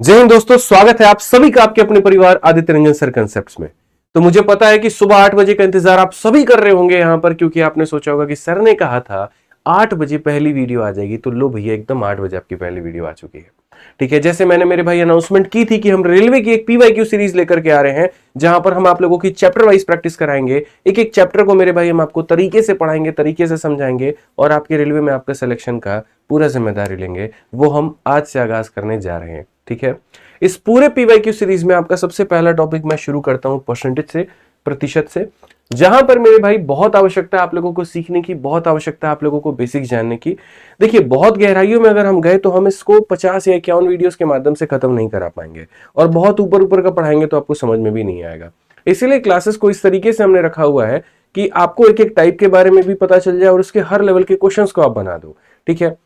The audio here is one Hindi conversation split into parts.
जय हिंद दोस्तों, स्वागत है आप सभी का आपके अपने परिवार आदित्य रंजन सर कंसेप्ट्स में। तो मुझे पता है कि सुबह 8 बजे का इंतजार आप सभी कर रहे होंगे यहां पर, क्योंकि आपने सोचा होगा कि सर ने कहा था 8 बजे पहली वीडियो आ जाएगी। तो लो भैया, एकदम 8 बजे आपकी पहली वीडियो आ चुकी है। ठीक है, जैसे मैंने मेरे भाई अनाउंसमेंट की थी कि हम रेलवे की एक पीवाईक्यू सीरीज लेकर के आ रहे हैं, जहां पर हम आप लोगों की चैप्टर वाइज प्रैक्टिस कराएंगे। एक एक चैप्टर को मेरे भाई हम आपको तरीके से पढ़ाएंगे, तरीके से समझाएंगे और आपके रेलवे में आपका सिलेक्शन का पूरा जिम्मेदारी लेंगे। वो हम आज से आगाज करने जा रहे हैं। ठीक है, इस पूरे पीवाईक्यू सीरीज में आपका सबसे पहला टॉपिक मैं शुरू करता हूं परसेंटेज से, प्रतिशत से, जहां पर मेरे भाई बहुत आवश्यकता है आप लोगों को सीखने की, बहुत आवश्यकता है आप लोगों को बेसिक जानने की। देखिए, बहुत गहराइयों में अगर हम गए तो हम इसको 50 या 51 वीडियोस के माध्यम से खत्म नहीं करा पाएंगे, और बहुत ऊपर ऊपर का पढ़ाएंगे तो आपको समझ में भी नहीं आएगा। इसीलिए क्लासेस को इस तरीके से हमने रखा हुआ है कि आपको एक एक टाइप के बारे में भी पता चल जाए और उसके हर लेवल के क्वेश्चंस को आप बना दो। ठीक है,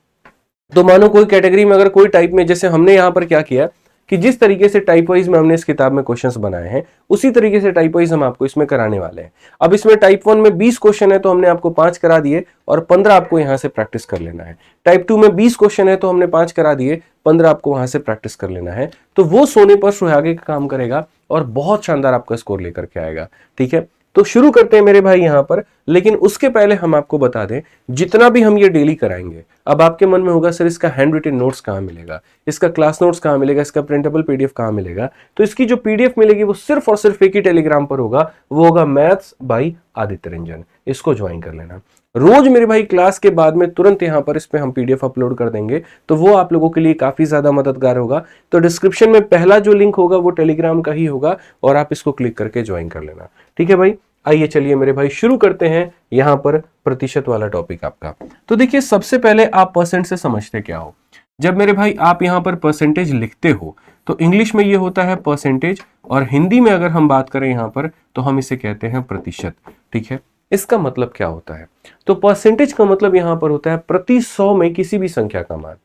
तो मानो कोई कैटेगरी में अगर कोई टाइप में, जैसे हमने यहां पर क्या किया कि जिस तरीके से टाइप वाइज में हमने इस किताब में क्वेश्चंस बनाए हैं, उसी तरीके से टाइप वाइज हम आपको इसमें कराने वाले हैं। अब इसमें टाइप 1 में 20 क्वेश्चन है तो हमने आपको 5 करा दिए और 15 आपको यहां से प्रैक्टिस कर लेना है। टाइप 2 में 20 क्वेश्चन है तो हमने 5 करा दिए, 15 आपको वहां से प्रैक्टिस कर लेना है। तो वो सोने पर सुहागे का काम करेगा और बहुत शानदार आपका स्कोर लेकर के आएगा। ठीक है, तो शुरू करते हैं मेरे भाई यहां पर। लेकिन उसके पहले हम आपको बता दें, जितना भी हम ये डेली कराएंगे, अब आपके मन में होगा सर इसका हैंड रिटन नोट्स कहां मिलेगा, इसका क्लास नोट्स कहां मिलेगा, इसका प्रिंटेबल पीडीएफ कहां मिलेगा। तो इसकी जो पीडीएफ मिलेगी वो सिर्फ और सिर्फ एक ही टेलीग्राम पर होगा, वो होगा मैथ्स बाय आदित्य रंजन। इसको ज्वाइन कर लेना। रोज मेरे भाई क्लास के बाद में तुरंत यहां पर इस पे हम पीडीएफ अपलोड कर देंगे, तो वो आप लोगों के लिए काफी ज्यादा मददगार होगा। तो डिस्क्रिप्शन में पहला जो लिंक होगा वो टेलीग्राम का ही होगा और आप इसको क्लिक करके ज्वाइन कर लेना। ठीक है भाई, आइए चलिए मेरे भाई शुरू करते हैं यहां पर प्रतिशत वाला टॉपिक आपका। तो देखिए, सबसे पहले आप परसेंट से समझते क्या हो। जब मेरे भाई आप यहां पर परसेंटेज लिखते हो तो इंग्लिश में ये होता है परसेंटेज, और हिंदी में अगर हम बात करें यहां पर तो हम इसे कहते हैं प्रतिशत। ठीक है, इसका मतलब क्या होता है? तो परसेंटेज का मतलब यहां पर होता है प्रति 100 में किसी भी संख्या का मान।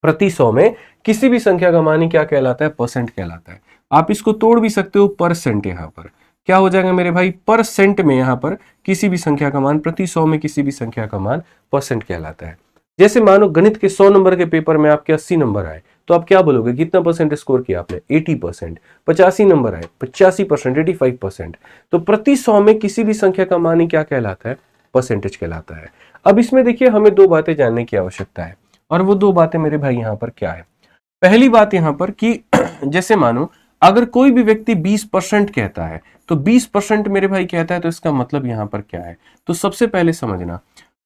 प्रति 100 में किसी भी संख्या का मान ही क्या कहलाता है? परसेंट कहलाता है। आप इसको तोड़ भी सकते हो, परसेंट यहां पर क्या हो जाएगा मेरे भाई? परसेंट में यहां पर किसी भी संख्या का मान, प्रति 100 में किसी भी संख्या का मान परसेंट कहलाता है। जैसे मानो गणित के 100 नंबर के पेपर में आपके 80 नंबर आए तो आप क्या बोलोगे? कितना परसेंट स्कोर किया आपने? 80%। 85 नंबर आए, 85%, 85%। तो प्रति 100 में किसी भी संख्या का मान ही क्या कहलाता है? परसेंटेज कहलाता है। अब इसमें देखिए, हमें दो बातें जानने की आवश्यकता है, और वो दो बातें मेरे भाई यहां पर क्या है। पहली बात यहां पर कि जैसे मानो अगर कोई भी व्यक्ति 20% कहता है तो 20% मेरे भाई कहता है, तो इसका मतलब यहां पर क्या है? तो सबसे पहले समझना,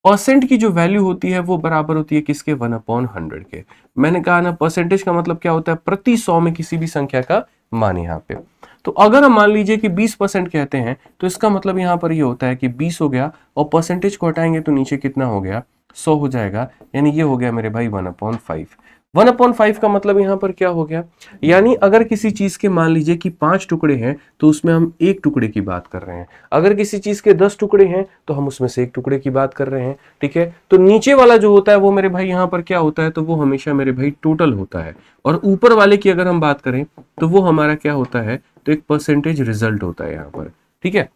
परसेंट की जो वैल्यू होती है वो बराबर होती है किसके? 1/100 के। मैंने कहा ना, परसेंटेज का मतलब क्या होता है? प्रति 100 में किसी भी संख्या का मान यहां पे। तो अगर हम मान लीजिए कि 20% कहते हैं तो इसका मतलब यहां पर ये होता है कि 20 हो गया और परसेंटेज को हटाएंगे तो नीचे कितना हो गया? 100 हो जाएगा। यानी ये हो गया मेरे भाई 1/5। 1/5 का मतलब यहां पर क्या हो गया? यानी अगर किसी चीज के मान लीजिए कि 5 टुकड़े हैं तो उसमें हम एक टुकड़े की बात कर रहे हैं। अगर किसी चीज के 10 टुकड़े हैं तो हम उसमें से एक टुकड़े की बात कर रहे हैं। ठीक है, तो नीचे वाला जो होता है वो मेरे भाई यहां पर क्या होता है? तो वो हमेशा मेरे भाई टोटल होता है, और ऊपर वाले की अगर हम बात करें तो वो हमारा क्या होता है? तो एक परसेंटेज रिजल्ट होता है यहां पर। ठीक है,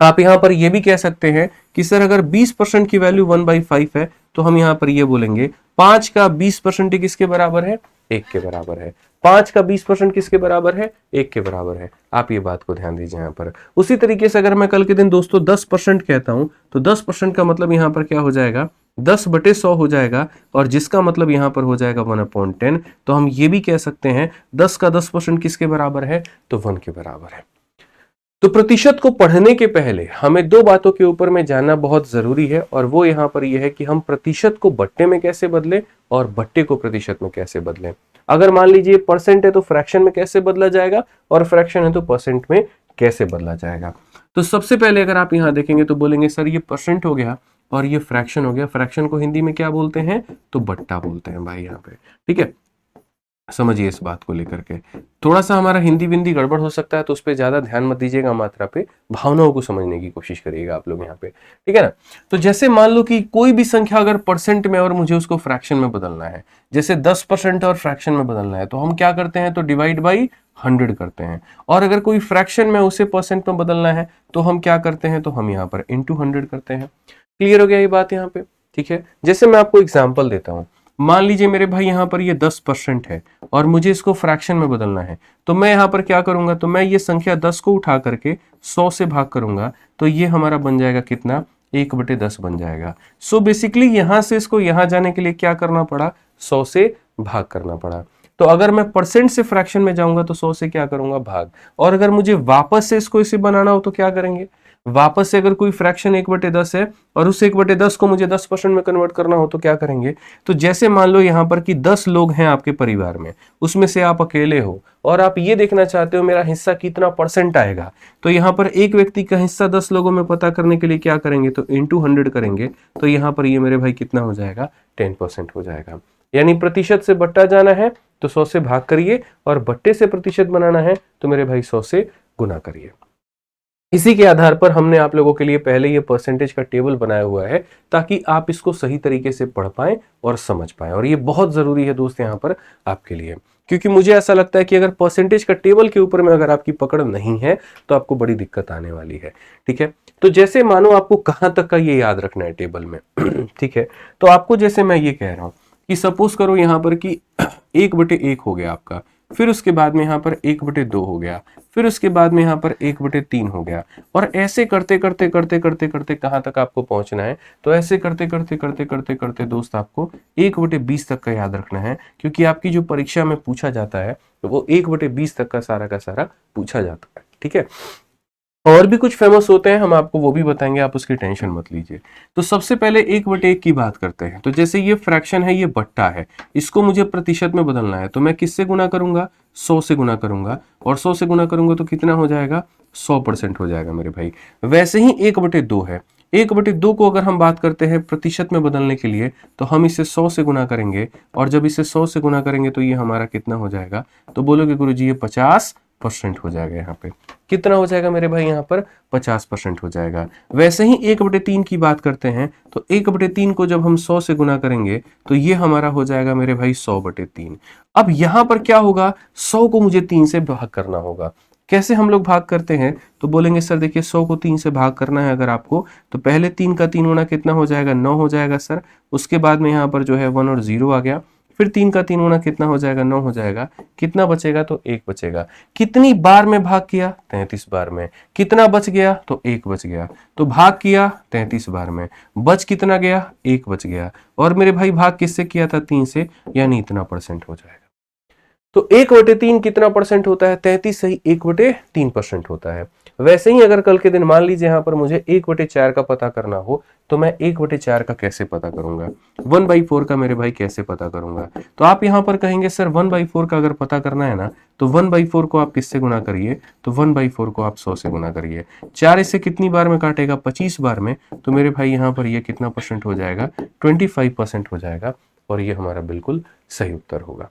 आप यहां पर यह भी कह सकते हैं कि सर अगर 20% की वैल्यू 1/5 है तो हम यहां पर यह बोलेंगे 5 का 20% किसके बराबर है? 1 के बराबर है। 5 का 20% किसके बराबर है? 1 के बराबर है। आप ये बात को ध्यान दीजिए यहां पर। उसी तरीके से अगर मैं कल के दिन दोस्तों 10% कहता हूं तो 10% का मतलब यहां पर क्या हो जाएगा? 10/100 हो जाएगा, और जिसका मतलब यहां पर हो जाएगा 1/10। तो हम ये भी कह सकते हैं 10 का 10% किसके बराबर है? तो 1 के बराबर है। तो प्रतिशत को पढ़ने के पहले हमें दो बातों के ऊपर में जानना बहुत जरूरी है, और वो यहां पर यह है कि हम प्रतिशत को बट्टे में कैसे बदलें और बट्टे को प्रतिशत में कैसे बदलें। अगर मान लीजिए परसेंट है तो फ्रैक्शन में कैसे बदला जाएगा, और फ्रैक्शन है तो परसेंट में कैसे बदला जाएगा। तो सबसे पहले अगर आप यहां देखेंगे तो बोलेंगे सर ये परसेंट हो गया और ये फ्रैक्शन हो गया। फ्रैक्शन को हिंदी में क्या बोलते हैं? तो बट्टा बोलते हैं भाई यहाँ पे। ठीक है, समझिए इस बात को लेकर के। थोड़ा सा हमारा हिंदी बिंदी गड़बड़ हो सकता है तो उस पर ज्यादा ध्यान मत दीजिएगा, मात्रा पे, भावनाओं को समझने की कोशिश करिएगा आप लोग यहाँ पे। ठीक है ना? तो जैसे मान लो कि कोई भी संख्या अगर परसेंट में और मुझे उसको फ्रैक्शन में बदलना है, जैसे 10% और फ्रैक्शन में बदलना है, तो हम क्या करते हैं? तो डिवाइड बाई 100 करते हैं। और अगर कोई फ्रैक्शन में उसे परसेंट में बदलना है तो हम क्या करते हैं? तो हम यहाँ पर इंटू 100 करते हैं। क्लियर हो गया ये बात यहाँ पे? ठीक है, जैसे मैं आपको एग्जाम्पल देता हूँ। मान लीजिए मेरे भाई यहाँ पर ये 10% है और मुझे इसको फ्रैक्शन में बदलना है, तो मैं यहाँ पर क्या करूंगा, तो मैं ये संख्या 10 को उठा करके 100 से भाग करूंगा, तो ये हमारा बन जाएगा कितना, 1/10 बन जाएगा। सो बेसिकली यहां से इसको यहां जाने के लिए क्या करना पड़ा, 100 से भाग करना पड़ा। तो अगर मैं परसेंट से फ्रैक्शन में जाऊंगा तो 100 से क्या करूंगा, भाग। और अगर मुझे वापस से इसको इसे बनाना हो तो क्या करेंगे, वापस से अगर कोई फ्रैक्शन 1/10 है और उस 1/10 को मुझे 10% में कन्वर्ट करना हो तो क्या करेंगे, तो जैसे मान लो यहां पर कि 10 लोग हैं आपके परिवार में, उसमें से आप अकेले हो और आप ये देखना चाहते हो मेरा हिस्सा कितना परसेंट आएगा, तो यहां पर एक व्यक्ति का हिस्सा 10 लोगों में पता करने के लिए क्या करेंगे, तो इंटू 100 करेंगे, तो यहां पर ये मेरे भाई कितना हो जाएगा, 10% हो जाएगा। यानी प्रतिशत से बट्टा जाना है तो 100 से भाग करिए और बट्टे से प्रतिशत बनाना है तो मेरे भाई 100 से गुना करिए। इसी के आधार पर हमने आप लोगों के लिए पहले ये परसेंटेज का टेबल बनाया हुआ है ताकि आप इसको सही तरीके से पढ़ पाएं और समझ पाएं, और ये बहुत जरूरी है दोस्त यहाँ पर आपके लिए, क्योंकि मुझे ऐसा लगता है कि अगर परसेंटेज का टेबल के ऊपर में अगर आपकी पकड़ नहीं है तो आपको बड़ी दिक्कत आने वाली है। ठीक है, तो जैसे मानो आपको कहां तक का ये याद रखना है टेबल में ठीक है, तो आपको जैसे मैं ये कह रहा हूं कि सपोज करो यहां पर कि 1/1 हो गया आपका, फिर उसके बाद में यहाँ पर 1/2 हो गया, फिर उसके बाद में यहाँ पर 1/3 हो गया, और ऐसे करते करते करते करते करते कहाँ तक आपको पहुंचना है, तो ऐसे करते करते करते करते करते दोस्त आपको 1/20 तक का याद रखना है, क्योंकि आपकी जो परीक्षा में पूछा जाता है वो 1/20 तक का सारा पूछा जाता है। ठीक है, और भी कुछ फेमस होते हैं, हम आपको वो भी बताएंगे, आप उसकी टेंशन मत लीजिए। तो सबसे पहले 1/1 की बात करते हैं। तो जैसे ये फ्रैक्शन है, ये बट्टा है, इसको मुझे प्रतिशत में बदलना है, तो मैं किससे गुना करूंगा, 100 से गुना करूंगा, और 100 से गुना करूंगा तो कितना हो जाएगा, 100% हो जाएगा मेरे भाई। वैसे ही 1/2 है, 1/2 को अगर हम बात करते हैं प्रतिशत में बदलने के लिए तो हम इसे 100 से गुना करेंगे, और जब इसे 100 से गुना करेंगे तो ये हमारा कितना हो जाएगा, तो बोलोगे गुरुजी ये 50% हो जाएगा। यहाँ पे कितना हो जाएगा मेरे भाई, यहाँ पर 50% हो जाएगा। वैसे ही 1/3 की बात करते हैं, तो 1/3 को जब हम 100 से गुना करेंगे तो ये हमारा हो जाएगा मेरे भाई 100/3। अब यहाँ पर क्या होगा, 100 को मुझे 3 से भाग करना होगा। कैसे हम लोग भाग करते हैं, तो बोलेंगे सर देखिए 100 को 3 से भाग करना है अगर आपको, तो पहले 3 का 3 गुना कितना हो जाएगा, 9 हो जाएगा सर। उसके बाद में यहाँ पर जो है 1 और 0 आ गया, फिर 3 का 3 गुना कितना हो जाएगा, 9 हो जाएगा। कितना बचेगा, तो 1 बचेगा। कितनी बार में भाग किया, 33 बार में। कितना बच गया, तो 1 बच गया। तो भाग किया 33 बार में, बच कितना गया, 1 बच गया। और मेरे भाई भाग किससे किया था, 3 से, यानी इतना परसेंट हो जाएगा। तो 1/3 कितना परसेंट होता है, 33 सही 1/3% होता है। वैसे ही अगर कल के दिन मान लीजिए यहाँ पर मुझे 1/4 का पता करना हो, तो मैं 1/4 का कैसे पता करूंगा, 1/4 का मेरे भाई कैसे पता करूंगा। तो आप यहाँ पर कहेंगे सर 1/4 का अगर पता करना है ना, तो 1/4 को आप किससे गुना करिए, तो 1/4 को आप 100 से गुना करिए। 4 इसे कितनी बार में काटेगा, 25 बार में, तो मेरे भाई यहाँ पर ये कितना परसेंट हो जाएगा, 25% हो जाएगा, और ये हमारा बिल्कुल सही उत्तर होगा।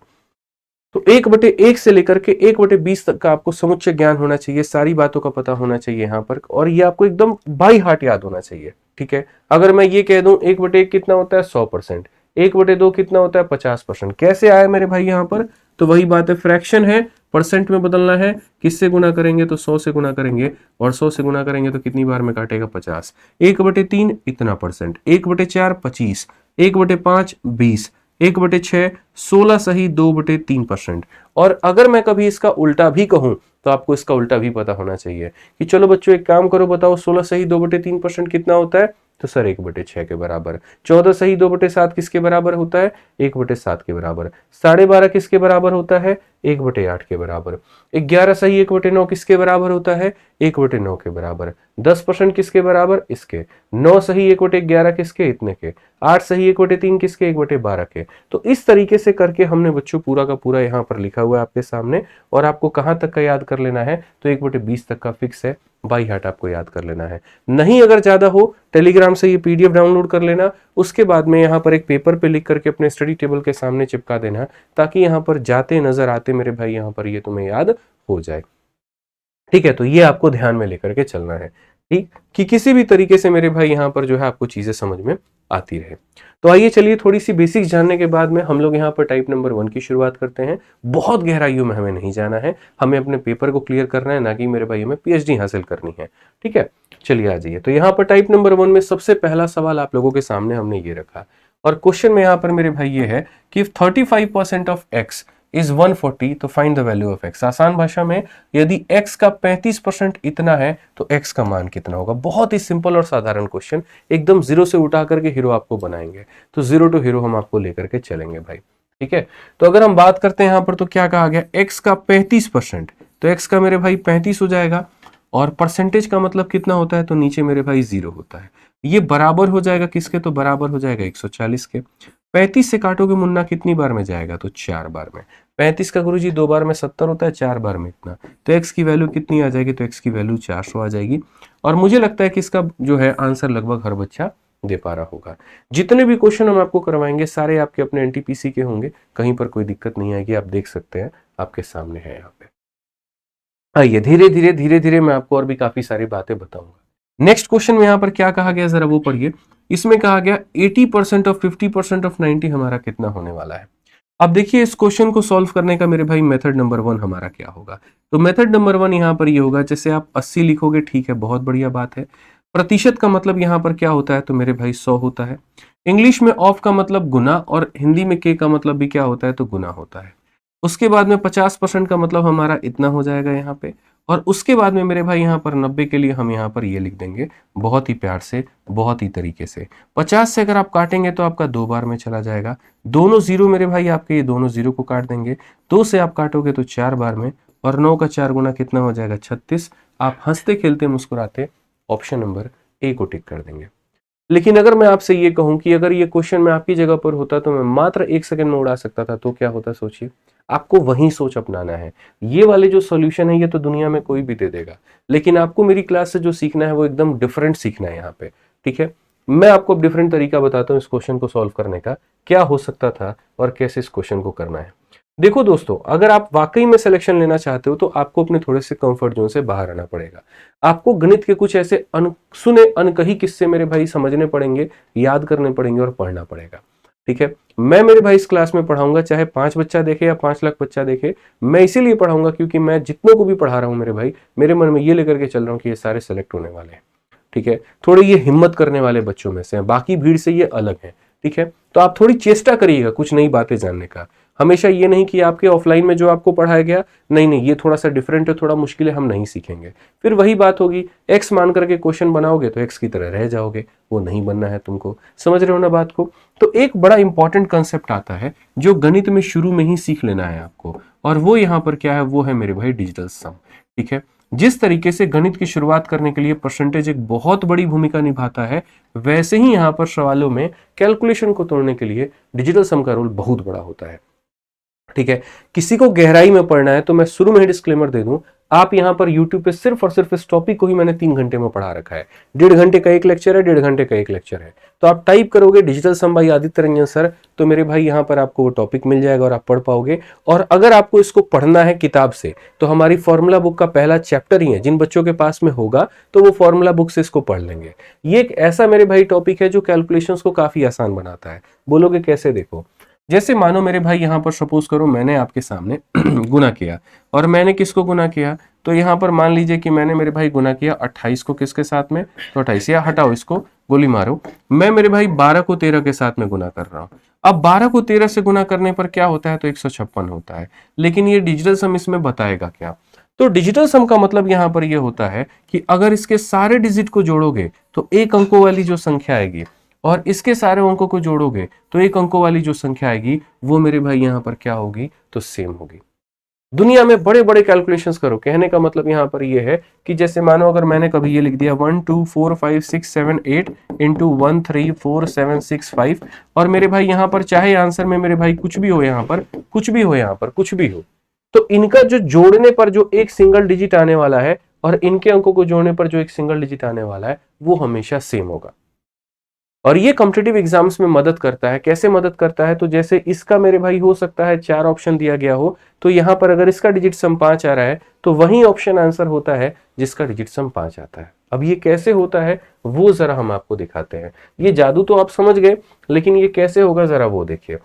तो 1/1 से लेकर के 1/20 तक का आपको समुच्चय ज्ञान होना चाहिए, सारी बातों का पता होना चाहिए यहाँ पर, और ये आपको एकदम बाई हार्ट याद होना चाहिए। ठीक है, अगर मैं ये कह दूं 1/1 कितना होता है, 100%, 1/2 कितना होता है, 50%, कैसे आया मेरे भाई यहाँ पर, तो वही बात है, फ्रैक्शन है, परसेंट में बदलना है, किससे गुना करेंगे, तो 100 से गुना करेंगे, और 100 से गुना करेंगे तो कितनी बार में काटेगा, 50। 1/3 इतना परसेंट, 1/4 25, 1/5 20, 1/6 16 सही 2/3%। और अगर मैं कभी इसका उल्टा भी कहूं तो आपको इसका उल्टा भी पता होना चाहिए कि चलो बच्चों एक काम करो, बताओ 16 सही 2/3% कितना होता है, तो सर 1/6 के बराबर। 14 सही 2/7 किसके बराबर होता है, 1/7 के बराबर। 12.5 किसके बराबर होता है, 1/8 के बराबर। 11 सही 1/9 किसके बराबर होता है, 1/9 के बराबर। 10% किसके बराबर, इसके। 9 सही 1/11 किसके, इतने के। 8 सही 1/3 किसके, 1/12 के। तो इस तरीके से करके हमने बच्चों पूरा का पूरा यहाँ पर लिखा हुआ है आपके सामने, और आपको कहां तक का याद कर लेना है, तो 1/20 तक का फिक्स है, बाई हार्ट आपको याद कर लेना है। नहीं अगर ज्यादा हो, टेलीग्राम से ये पीडीएफ डाउनलोड कर लेना, उसके बाद में यहाँ पर एक पेपर पे लिख करके अपने स्टडी टेबल के सामने चिपका देना, ताकि यहाँ पर जाते नजर आते मेरे भाई यहाँ पर ये तुम्हें याद हो जाए। ठीक है, तो ये आपको ध्यान में लेकर के चलना है, ठीक, कि किसी भी तरीके से मेरे भाई यहाँ पर जो है आपको चीजें समझ में आती रहे। तो आइए चलिए थोड़ी सी बेसिक्स जानने के बाद में हम लोग यहाँ पर टाइप नंबर 1 की शुरुआत करते हैं। बहुत गहराइयों में हमें नहीं जाना है, हमें अपने पेपर को क्लियर करना है, ना कि मेरे भाई हमें पीएचडी हासिल करनी है। ठीक है, चलिए आ जाइए। तो यहाँ पर टाइप नंबर 1 में सबसे पहला सवाल आप लोगों के सामने हमने ये रखा, और क्वेश्चन में यहाँ पर मेरे भाई ये है कि if 35% ऑफ x इज 140 तो find the value of x। आसान भाषा में यदि x का 35% इतना है तो x का मान कितना होगा। बहुत ही सिंपल और साधारण क्वेश्चन, एकदम जीरो से उठा करके हीरो आपको बनाएंगे। तो जीरो टू हीरो हम आपको लेकर के चलेंगे भाई, ठीक है। तो अगर हम बात करते हैं यहाँ पर तो क्या कहा गया, x का 35%, तो x का मेरे भाई 35 हो जाएगा और परसेंटेज का मतलब कितना होता है, तो नीचे मेरे भाई 0 होता है। ये बराबर हो जाएगा किसके, तो बराबर हो जाएगा 140 के। 35 से काटोगे मुन्ना कितनी बार में जाएगा, तो 4 बार में। 35 का गुरुजी 2 बार में 70 होता है, 4 बार में इतना, तो x की वैल्यू कितनी आ जाएगी, तो x की वैल्यू 400 आ जाएगी। और मुझे लगता है कि इसका जो है आंसर लगभग हर बच्चा दे पा रहा होगा। जितने भी क्वेश्चन हम आपको करवाएंगे सारे आपके अपने एनटीपीसी के होंगे, कहीं पर कोई दिक्कत नहीं आएगी। आप देख सकते हैं आपके सामने है यहाँ पे। आइए धीरे धीरे मैं आपको और भी काफी सारी बातें बताऊंगा। नेक्स्ट क्वेश्चन में यहाँ पर क्या कहा गया, जरा वो पढ़िए। इसमें कहा गया 80% ऑफ 50% ऑफ 90 हमारा कितना होने वाला है। अब देखिए इस क्वेश्चन को सॉल्व करने का मेरे भाई मेथड नंबर 1 हमारा क्या होगा। तो मेथड नंबर 1 यहाँ पर ये होगा, जैसे आप 80 लिखोगे, ठीक है, बहुत बढ़िया बात है। प्रतिशत का मतलब यहाँ पर क्या होता है, तो मेरे भाई 100 होता है। इंग्लिश में ऑफ का मतलब गुना और हिंदी में के का मतलब भी क्या होता है, तो गुना होता है। उसके बाद में 50% का मतलब हमारा इतना हो जाएगा यहाँ पे। और उसके बाद में मेरे भाई यहाँ पर 90 के लिए हम यहाँ पर ये लिख देंगे बहुत ही प्यार से, बहुत ही तरीके से। 50 से अगर आप काटेंगे तो आपका 2 बार में चला जाएगा। दोनों जीरो मेरे भाई आपके, ये दोनों जीरो को काट देंगे। 2 से आप काटोगे तो 4 बार में, और 9 का 4 गुना कितना हो जाएगा, 36। आप हंसते खेलते मुस्कुराते ऑप्शन नंबर ए को टिक कर देंगे। लेकिन अगर मैं आपसे ये कहूं कि अगर ये क्वेश्चन मैं आपकी जगह पर होता तो मैं मात्र 1 सेकंड में उड़ा सकता था, तो क्या होता, सोचिए। आपको वही सोच अपनाना है। ये वाले जो सॉल्यूशन है ये तो दुनिया में कोई भी दे देगा, लेकिन आपको मेरी क्लास से जो सीखना है वो एकदम डिफरेंट सीखना है यहाँ पे, ठीक है। मैं आपको अब डिफरेंट तरीका बताता हूँ इस क्वेश्चन को सॉल्व करने का, क्या हो सकता था और कैसे इस क्वेश्चन को करना है। देखो दोस्तों, अगर आप वाकई में सिलेक्शन लेना चाहते हो तो आपको अपने थोड़े से कंफर्ट जोन से बाहर आना पड़ेगा। आपको गणित के कुछ ऐसे अनसुने अनकही किस्से मेरे भाई समझने पड़ेंगे, याद करने पड़ेंगे और पढ़ना पड़ेगा, ठीक है। मैं मेरे भाई इस क्लास में पढ़ाऊंगा, चाहे 5 बच्चा देखे या 5 लाख बच्चा देखे। मैं इसीलिए पढ़ाऊंगा क्योंकि मैं जितनों को भी पढ़ा रहा हूं मेरे भाई, मेरे मन में ये लेकर के चल रहा हूं कि ये सारे सेलेक्ट होने वाले हैं, ठीक है। थोड़े ये हिम्मत करने वाले बच्चों में से हैं, बाकी भीड़ से ये अलग है, ठीक है। तो आप थोड़ी चेष्टा करिएगा कुछ नई बातें जानने का। हमेशा ये नहीं कि आपके ऑफलाइन में जो आपको पढ़ाया गया, नहीं ये थोड़ा सा डिफरेंट है, थोड़ा मुश्किल है, हम नहीं सीखेंगे। फिर वही बात होगी, एक्स मान करके क्वेश्चन बनाओगे तो एक्स की तरह रह जाओगे, वो नहीं बनना है तुमको। समझ रहे हो ना बात को। तो एक बड़ा इंपॉर्टेंट कंसेप्ट आता है जो गणित में शुरू में ही सीख लेना है आपको, और वो यहाँ पर क्या है, वो है मेरे भाई डिजिटल सम, ठीक है। जिस तरीके से गणित की शुरुआत करने के लिए परसेंटेज एक बहुत बड़ी भूमिका निभाता है, वैसे ही यहाँ पर सवालों में कैलकुलेशन को तोड़ने के लिए डिजिटल सम का रोल बहुत बड़ा होता है, ठीक है। किसी को गहराई में पढ़ना है तो मैं शुरू में ही डिस्क्लेमर दे दूं, आप यहां पर YouTube पे सिर्फ और सिर्फ इस टॉपिक को ही मैंने 3 घंटे में पढ़ा रखा है। 1.5 घंटे का एक लेक्चर है, 1.5 घंटे का एक लेक्चर है। तो आप टाइप करोगे डिजिटल सम बाय आदित्य रंजन सर, तो मेरे भाई यहां पर आपको वो टॉपिक मिल जाएगा और आप पढ़ पाओगे। और अगर आपको इसको पढ़ना है किताब से, तो हमारी फॉर्मूला बुक का पहला चैप्टर ही है, जिन बच्चों के पास में होगा तो वो फॉर्मूला बुक से इसको पढ़ लेंगे। ये एक ऐसा मेरे भाई टॉपिक है जो कैलकुलेशंस को काफी आसान बनाता है। बोलोगे कैसे, देखो। जैसे मानो मेरे भाई यहाँ पर सपोज करो मैंने आपके सामने गुना किया, और मैंने किसको गुना किया, तो यहाँ पर मान लीजिए कि मैंने मेरे भाई गुना किया 28 को किसके साथ में, तो 28, या हटाओ इसको, गोली मारो। मैं मेरे भाई 12 को 13 के साथ में गुना कर रहा हूँ। अब 12 को 13 से गुना करने पर क्या होता है, तो 156 होता है। लेकिन ये डिजिटल सम इसमें बताएगा क्या, तो डिजिटल सम का मतलब यहाँ पर यह होता है कि अगर इसके सारे डिजिट को जोड़ोगे तो एक अंकों वाली जो संख्या आएगी, और इसके सारे अंकों को जोड़ोगे तो एक अंकों वाली जो संख्या आएगी वो मेरे भाई यहाँ पर क्या होगी, तो सेम होगी। दुनिया में बड़े बड़े कैलकुलेशंस करो, कहने का मतलब यहाँ पर ये है कि जैसे मानो अगर मैंने कभी ये लिख दिया 1 2 4 5 6 7 8 इंटू 1 3 4 7 6 5, और मेरे भाई यहाँ पर चाहे आंसर में मेरे भाई कुछ भी हो, यहाँ पर कुछ भी हो, यहाँ पर कुछ भी हो, तो इनका जो जोड़ने पर जो एक सिंगल डिजिट आने वाला है और इनके अंकों को जोड़ने पर जो एक सिंगल डिजिट आने वाला है वो हमेशा सेम होगा। और ये कॉम्पिटिटिव एग्जाम्स में मदद करता है। कैसे मदद करता है, तो जैसे इसका मेरे भाई हो सकता है 4 ऑप्शन दिया गया हो, तो यहां पर अगर इसका डिजिट सम 5 आ रहा है तो वही ऑप्शन आंसर होता है जिसका डिजिट सम 5 आता है। अब ये कैसे होता है वो जरा हम आपको दिखाते हैं। ये जादू तो आप समझ गए, लेकिन ये कैसे होगा जरा वो देखिए।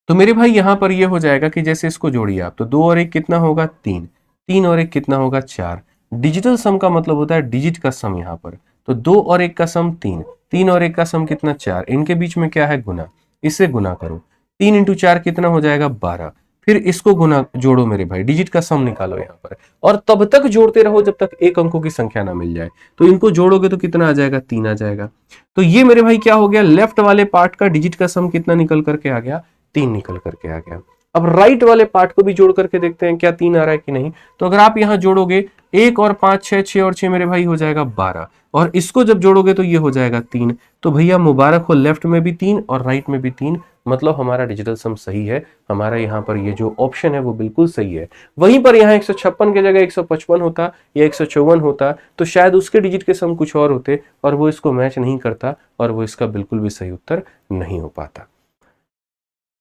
तो मेरे भाई यहां पर ये हो जाएगा कि जैसे इसको जोड़िए आप, तो 2 और 1 कितना होगा, 3, 3 और 1 कितना होगा, 4। डिजिटल सम का मतलब होता है डिजिट का सम यहाँ पर, तो 2 और 1 का सम 3, 3 और 1 का सम कितना 4, इनके बीच में क्या है गुना, इससे गुना करो, 3 इंटू 4 कितना हो जाएगा 12, फिर इसको गुना जोड़ो मेरे भाई, डिजिट का सम निकालो यहाँ पर, और तब तक जोड़ते रहो जब तक एक अंकों की संख्या ना मिल जाए। तो इनको जोड़ोगे तो कितना आ जाएगा 3 आ जाएगा। तो ये मेरे भाई क्या हो गया, लेफ्ट वाले पार्ट का डिजिट का सम कितना निकल करके आ गया, 3 निकल करके आ गया। अब राइट वाले पार्ट को भी जोड़ करके देखते हैं क्या 3 आ रहा है कि नहीं। तो अगर आप यहां जोड़ोगे 1 और 5 6, 6 और 6 मेरे भाई हो जाएगा 12, और इसको जब जोड़ोगे तो ये हो जाएगा 3। तो भैया मुबारक हो, लेफ्ट में भी 3 और राइट में भी 3, मतलब हमारा डिजिटल सम सही है। हमारा यहाँ पर ये जो ऑप्शन है वो बिल्कुल सही है। वहीं पर यहाँ 156 की जगह 155 होता या 154 होता तो शायद उसके डिजिट के सम कुछ और होते और वो इसको मैच नहीं करता और वो इसका बिल्कुल भी सही उत्तर नहीं हो पाता।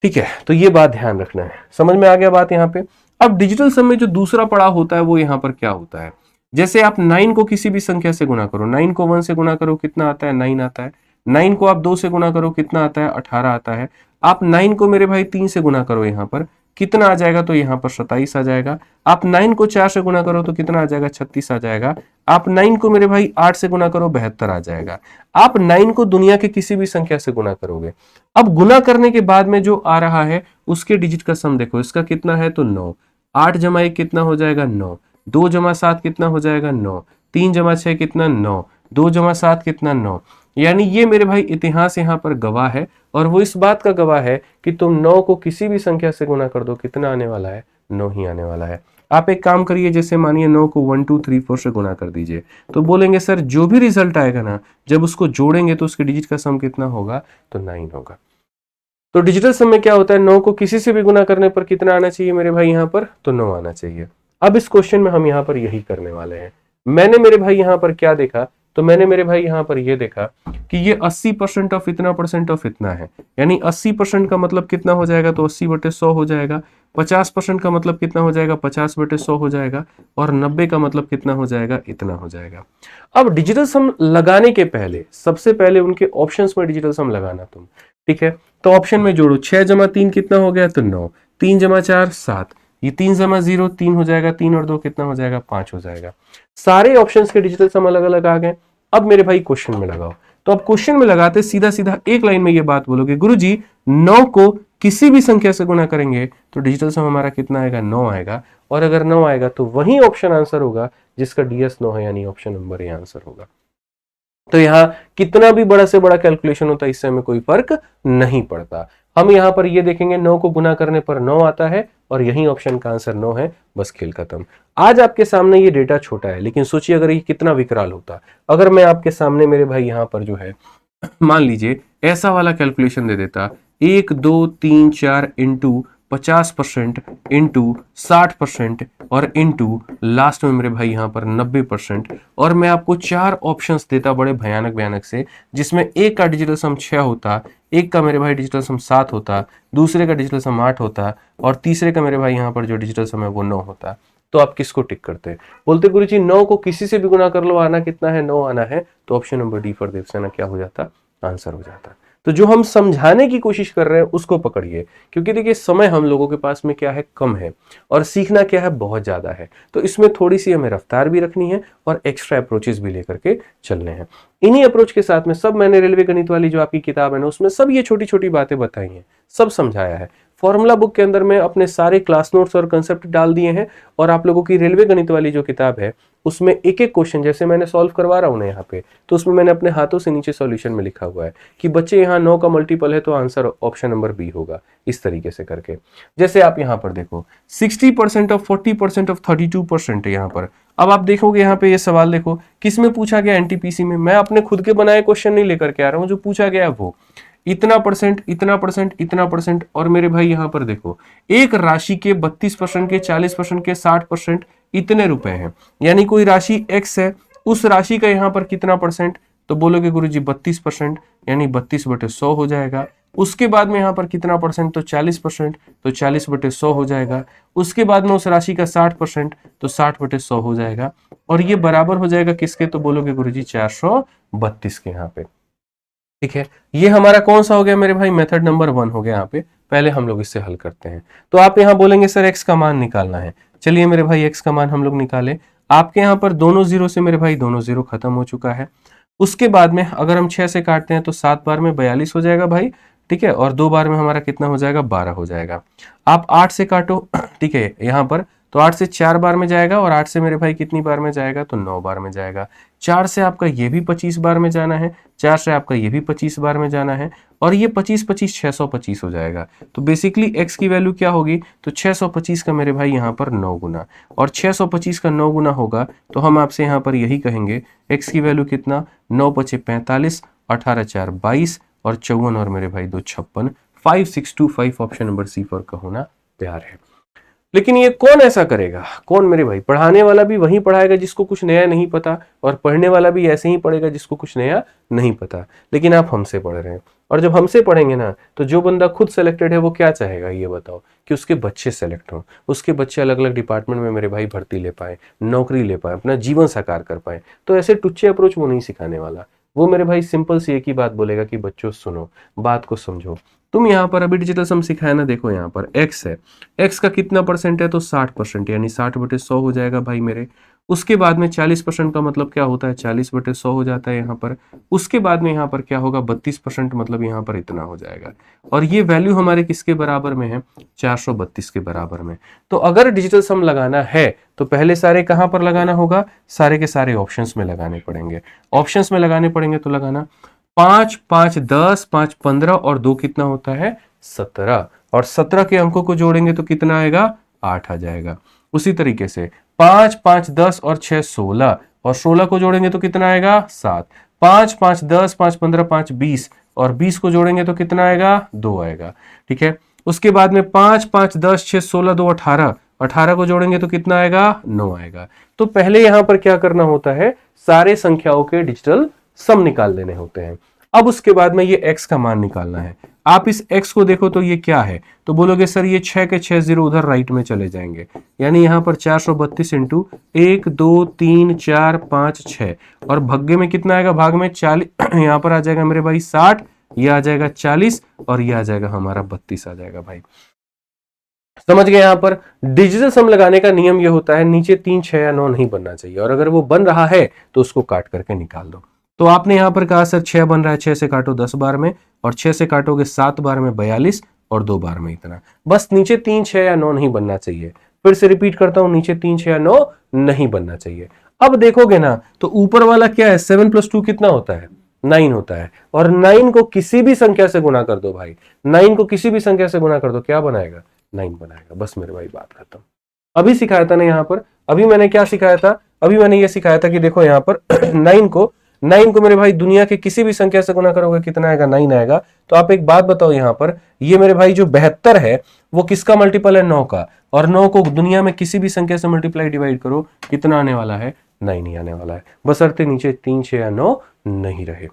ठीक है, तो ये बात ध्यान रखना है। समझ में आ गया बात यहाँ पे। अब डिजिटल सम में जो दूसरा पड़ाव होता है वो यहाँ पर क्या होता है, जैसे आप 9 को किसी भी संख्या से गुना करो, 9 को 1 से गुना करो कितना आता है 9 आता है, 9 को आप 2 से गुना करो कितना आता है 18 आता है, आप 9 को मेरे भाई 3 से गुना करो यहाँ पर कितना आ जाएगा, तो यहाँ पर 27 आ जाएगा। आप 9 को 4 से गुना करो तो कितना आ जाएगा 36 आ जाएगा। आप 9 को मेरे भाई 8 से गुना करो 72 आ जाएगा। आप 9 को दुनिया के किसी भी संख्या से गुना करोगे, अब गुना करने के बाद में जो आ रहा है उसके डिजिट का सम देखो, इसका कितना है तो 9, 8 जमा 1 कितना हो जाएगा 9, 2 जमा 7 कितना हो जाएगा 9, 3 जमा 6 कितना 9, 2 जमा 7 कितना 9। यानी ये मेरे भाई इतिहास यहाँ पर गवाह है, और वो इस बात का गवाह है कि तुम 9 को किसी भी संख्या से गुना कर दो कितना आने वाला है 9 ही आने वाला है। आप एक काम करिए, जैसे मानिए 9 को 1 2 3 4 से गुना कर दीजिए, तो बोलेंगे सर जो भी रिजल्ट आएगा ना जब उसको जोड़ेंगे तो उसके डिजिट का सम कितना होगा तो 9 होगा। तो डिजिटल सम में क्या होता है, 9 को किसी से भी गुना करने पर कितना आना चाहिए मेरे भाई यहाँ पर, तो 9 आना चाहिए। अब इस क्वेश्चन में हम यहाँ पर यही करने वाले हैं। मैंने मेरे भाई यहाँ पर क्या देखा, तो मैंने मेरे भाई यहाँ पर ये देखा कि ये 80% ऑफ इतना परसेंट ऑफ इतना है, यानी 80% का मतलब कितना हो जाएगा तो 80/100 हो जाएगा, 50% का मतलब कितना हो जाएगा 50/100 हो जाएगा, और 90 का मतलब कितना हो जाएगा इतना हो जाएगा। अब डिजिटल सम लगाने के पहले सबसे पहले उनके ऑप्शंस में डिजिटल सम लगाना तुम, ठीक है। तो ऑप्शन में जोड़ो, 6 जमा 3 कितना हो गया तो 9, 3 जमा 4 7, ये 3 जमा 0 3 हो जाएगा, 3 और 2 कितना हो जाएगा 5 हो जाएगा। सारे ऑप्शंस के डिजिटल सम अलग अलग आ गए। अब मेरे भाई क्वेश्चन में लगाओ, तो अब क्वेश्चन में लगाते सीधा सीधा एक लाइन में ये बात बोलोगे, गुरुजी 9 को किसी भी संख्या से गुना करेंगे तो डिजिटल सम हमारा कितना आएगा 9 आएगा, और अगर 9 आएगा तो वही ऑप्शन आंसर होगा जिसका डीएस 9 है, यानी ऑप्शन नंबर ए आंसर होगा। तो यहाँ कितना भी बड़ा से बड़ा कैलकुलेशन होता है इससे हमें कोई फर्क नहीं पड़ता। हम यहाँ पर ये देखेंगे 9 को गुना करने पर 9 आता है और यही ऑप्शन का आंसर 9 है, बस खेल खत्म। आज आपके सामने ये डेटा छोटा है, लेकिन सोचिए अगर ये कितना विकराल होता। अगर मैं आपके सामने मेरे भाई यहाँ पर जो है मान लीजिए ऐसा वाला कैलकुलेशन दे देता, 1 2 3 4 इंटू 50% इंटू 60% और इंटू लास्ट में मेरे भाई यहाँ पर 90%, और मैं आपको 4 ऑप्शंस देता बड़े भयानक भयानक से, जिसमें एक का डिजिटल सम 6 होता, एक का मेरे भाई डिजिटल सम 7 होता, दूसरे का डिजिटल सम 8 होता, और तीसरे का मेरे भाई यहाँ पर जो डिजिटल सम है वो 9 होता। तो आप किसको टिक करते? बोलते गुरुजी 9 को किसी से भी गुना कर लो, आना कितना है 9 आना है, तो option number D for Devasena क्या हो जाता, आंसर हो जाता। तो जो हम समझाने की कोशिश कर रहे हैं उसको पकड़िए, क्योंकि देखिए समय हम लोगों के पास में क्या है कम है, और सीखना क्या है बहुत ज्यादा है। तो इसमें थोड़ी सी हमें रफ्तार भी रखनी है और एक्स्ट्रा अप्रोचेस भी लेकर के चलने हैं। इन्हीं अप्रोच के साथ में सब मैंने रेलवे गणित वाली जो आपकी किताब है ना उसमें सब ये छोटी छोटी बातें बताई हैं, सब समझाया है। फॉर्मूला बुक के अंदर में अपने सारे क्लास नोट्स और कंसेप्ट डाल दिए हैं, और आप लोगों की रेलवे गणित वाली जो किताब है उसमें एक एक क्वेश्चन जैसे मैंने सॉल्व करवा रहा हूं ना यहाँ पे, तो उसमें मैंने अपने हाथों से नीचे सॉल्यूशन में लिखा हुआ है कि बच्चे यहाँ 9 का मल्टीपल है तो आंसर ऑप्शन नंबर बी होगा, इस तरीके से करके। जैसे आप यहाँ पर देखो 60% ऑफ 40% ऑफ 32% है यहाँ पर। अब आप देखोगे यहाँ पे ये सवाल देखो किसमें पूछा गया, एनटीपीसी में। मैं अपने खुद के बनाए क्वेश्चन नहीं लेकर के आ रहा हूँ, जो पूछा गया है वो इतना परसेंट इतना परसेंट इतना परसेंट। और मेरे भाई यहाँ पर देखो एक राशि के 32% के 40% के 60% इतने रुपए हैं, यानी कोई राशि x है, उस राशि का यहाँ पर कितना परसेंट, तो बोलोगे गुरुजी 32%, यानी 32/100 हो जाएगा। उसके बाद में यहाँ पर कितना परसेंट, तो 40%, तो 40/100 हो जाएगा। उसके बाद में उस राशि का 60%, तो 60/100 हो जाएगा। और ये बराबर हो जाएगा किसके, तो बोलोगे गुरुजी 432 के यहाँ पे। ठीक है, ये हमारा कौन सा हो गया मेरे भाई, मेथड नंबर 1 हो गया यहाँ पे। पहले हम लोग इससे हल करते हैं। तो आप यहाँ बोलेंगे सर x का मान निकालना है। चलिए मेरे भाई x का मान हम लोग निकाले। आपके यहाँ पर दोनों जीरो से मेरे भाई दोनों जीरो खत्म हो चुका है। उसके बाद में अगर हम 6 से काटते हैं तो 7 बार में 42 हो जाएगा भाई, ठीक है, और 2 बार में हमारा कितना हो जाएगा, 12 हो जाएगा। आप 8 से काटो, ठीक है, यहाँ पर तो 8 से 4 बार में जाएगा, और 8 से मेरे भाई कितनी बार में जाएगा, तो 9 बार में जाएगा। 4 से आपका ये भी 25 बार में जाना है, 4 से आपका ये भी 25 बार में जाना है, और ये 25 25 625 हो जाएगा। तो बेसिकली x की वैल्यू क्या होगी, तो 625 का मेरे भाई यहाँ पर 9 गुना, और 625 का 9 गुना होगा तो हम आपसे यहाँ पर यही कहेंगे x की वैल्यू कितना, 9 पचे 45, 18 4 22, और 54 और मेरे भाई 2 56, 5625 ऑप्शन नंबर सी फॉर का होना तैयार है। लेकिन ये कौन ऐसा करेगा, कौन मेरे भाई, पढ़ाने वाला भी वही पढ़ाएगा जिसको कुछ नया नहीं पता, और पढ़ने वाला भी ऐसे ही पढ़ेगा जिसको कुछ नया नहीं पता। लेकिन आप हमसे पढ़ रहे हैं, और जब हमसे पढ़ेंगे ना तो जो बंदा खुद सेलेक्टेड है वो क्या चाहेगा, ये बताओ, कि उसके बच्चे सेलेक्ट हों, उसके बच्चे अलग अलग डिपार्टमेंट में मेरे भाई भर्ती ले पाए, नौकरी ले पाए, अपना जीवन साकार कर पाए। तो ऐसे टुच्चे अप्रोच वो नहीं सिखाने वाला। वो मेरे भाई सिंपल सी एक ही बात बोलेगा कि बच्चों सुनो, बात को समझो। तुम यहाँ पर अभी डिजिटल सम सिखाया ना, देखो यहाँ पर x है, x का कितना परसेंट है, तो 60%, यानी 60/100 हो जाएगा भाई मेरे। उसके बाद में 40% का मतलब क्या होता है, 40/100 हो जाता है यहाँ पर। उसके बाद में यहाँ पर क्या होगा, 32%, मतलब यहाँ पर इतना हो जाएगा। और ये वैल्यू हमारे किसके बराबर में है, 432 के बराबर में। तो अगर डिजिटल सम लगाना है तो पहले सारे कहाँ पर लगाना होगा, सारे के सारे ऑप्शंस में लगाने पड़ेंगे। ऑप्शंस में लगाने पड़ेंगे तो लगाना 5 5 10, 5 15, और 2 कितना होता है, 17, और 17 के अंकों को जोड़ेंगे तो कितना आएगा, 8 आ जाएगा। उसी तरीके से 5 5 10 और 6 16, और 16 को जोड़ेंगे तो कितना आएगा, 7। 5 5 10, 5 15, 5 20, और 20 को जोड़ेंगे तो कितना आएगा, 2 आएगा, ठीक है। उसके बाद में 5 5 10 6 16 2 18, 18 को जोड़ेंगे तो कितना आएगा, 9 आएगा। तो पहले यहां पर क्या करना होता है, सारे संख्याओं के डिजिटल सम निकाल लेने होते हैं। अब उसके बाद में ये x का मान निकालना है। आप इस x को देखो तो ये क्या है, तो बोलोगे सर ये 6 के 6 जीरो उधर राइट में चले जाएंगे, यानी यहाँ पर 432 इंटू 1 2 3 4 5 6, और भग्गे में कितना आएगा, भाग में 40, यहाँ पर आ जाएगा मेरे भाई 60, ये आ जाएगा 40, और ये आ जाएगा हमारा 32 आ जाएगा भाई। समझ गए। यहाँ पर डिजिटल सम लगाने का नियम ये होता है, नीचे 3 6 या 9 नहीं बनना चाहिए, और अगर वो बन रहा है तो उसको काट करके निकाल दो। तो आपने यहां पर कहा सर 6 बन रहा है, 6 से काटो 10 बार में, और 6 से काटोगे 7 बार में 42, और 2 बार में इतना। बस नीचे 3 6 या 9 नहीं बनना चाहिए। फिर से रिपीट करता हूं, नीचे 3 6 या 9 नहीं बनना चाहिए। अब देखोगे ना तो ऊपर वाला क्या है, 7 + 2 कितना होता है, 9 होता है, और 9 को किसी भी संख्या से गुना कर दो भाई, 9 को किसी भी संख्या से गुना कर दो, क्या बनाएगा, 9 बनाएगा। बस मेरे भाई बात खत्म। अभी सिखाया था ना यहाँ पर, अभी मैंने क्या सिखाया था, अभी मैंने ये सिखाया था कि देखो यहाँ पर 9 को मेरे भाई दुनिया के किसी भी संख्या से गुना करोगे कितना आएगा, 9 आएगा। तो आप एक बात बताओ, यहाँ पर ये मेरे भाई जो 72 है वो किसका मल्टीपल है, 9 का, और 9 को दुनिया में किसी भी संख्या से मल्टीप्लाई डिवाइड करो, कितना आने वाला है, 9 ही आने वाला है। बशर्ते नीचे 3 6 या 9 नहीं रहे,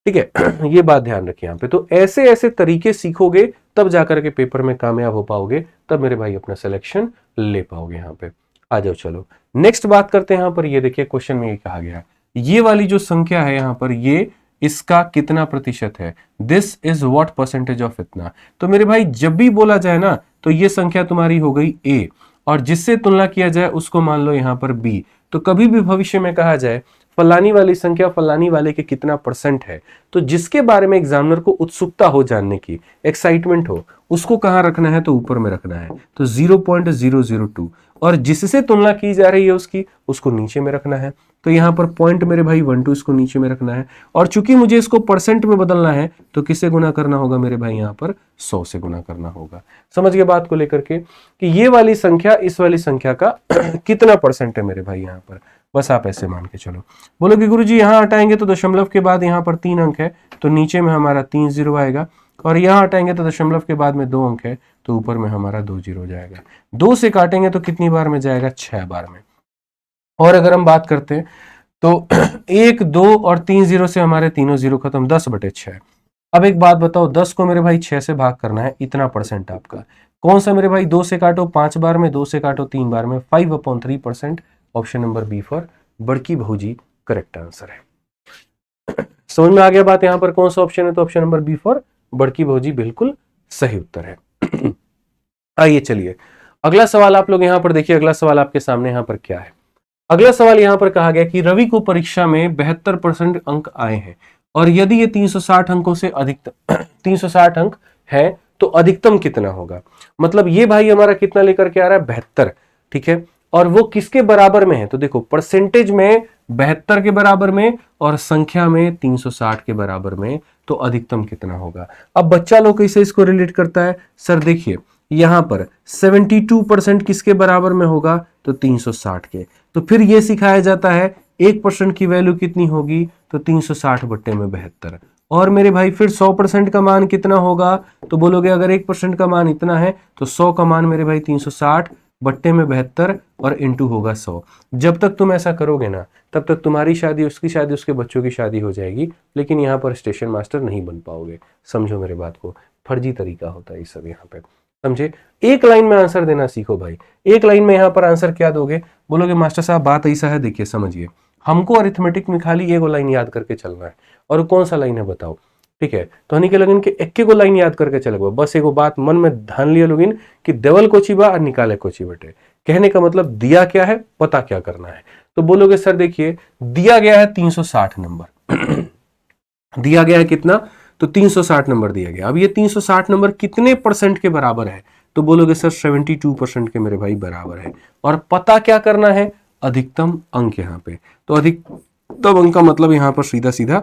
ठीक है। ये बात ध्यान रखिए यहाँ पे। तो ऐसे ऐसे तरीके सीखोगे तब जाकर के पेपर में कामयाब हो पाओगे, तब मेरे भाई अपना सिलेक्शन ले पाओगे। यहाँ पे आ जाओ, चलो नेक्स्ट बात करते हैं। यहाँ पर ये देखिए क्वेश्चन में ये कहा गया है, ये वाली जो संख्या है यहाँ पर, ये इसका कितना प्रतिशत है, this is what percentage of इतना। तो मेरे भाई जब भी बोला जाए ना तो ये संख्या तुम्हारी हो गई ए, और जिससे तुलना किया जाए उसको मान लो यहाँ पर बी। तो कभी भी भविष्य में कहा जाए फलानी वाली संख्या फलानी वाले के कितना परसेंट है, तो जिसके बारे में एग्जामिनर को उत्सुकता हो जानने की, एक्साइटमेंट हो, उसको कहां रखना है, तो ऊपर में रखना है, तो 0.002, और जिससे तुलना की जा रही है उसको नीचे में रखना है। तो यहां पर पॉइंट मेरे भाई 12 इसको नीचे में रखना है, और चूंकि मुझे इसको परसेंट में बदलना है तो किससे गुना करना होगा मेरे भाई, यहां पर 100 से गुना करना होगा। समझ गए बात को लेकर के कि ये वाली संख्या इस वाली संख्या का कितना परसेंट है मेरे भाई यहाँ पर। बस आप ऐसे मान के चलो। बोलोगे गुरुजी यहाँ हटाएंगे तो दशमलव के बाद यहाँ पर 3 अंक है, तो नीचे में हमारा 3 0 आएगा, और यहाँ हटाएंगे तो दशमलव के बाद में 2 अंक है, तो ऊपर में हमारा 2 0 जाएगा। 2 से काटेंगे तो कितनी बार में जाएगा, 6 बार में। और अगर हम बात करते हैं तो 1 2 और 3 0 से हमारे तीनों 0 खत्म, 10/6। अब एक बात बताओ, 10 को मेरे भाई 6 से भाग करना है, इतना परसेंट आपका कौन सा मेरे भाई, 2 से काटो 5 बार में, 2 से काटो 3 बार में, 5/3%। ऑप्शन नंबर बी फॉर बड़की भौजी करेक्ट आंसर है। समझ में आ गया बात, यहां पर कौन सा ऑप्शन है, तो ऑप्शन नंबर बी फॉर बड़की भौजी बिल्कुल सही उत्तर है। आइए चलिए अगला सवाल आप लोग यहां पर देखिए, अगला सवाल आपके सामने यहां पर क्या है। अगला सवाल यहां पर कहा गया कि रवि को परीक्षा में 72% अंक आए हैं और यदि ये 360 अंकों से अधिकतम 360 अंक है तो अधिकतम कितना होगा। मतलब ये भाई हमारा कितना लेकर के आ रहा है, 72, ठीक है, और वो किसके बराबर में है, तो देखो परसेंटेज में 72 के बराबर में और संख्या में 360 के बराबर में, तो अधिकतम कितना होगा। अब बच्चा लोग कैसे इसको रिलेट करता है, सर देखिए यहां पर 72% किसके बराबर में होगा, तो 360 के, तो फिर यह सिखाया जाता है 1% की वैल्यू कितनी होगी, तो 360 बट्टे में 72। और मेरे भाई फिर 100% का मान कितना होगा, तो बोलोगे अगर 1% का मान इतना है तो 100 का मान मेरे भाई 360 बट्टे में 72 और इंटू होगा 100। जब तक तुम ऐसा करोगे ना तब तक तुम्हारी शादी, उसकी शादी, उसके बच्चों की शादी हो जाएगी, लेकिन यहाँ पर स्टेशन मास्टर नहीं बन पाओगे। समझो मेरे बात को, फर्जी तरीका होता है ये सब यहाँ पे, समझे। एक लाइन में आंसर देना सीखो भाई। एक लाइन में यहाँ पर आंसर क्या दोगे, बोलोगे मास्टर साहब बात ऐसा है, देखिए समझिए, हमको अरिथमेटिक में खाली एक लाइन याद करके चलना है, और कौन सा लाइन है बताओ, ठीक है। तो हनी के लगन के एक को लाइन याद करके चलेगा, बस एगो बात मन में ध्यान लिया लोगिन कि देवल को चिबा और निकाले को चिबटे। कहने का मतलब दिया क्या है, पता क्या करना है। तो बोलोगे सर देखिए दिया गया है 360 नंबर दिया गया है कितना, तो 360 नंबर दिया गया। अब ये 360 नंबर कितने परसेंट के बराबर है, तो बोलोगे सर 72% के मेरे भाई बराबर है। और पता क्या करना है, अधिकतम अंक यहाँ पे, तो अधिकतम अंक का मतलब यहाँ पर सीधा सीधा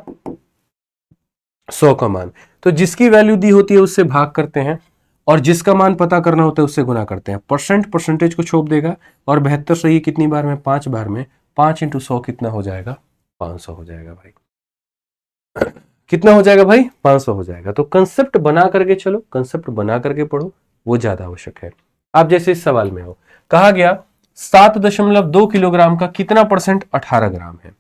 100 का मान, तो जिसकी वैल्यू दी होती है उससे भाग करते हैं और जिसका मान पता करना होता है उससे गुना करते हैं। परसेंटेज को छोप देगा और 72 सही कितनी बार में, 5 बार में, 5 इंटू 100 कितना हो जाएगा, 500 हो जाएगा भाई। कितना हो जाएगा भाई, 500 हो जाएगा। तो कंसेप्ट बना करके चलो, कंसेप्ट बना करके पढ़ो, वो ज्यादा आवश्यक है। आप जैसे इस सवाल में हो, कहा गया 7.2 किलोग्राम का कितना परसेंट 18 ग्राम है।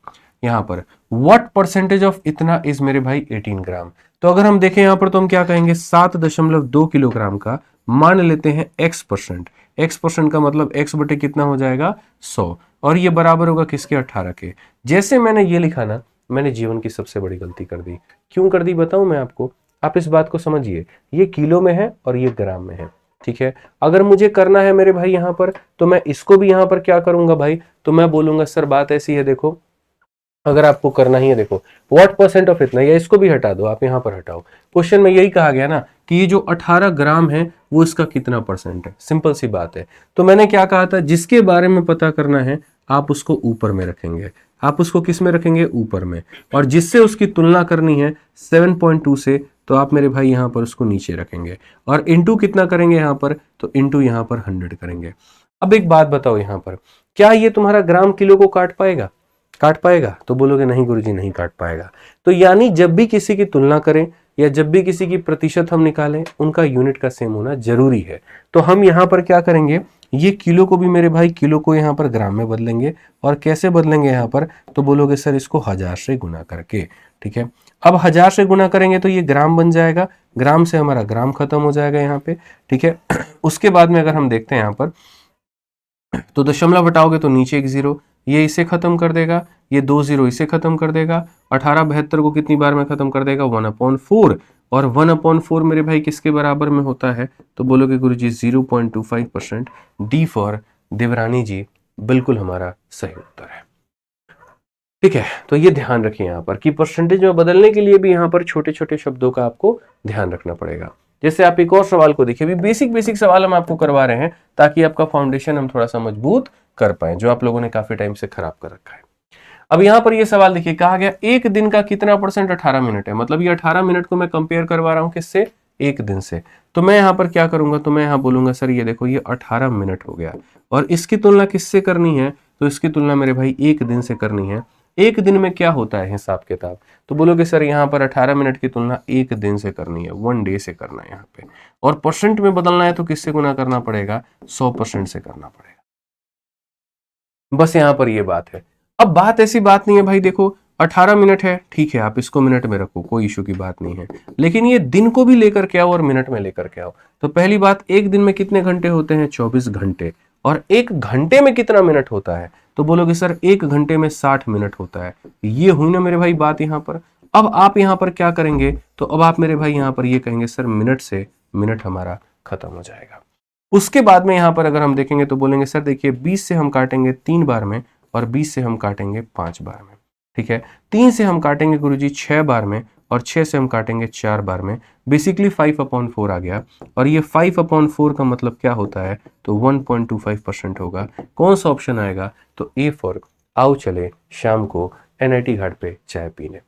यहां पर व्हाट परसेंटेज ऑफ इतना इज मेरे भाई 18 ग्राम। तो अगर हम देखें यहां पर तो हम क्या कहेंगे, 7.2 किलोग्राम का मान लेते हैं x%। x% का मतलब x बटे कितना हो जाएगा, 100, और ये बराबर होगा किसके, 18 के। जैसे मैंने ये लिखा ना, मैंने जीवन की सबसे बड़ी गलती कर दी। क्यों कर दी बताऊं मैं आपको, आप इस बात को समझिए, ये किलो में है और ये ग्राम में है, ठीक है। अगर मुझे करना है मेरे भाई यहां पर, तो मैं इसको भी यहां पर क्या करूंगा भाई, तो मैं बोलूंगा सर बात ऐसी है, देखो अगर आपको करना ही है, देखो व्हाट परसेंट ऑफ इतना, या इसको भी हटा दो, आप यहां पर हटाओ। क्वेश्चन में यही कहा गया ना कि ये जो 18 ग्राम है वो इसका कितना परसेंट है, सिंपल सी बात है। तो मैंने क्या कहा था, जिसके बारे में पता करना है आप उसको ऊपर में रखेंगे, आप उसको किस में रखेंगे, ऊपर में, और जिससे उसकी तुलना करनी है 7.2 से, तो आप मेरे भाई यहां पर उसको नीचे रखेंगे, और इंटू कितना करेंगे यहां पर, तो इंटू यहां पर 100 करेंगे। अब एक बात बताओ यहां पर, क्या ये तुम्हारा ग्राम किलो को काट पाएगा, काट पाएगा, तो बोलोगे नहीं गुरुजी नहीं काट पाएगा। तो यानी जब भी किसी की तुलना करें या जब भी किसी की प्रतिशत हम निकालें, उनका यूनिट का सेम होना जरूरी है। तो हम यहां पर क्या करेंगे, ये किलो को भी मेरे भाई, किलो को यहां पर ग्राम में बदलेंगे, और कैसे बदलेंगे यहां पर, तो बोलोगे सर इसको 1000 से गुना करके, ठीक है। अब 1000 से गुना करेंगे तो ये ग्राम बन जाएगा, ग्राम से हमारा ग्राम खत्म हो जाएगा यहाँ पे, ठीक है। उसके बाद में अगर हम देखते हैं यहाँ पर, तो दशमलव हटाओगे तो नीचे एक 0, ये इसे खत्म कर देगा, ये 2 0 इसे खत्म कर देगा, 18 72 को कितनी बार में खत्म कर देगा, 1/4, और 1/4 मेरे भाई किसके बराबर में होता है, तो बोलोगे गुरुजी 0.25%। डी फॉर देवरानी जी बिल्कुल हमारा सही उत्तर है, ठीक है। तो ये ध्यान रखिए यहाँ पर कि परसेंटेज में बदलने के लिए भी यहाँ पर छोटे छोटे शब्दों का आपको ध्यान रखना पड़ेगा। जैसे आप एक और सवाल को देखिए, अभी बेसिक सवाल हम आपको करवा रहे हैं ताकि आपका फाउंडेशन हम थोड़ा सा मजबूत कर पाए, जो आप लोगों ने काफी टाइम से खराब कर रखा है। अब यहाँ पर ये सवाल देखिए, कहा गया एक दिन का कितना परसेंट 18 मिनट है। मतलब ये 18 मिनट को मैं कंपेयर करवा रहा हूँ किससे, एक दिन से। तो मैं यहाँ पर क्या करूंगा, तो मैं यहाँ बोलूंगा सर ये देखो ये 18 मिनट हो गया, और इसकी तुलना किससे करनी है, तो इसकी तुलना मेरे भाई एक दिन से करनी है। एक दिन में क्या होता है हिसाब किताब, तो बोलोगे सर यहाँ पर 18 मिनट की तुलना एक दिन से करनी है, 1 डे से करना है यहाँ पे, और परसेंट में बदलना है तो किससे गुना करना पड़ेगा, 100% से करना पड़ेगा। बस यहाँ पर ये बात है। अब बात ऐसी बात नहीं है भाई, देखो 18 मिनट है, ठीक है, आप इसको मिनट में रखो, कोई इशू की बात नहीं है, लेकिन ये दिन को भी लेकर के आओ और मिनट में लेकर के आओ। तो पहली बात, एक दिन में कितने घंटे होते हैं, 24 घंटे, और एक घंटे में कितना मिनट होता है, तो बोलोगे सर एक घंटे में 60 मिनट होता है। ये हुई ना मेरे भाई बात यहाँ पर। अब आप यहाँ पर क्या करेंगे, तो अब आप मेरे भाई यहाँ पर ये कहेंगे सर मिनट से मिनट हमारा खत्म हो जाएगा। उसके बाद में यहाँ पर अगर हम देखेंगे तो बोलेंगे सर देखिए 20 से हम काटेंगे 3 बार में, और 20 से हम काटेंगे 5 बार में, ठीक है। 3 से हम काटेंगे गुरुजी 6 बार में, और 6 से हम काटेंगे 4 बार में। बेसिकली 5/4 आ गया, और ये 5/4 का मतलब क्या होता है, तो 1.25% होगा। कौन सा ऑप्शन आएगा, तो ए फॉर आओ चले शाम को एनआईटी घाट पे चाय पीने।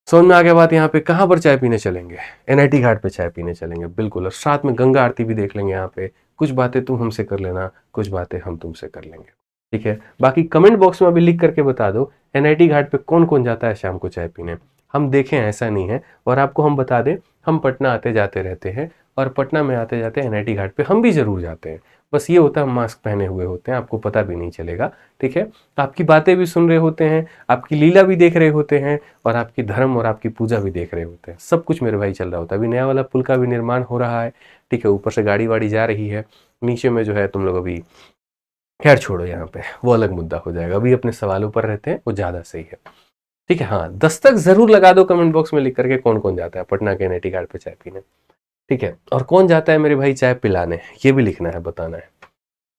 समझ में आ गया बात। यहाँ पे कहाँ पर चाय पीने चलेंगे, एनआईटी घाट पे चाय पीने चलेंगे, बिल्कुल। और साथ में गंगा आरती भी देख लेंगे यहाँ पे। कुछ बातें तुम हमसे कर लेना, कुछ बातें हम तुमसे कर लेंगे, ठीक है। बाकी कमेंट बॉक्स में अभी लिख करके बता दो एनआईटी घाट पे कौन कौन जाता है शाम को चाय पीने। हम देखें, ऐसा नहीं है। और आपको हम बता दें, हम पटना आते जाते रहते हैं, और पटना में आते जाते एनआईटी घाट पे हम भी जरूर जाते हैं। बस ये होता है, हम मास्क पहने हुए होते हैं, आपको पता भी नहीं चलेगा, ठीक है। आपकी बातें भी सुन रहे होते हैं, आपकी लीला भी देख रहे होते हैं, और आपकी धर्म और आपकी पूजा भी देख रहे होते हैं। सब कुछ मेरे भाई चल रहा होता है। अभी नया वाला पुल का भी निर्माण हो रहा है, ठीक है। ऊपर से गाड़ी वाड़ी जा रही है, नीचे में जो है तुम लोग अभी खैर छोड़ो, यहाँ पे वो अलग मुद्दा हो जाएगा। अभी अपने सवालों पर रहते हैं, वो ज्यादा सही है, ठीक है। हाँ, दस्तक जरूर लगा दो कमेंट बॉक्स में लिख करके कौन कौन जाता है पटना के एनआईटी घाट पे चाय पीने, ठीक है। और कौन जाता है मेरे भाई चाय पिलाने, ये भी लिखना है, बताना है।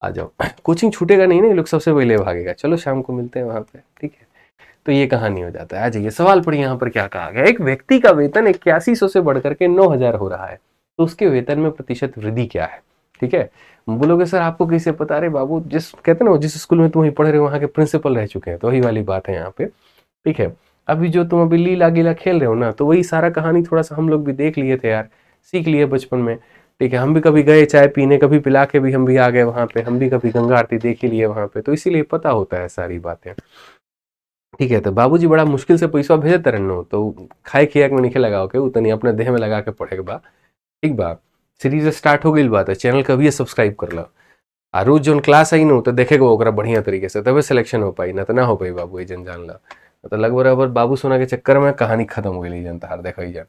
आ जाओ, कोचिंग छूटेगा नहीं ना, ये लोग सबसे पहले भागेगा। चलो शाम को मिलते हैं वहां पे, ठीक है। तो ये कहानी हो जाता है। आ जाइए, सवाल पढ़िए यहाँ पर क्या कहा गया। एक व्यक्ति का वेतन 8100 से बढ़कर के 9000 हो रहा है, तो उसके वेतन में प्रतिशत वृद्धि क्या है, ठीक है। बोलोगे सर आपको कैसे पता, अरे बाबू, जिस कहते हैं ना, जिस स्कूल में तुम ही पढ़ रहे हो वहां के प्रिंसिपल रह चुके हैं, तो वही वाली बात है यहाँ पे, ठीक है। अभी जो तुम अभी लीला गीला खेल रहे हो ना, तो वही सारा कहानी थोड़ा सा हम लोग भी देख लिए थे यार, सीख लिए बचपन में, ठीक है। हम भी कभी गए चाय पीने, कभी पिला के भी हम भी आ गए वहां पे, हम भी कभी गंगा आरती देख ही लिए वहां पे, तो इसीलिए पता होता है सारी बातें, ठीक है। तो बाबूजी बड़ा मुश्किल से पैसा भेजे तरन्नो, तो खाए खिया में नहीं लगाओ के उतनी अपने देह में लगा के पढ़े बा, ठीक बा। सीरीज स्टार्ट हो गई बात है, चैनल कभी सब्सक्राइब कर लो, आ रोज जो क्लास आई न तो देखेगा ओकरा बढ़िया तरीके से, तबे सिलेक्शन हो पाई, ना तो ना हो पाई बाबू, जन जान ला। तो लग बराबर बाबू सोना के चक्कर में कहानी खत्म हो गई जनता हार देख जान।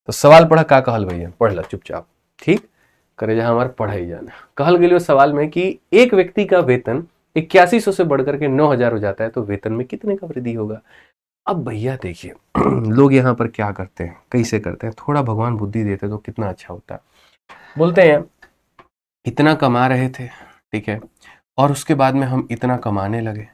तो सवाल पढ़ा का कहल भैया, पढ़ ला चुपचाप, ठीक करे जहां हमारे पढ़ाई जाना। कहल गई सवाल में कि एक व्यक्ति का वेतन 8100 से बढ़कर के 9000 हो जाता है, तो वेतन में कितने का वृद्धि होगा। अब भैया देखिए लोग यहाँ पर क्या करते हैं, कैसे करते हैं, थोड़ा भगवान बुद्धि देते तो कितना अच्छा होता है। बोलते हैं इतना कमा रहे थे, ठीक है, और उसके बाद में हम इतना कमाने लगे,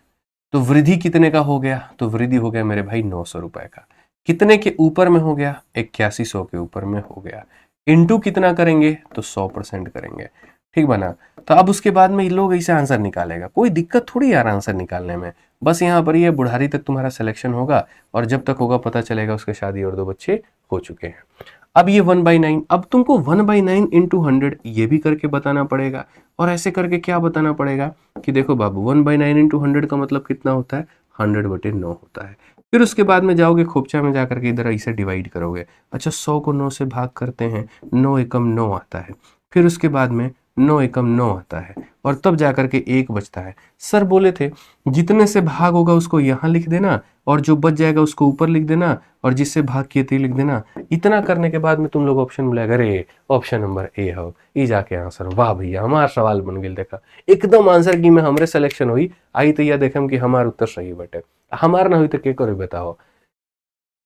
तो वृद्धि कितने का हो गया, तो वृद्धि हो गया मेरे भाई 900 रुपए का। कितने के ऊपर में हो गया, 8100 के ऊपर में हो गया। इंटू कितना करेंगे, तो 100% करेंगे, ठीक बना। तो अब उसके बाद में लोग ऐसे आंसर निकालेगा, कोई दिक्कत थोड़ी यार आंसर निकालने में। बस यहाँ पर ये बुढ़ारी तक तुम्हारा सिलेक्शन होगा, और जब तक होगा पता चलेगा उसके शादी और 2 बच्चे हो चुके हैं। अब ये 1/9, अब तुमको 1/9 इंटू 100 ये भी करके बताना पड़ेगा। और ऐसे करके क्या बताना पड़ेगा कि देखो बाबू 1/9 इंटू 100 का मतलब कितना होता है, 100/9 होता है। फिर उसके बाद में जाओगे खोपचा में जाकर के इधर ऐसे डिवाइड करोगे। अच्छा 100 को 9 से भाग करते हैं, 9 एकम 9 आता है। फिर उसके बाद में 9 एकम 9 आता है, और तब जाकर के 1 बचता है। सर बोले थे जितने से भाग होगा उसको यहाँ लिख देना, और जो बच जाएगा उसको ऊपर लिख देना, और जिससे भाग किए थे लिख देना। इतना करने के बाद में तुम लोग ऑप्शन मिलेगा, अरे ऑप्शन नंबर ए हो, ई जाके आंसर। वाह भैया हमारा सवाल बन गया, देखा एकदम आंसर की में हमरे सिलेक्शन हुई आई, तो यह देखम कि हमारा उत्तर सही बटे, हमार ना हुई तो के करे बताओ।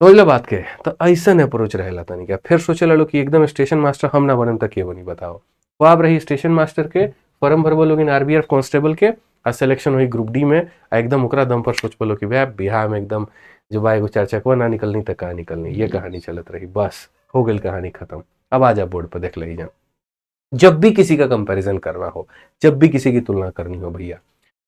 तो बात के तो ऐसा अप्रोच रहेला तनी क्या। फिर सोचे लो कि एकदम स्टेशन मास्टर हम ना बने, तक के बनी बताओ। वो आप रही स्टेशन मास्टर के फॉर्म भर बोलोगे आरबीआर कांस्टेबल के, आ सिलेक्शन हुई ग्रुप डी में, एकदम ओकरा दम पर सोच बोलो कि भाई बिहार में एकदम जो बा एगो 4 चकवा ना निकलनी तो कहाँ निकलनी, ये कहानी चलत रही, बस हो गई कहानी खत्म। अब आ जा बोर्ड पर देख ली जा, जब भी किसी का कंपैरिजन करना हो, जब भी किसी की तुलना करनी हो भैया,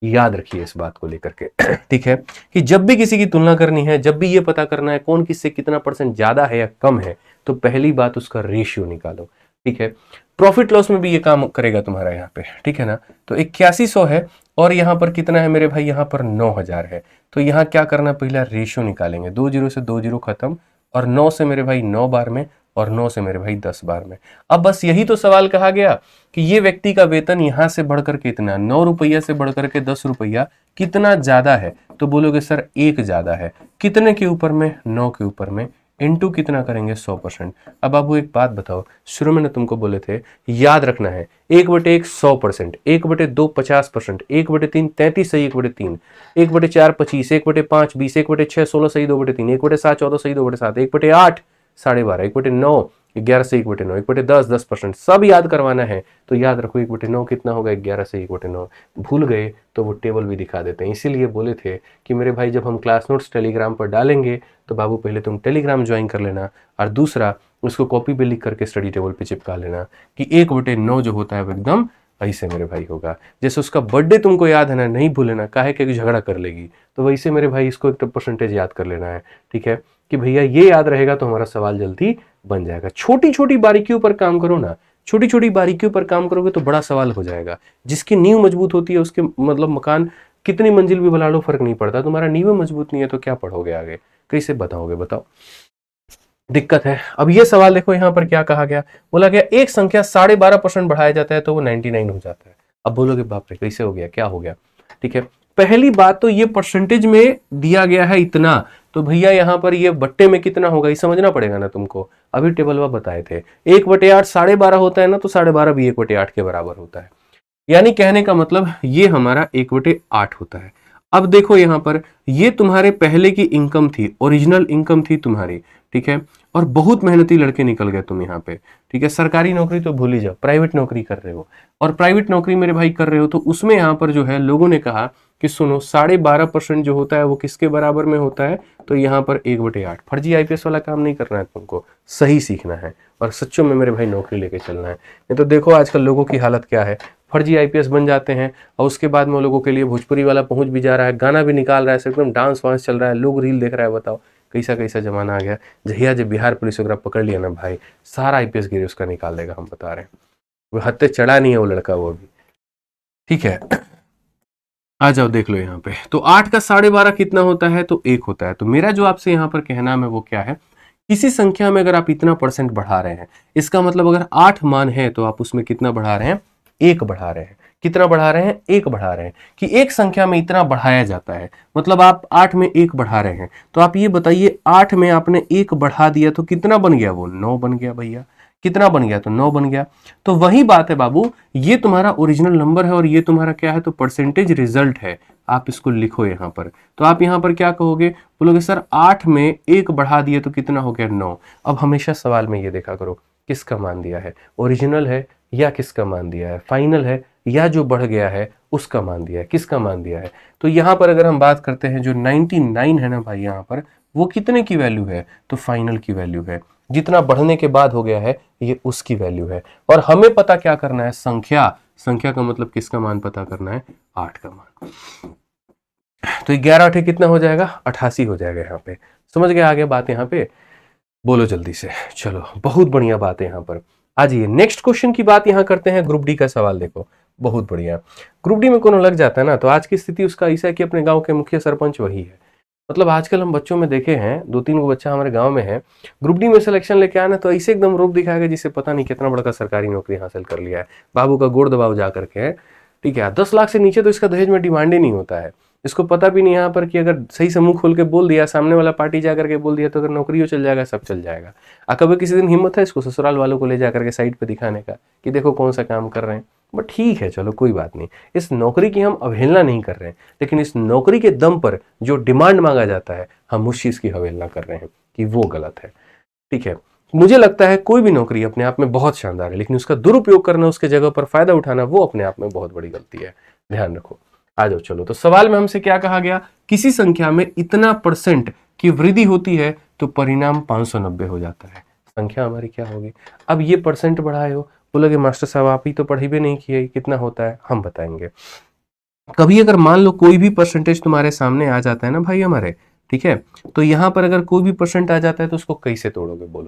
याद रखिए इस बात को लेकर के, ठीक है, कि जब भी किसी की तुलना करनी है, जब भी ये पता करना है कौन किससे कितना % ज्यादा है या कम है, तो पहली बात उसका रेशियो निकालो, ठीक है। प्रॉफिट लॉस में भी ये काम करेगा तुम्हारा यहाँ पे, ठीक है ना। तो 8100 है, और यहाँ पर कितना है मेरे भाई, यहाँ पर 9000 है। तो यहाँ क्या करना, पहला रेशियो निकालेंगे, 2 0 से 2 0 खत्म, और 9 से मेरे भाई 9 बार में, और 9 से मेरे भाई 10 बार में। अब बस यही तो सवाल कहा गया कि ये व्यक्ति का वेतन यहां से बढ़कर के इतना 9 रुपया से बढ़कर के 10 रुपया कितना ज्यादा है, तो बोलोगे सर 1 ज्यादा है। कितने के ऊपर में, 9 के ऊपर में, इनटू कितना करेंगे, 100%। अब बाबू एक बात बताओ, शुरू में तुमको बोले थे याद रखना है 1/1 100%, 1/2 50%, 1/3 33 सही 1/3, 1/4 25, 1/5 20, 1/6 16 सही 2/3, 1/7 14 सही 2/7, 1/8 12.5, 1/9 11 से 1/9, 1/10, 10%, सब याद करवाना है तो याद रखो 1/9 कितना होगा, 11 से 1/9। भूल गए तो वो टेबल भी दिखा देते हैं। इसीलिए बोले थे कि मेरे भाई जब हम क्लास नोट्स टेलीग्राम पर डालेंगे तो बाबू पहले तुम टेलीग्राम ज्वाइन कर लेना, और दूसरा उसको कॉपी पे लिख करके स्टडी टेबल पे चिपका लेना कि 1/9 जो होता है वो एकदम ऐसे मेरे भाई होगा। जैसे उसका बर्थडे तुमको याद है ना, नहीं भूलना, काहे कि झगड़ा कर लेगी, तो वैसे मेरे भाई इसको एक परसेंटेज याद कर लेना है। ठीक है कि भैया ये याद रहेगा तो हमारा सवाल जल्दी बन जाएगा। छोटी छोटी बारीकियों पर काम करो ना, छोटी छोटी बारीकियों पर काम करोगे तो बड़ा सवाल हो जाएगा। जिसकी नींव मजबूत होती है उसके मतलब मकान कितनी मंजिल भी बना लो फर्क नहीं पड़ता। तुम्हारा नींव मजबूत नहीं है तो क्या पढ़ोगे आगे, कैसे बताओगे, बताओ, दिक्कत है। अब ये सवाल देखो यहाँ पर क्या कहा गया, बोला गया एक संख्या 12.5% बढ़ाया जाता है तो वो 99 हो जाता है। अब बोलोगे बाप रे कैसे हो गया, क्या हो गया। ठीक है, पहली बात तो ये परसेंटेज में दिया गया है इतना, तो भैया यहाँ पर ये बट्टे में कितना होगा ये समझना पड़ेगा ना तुमको। अभी टेबल में बताए थे 1/8 12.5 होता है ना, तो 12.5 भी 1/8 के बराबर होता है। यानी कहने का मतलब ये हमारा 1/8 होता है। अब देखो यहाँ पर ये तुम्हारे पहले की इनकम थी, ओरिजिनल इनकम थी तुम्हारी। ठीक है, और बहुत मेहनती लड़के निकल गए तुम यहाँ पे। ठीक है, सरकारी नौकरी तो भूल ही जाओ, प्राइवेट नौकरी कर रहे हो, और प्राइवेट नौकरी मेरे भाई कर रहे हो तो उसमें यहाँ पर जो है लोगों ने कहा कि सुनो 12.5% जो होता है वो किसके बराबर में होता है, तो यहाँ पर 1/8। फर्जी आईपीएस वाला काम नहीं करना है तुमको, सही सीखना है और सच्चों में मेरे भाई नौकरी लेके चलना है। नहीं तो देखो आजकल लोगों की हालत क्या है, फर्जी आईपीएस बन जाते हैं और उसके बाद में लोगों के लिए भोजपुरी वाला पहुंच भी जा रहा है, गाना भी निकाल रहा है, एकदम डांस वांस चल रहा है, लोग रील देख रहा है। बताओ कैसा कैसा जमाना आ गया। जहिया जब बिहार पुलिस वगैरह पकड़ लिया ना भाई, सारा आईपीएस गिरी उसका निकाल देगा, हम बता रहे हैं। वो हत्ते चढ़ा नहीं है वो लड़का वो भी। ठीक है, आ जाओ देख लो यहाँ पे, तो 8 का 12.5 कितना होता है, तो 1 होता है। तो मेरा जो आपसे यहाँ पर कहना है वो क्या है, किसी संख्या में अगर आप इतना परसेंट बढ़ा रहे हैं, इसका मतलब अगर 8 मान है तो आप उसमें कितना बढ़ा रहे हैं, 1 बढ़ा रहे हैं। कितना बढ़ा रहे हैं, 1 बढ़ा रहे हैं। कि एक संख्या में इतना बढ़ाया जाता है, मतलब आप 8 में 1 बढ़ा रहे हैं, तो आप ये बताइए 8 में आपने 1 बढ़ा दिया तो कितना बन गया, वो 9 बन गया भैया। कितना बन गया, तो 9 बन गया। तो वही बात है बाबू, ये तुम्हारा ओरिजिनल नंबर है और ये तुम्हारा क्या है, तो परसेंटेज रिजल्ट है। आप इसको लिखो यहाँ पर, तो आप यहाँ पर क्या कहोगे, बोलोगे सर 8 में 1 बढ़ा दिए तो कितना हो गया, 9। अब हमेशा सवाल में ये देखा करो किसका मान दिया है, ओरिजिनल है या किसका मान दिया है, फाइनल है या जो बढ़ गया है उसका मान दिया है, किसका मान दिया है। तो यहाँ पर अगर हम बात करते हैं जो 99 है ना भाई, यहाँ पर वो कितने की वैल्यू है, तो फाइनल की वैल्यू है। जितना बढ़ने के बाद हो गया है ये उसकी वैल्यू है। और हमें पता क्या करना है, संख्या, संख्या का मतलब किसका मान पता करना है, 8 का मान। तो 11 8 कितना हो जाएगा, 88 हो जाएगा। यहाँ पे समझ गए आगे बात, यहाँ पे बोलो जल्दी से। चलो बहुत बढ़िया बात है यहाँ पर। आ जाइए नेक्स्ट क्वेश्चन की बात यहाँ करते हैं। ग्रुप डी का सवाल देखो, बहुत बढ़िया। ग्रुप डी में कौन लग जाता है ना, तो आज की स्थिति उसका ऐसा है कि अपने गांव के मुखिया सरपंच वही है। मतलब आजकल हम बच्चों में देखे हैं, 2-3 गो बच्चा हमारे गांव में है, ग्रुप डी में सिलेक्शन लेके आना तो ऐसे एकदम रूप दिखाएगा जिसे पता नहीं कितना बड़ा सरकारी नौकरी हासिल कर लिया है, बाबू का गोड़ दबाव जा करके है। ठीक है, 10 लाख से नीचे तो इसका दहेज में डिमांड ही नहीं होता है। इसको पता भी नहीं यहाँ पर कि अगर सही से मुंह खोल के बोल दिया, सामने वाला पार्टी जा करके बोल दिया, तो अगर नौकरी हो चल जाएगा, सब चल जाएगा। कभी किसी दिन हिम्मत है इसको ससुराल वालों को ले जा करके साइड पे दिखाने का कि देखो कौन सा काम कर रहे हैं। बट ठीक है, चलो कोई बात नहीं, इस नौकरी की हम अवहेलना नहीं कर रहे हैं, लेकिन इस नौकरी के दम पर जो डिमांड मांगा जाता है हम उस चीज की अवहेलना कर रहे हैं कि वो गलत है। ठीक है, मुझे लगता है कोई भी नौकरी अपने आप में बहुत शानदार है, लेकिन उसका दुरुपयोग करना, उसके जगह पर फायदा उठाना, वो अपने आप में बहुत बड़ी गलती है, ध्यान रखो। आ जाओ चलो, तो सवाल में हमसे क्या कहा गया, किसी संख्या में इतना परसेंट की वृद्धि होती है तो परिणाम 590 हो जाता है। संख्या हमारी क्या होगी। अब ये परसेंट बढ़ाए हो, बोलोगे मास्टर साहब आप ही तो पढ़ी भी नहीं किए, कितना होता है, हम बताएंगे। कभी अगर मान लो कोई भी परसेंटेज तुम्हारे सामने आ जाता है ना भाई हमारे, ठीक है, तो यहां पर अगर कोई भी परसेंट आ जाता है तो उसको कैसे तोड़ोगे, बोलो।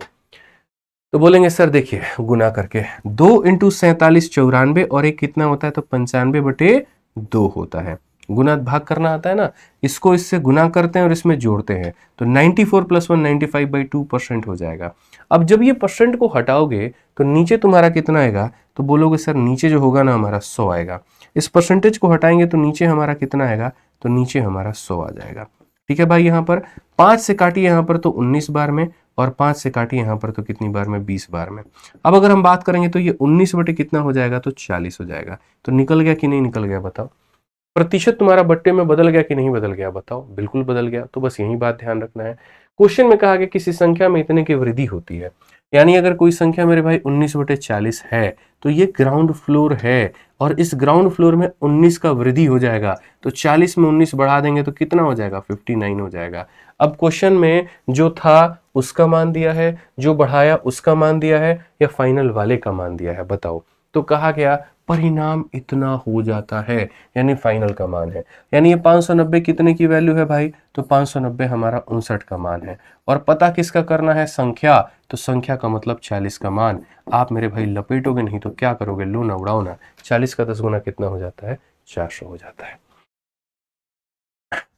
तो बोलेंगे सर देखिए गुना करके 2 × 47 94 और एक कितना होता है, तो 95/2 होता है। गुना भाग करना आता है ना, इसको इससे गुना करते हैं और इसमें जोड़ते हैं, तो 94 + 1 95/2% हो जाएगा। अब जब ये परसेंट को हटाओगे तो नीचे तुम्हारा कितना आएगा, तो बोलोगे सर नीचे जो होगा ना हमारा 100 आएगा। इस परसेंटेज को हटाएंगे तो नीचे हमारा कितना आएगा, तो नीचे हमारा 100 आ जाएगा। ठीक है भाई, यहाँ पर 5 से काटिए यहाँ पर तो 19 बार में, और 5 से काटिए यहाँ पर तो कितनी बार में, 20 बार में। अब अगर हम बात करेंगे तो ये 19 बटे कितना हो जाएगा, तो 40 हो जाएगा। तो निकल गया कि नहीं निकल गया, बताओ। प्रतिशत तुम्हारा बट्टे में बदल गया कि नहीं बदल गया, बताओ। बिल्कुल बदल गया। तो बस यही बात ध्यान रखना है। क्वेश्चन में कहा गया किसी संख्या में इतने की वृद्धि होती है, यानी अगर कोई संख्या मेरे भाई 19/40 है तो ये ग्राउंड फ्लोर है, और इस ग्राउंड फ्लोर में 19 का वृद्धि हो जाएगा, तो 40 में 19 बढ़ा देंगे तो कितना हो जाएगा, 59 हो जाएगा। अब क्वेश्चन में जो था उसका मान दिया है, जो बढ़ाया उसका मान दिया है, या फाइनल वाले का मान दिया है, बताओ। तो कहा गया परिणाम इतना हो जाता है, यानी फाइनल का मान है। यानी ये 590 कितने की वैल्यू है भाई, तो 590 हमारा 59 का मान है। और पता किसका करना है, संख्या, तो संख्या का मतलब 40 का मान। आप मेरे भाई लपेटोगे नहीं तो क्या करोगे, लो ना उड़ाओ ना, 40 का 10 गुना कितना हो जाता है, 400 हो जाता है।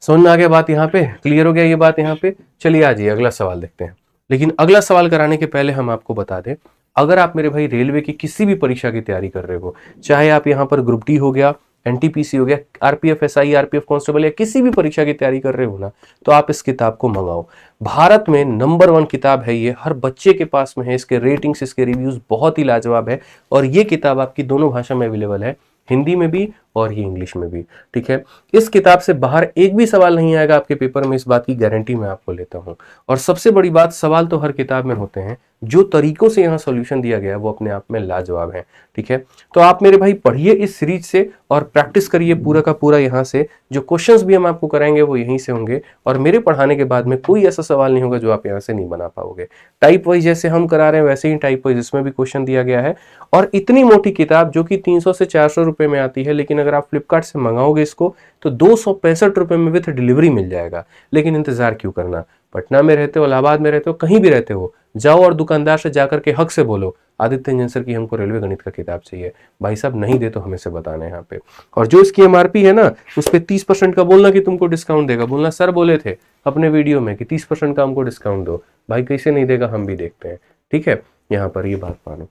समझ में आ गया बात, यहाँ पे क्लियर हो गया ये बात यहाँ पे। चलिए आ जाइए अगला सवाल देखते हैं। लेकिन अगला सवाल कराने के पहले हम आपको बता दें, अगर आप मेरे भाई रेलवे की किसी भी परीक्षा की तैयारी कर रहे हो, चाहे आप यहाँ पर ग्रुप डी हो गया, एनटीपीसी हो गया, आरपीएफ एसआई, आरपीएफ कांस्टेबल, या किसी भी परीक्षा की तैयारी कर रहे हो ना, तो आप इस किताब को मंगाओ। भारत में नंबर 1 किताब है ये, हर बच्चे के पास में है, इसके रेटिंग्स, इसके रिव्यूज बहुत ही लाजवाब है। और ये किताब आपकी दोनों भाषा में अवेलेबल है, हिंदी में भी और ये इंग्लिश में भी। ठीक है, इस किताब से बाहर एक भी सवाल नहीं आएगा आपके पेपर में, इस बात की गारंटी मैं आपको लेता हूं। और सबसे बड़ी बात, सवाल तो हर किताब में होते हैं, जो तरीकों से यहाँ सॉल्यूशन दिया गया है वो अपने आप में लाजवाब है। ठीक है, तो आप मेरे भाई पढ़िए इस सीरीज से और प्रैक्टिस करिए पूरा का पूरा यहाँ से। जो क्वेश्चंस भी हम आपको कराएंगे वो यहीं से होंगे, और मेरे पढ़ाने के बाद में कोई ऐसा सवाल नहीं होगा जो आप यहाँ से नहीं बना पाओगे। टाइप वाइज जैसे हम करा रहे हैं वैसे ही टाइप वाइज इसमें भी क्वेश्चन दिया गया है। और इतनी मोटी किताब जो कि 300 से 400 रुपए में आती है, लेकिन अगर आप फ्लिपकार्ट से मंगाओगे इसको तो 265 रुपए में विथ डिलीवरी मिल जाएगा। लेकिन इंतजार क्यों करना, पटना में रहते हो, इलाहाबाद में रहते हो, कहीं भी रहते हो, जाओ और दुकानदार से जाकर के हक से बोलो आदित्य रंजन सर की हमको रेलवे गणित का किताब चाहिए। भाई साहब नहीं दे तो हमें से बताना है यहाँ पे। और जो इसकी एमआरपी है ना, उस पर 30% का बोलना कि तुमको डिस्काउंट देगा, बोलना सर बोले थे अपने वीडियो में कि 30% का हमको डिस्काउंट दो। भाई कैसे नहीं देगा, हम भी देखते हैं। ठीक है, यहाँ पर ये बात मानो,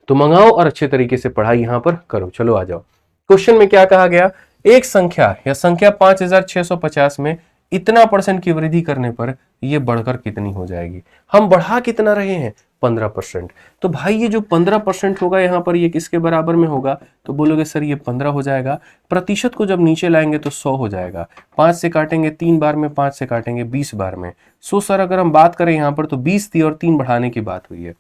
तो मंगाओ और अच्छे तरीके से पढ़ाई यहां पर करो। चलो आ जाओ, क्वेश्चन में क्या कहा गया, एक संख्या या संख्या 5650 में इतना % की वृद्धि करने पर यह बढ़कर कितनी हो जाएगी। हम बढ़ा कितना रहे हैं, 15%। तो भाई ये जो 15% होगा यहाँ पर, ये किसके बराबर में होगा, तो बोलोगे सर ये 15 हो जाएगा। प्रतिशत को जब नीचे लाएंगे तो 100 हो जाएगा। 5 से काटेंगे 3 बार में, 5 से काटेंगे 20 बार में। सो सर अगर हम बात करें यहाँ पर तो 20 थी और 3 बढ़ाने की बात हुई है।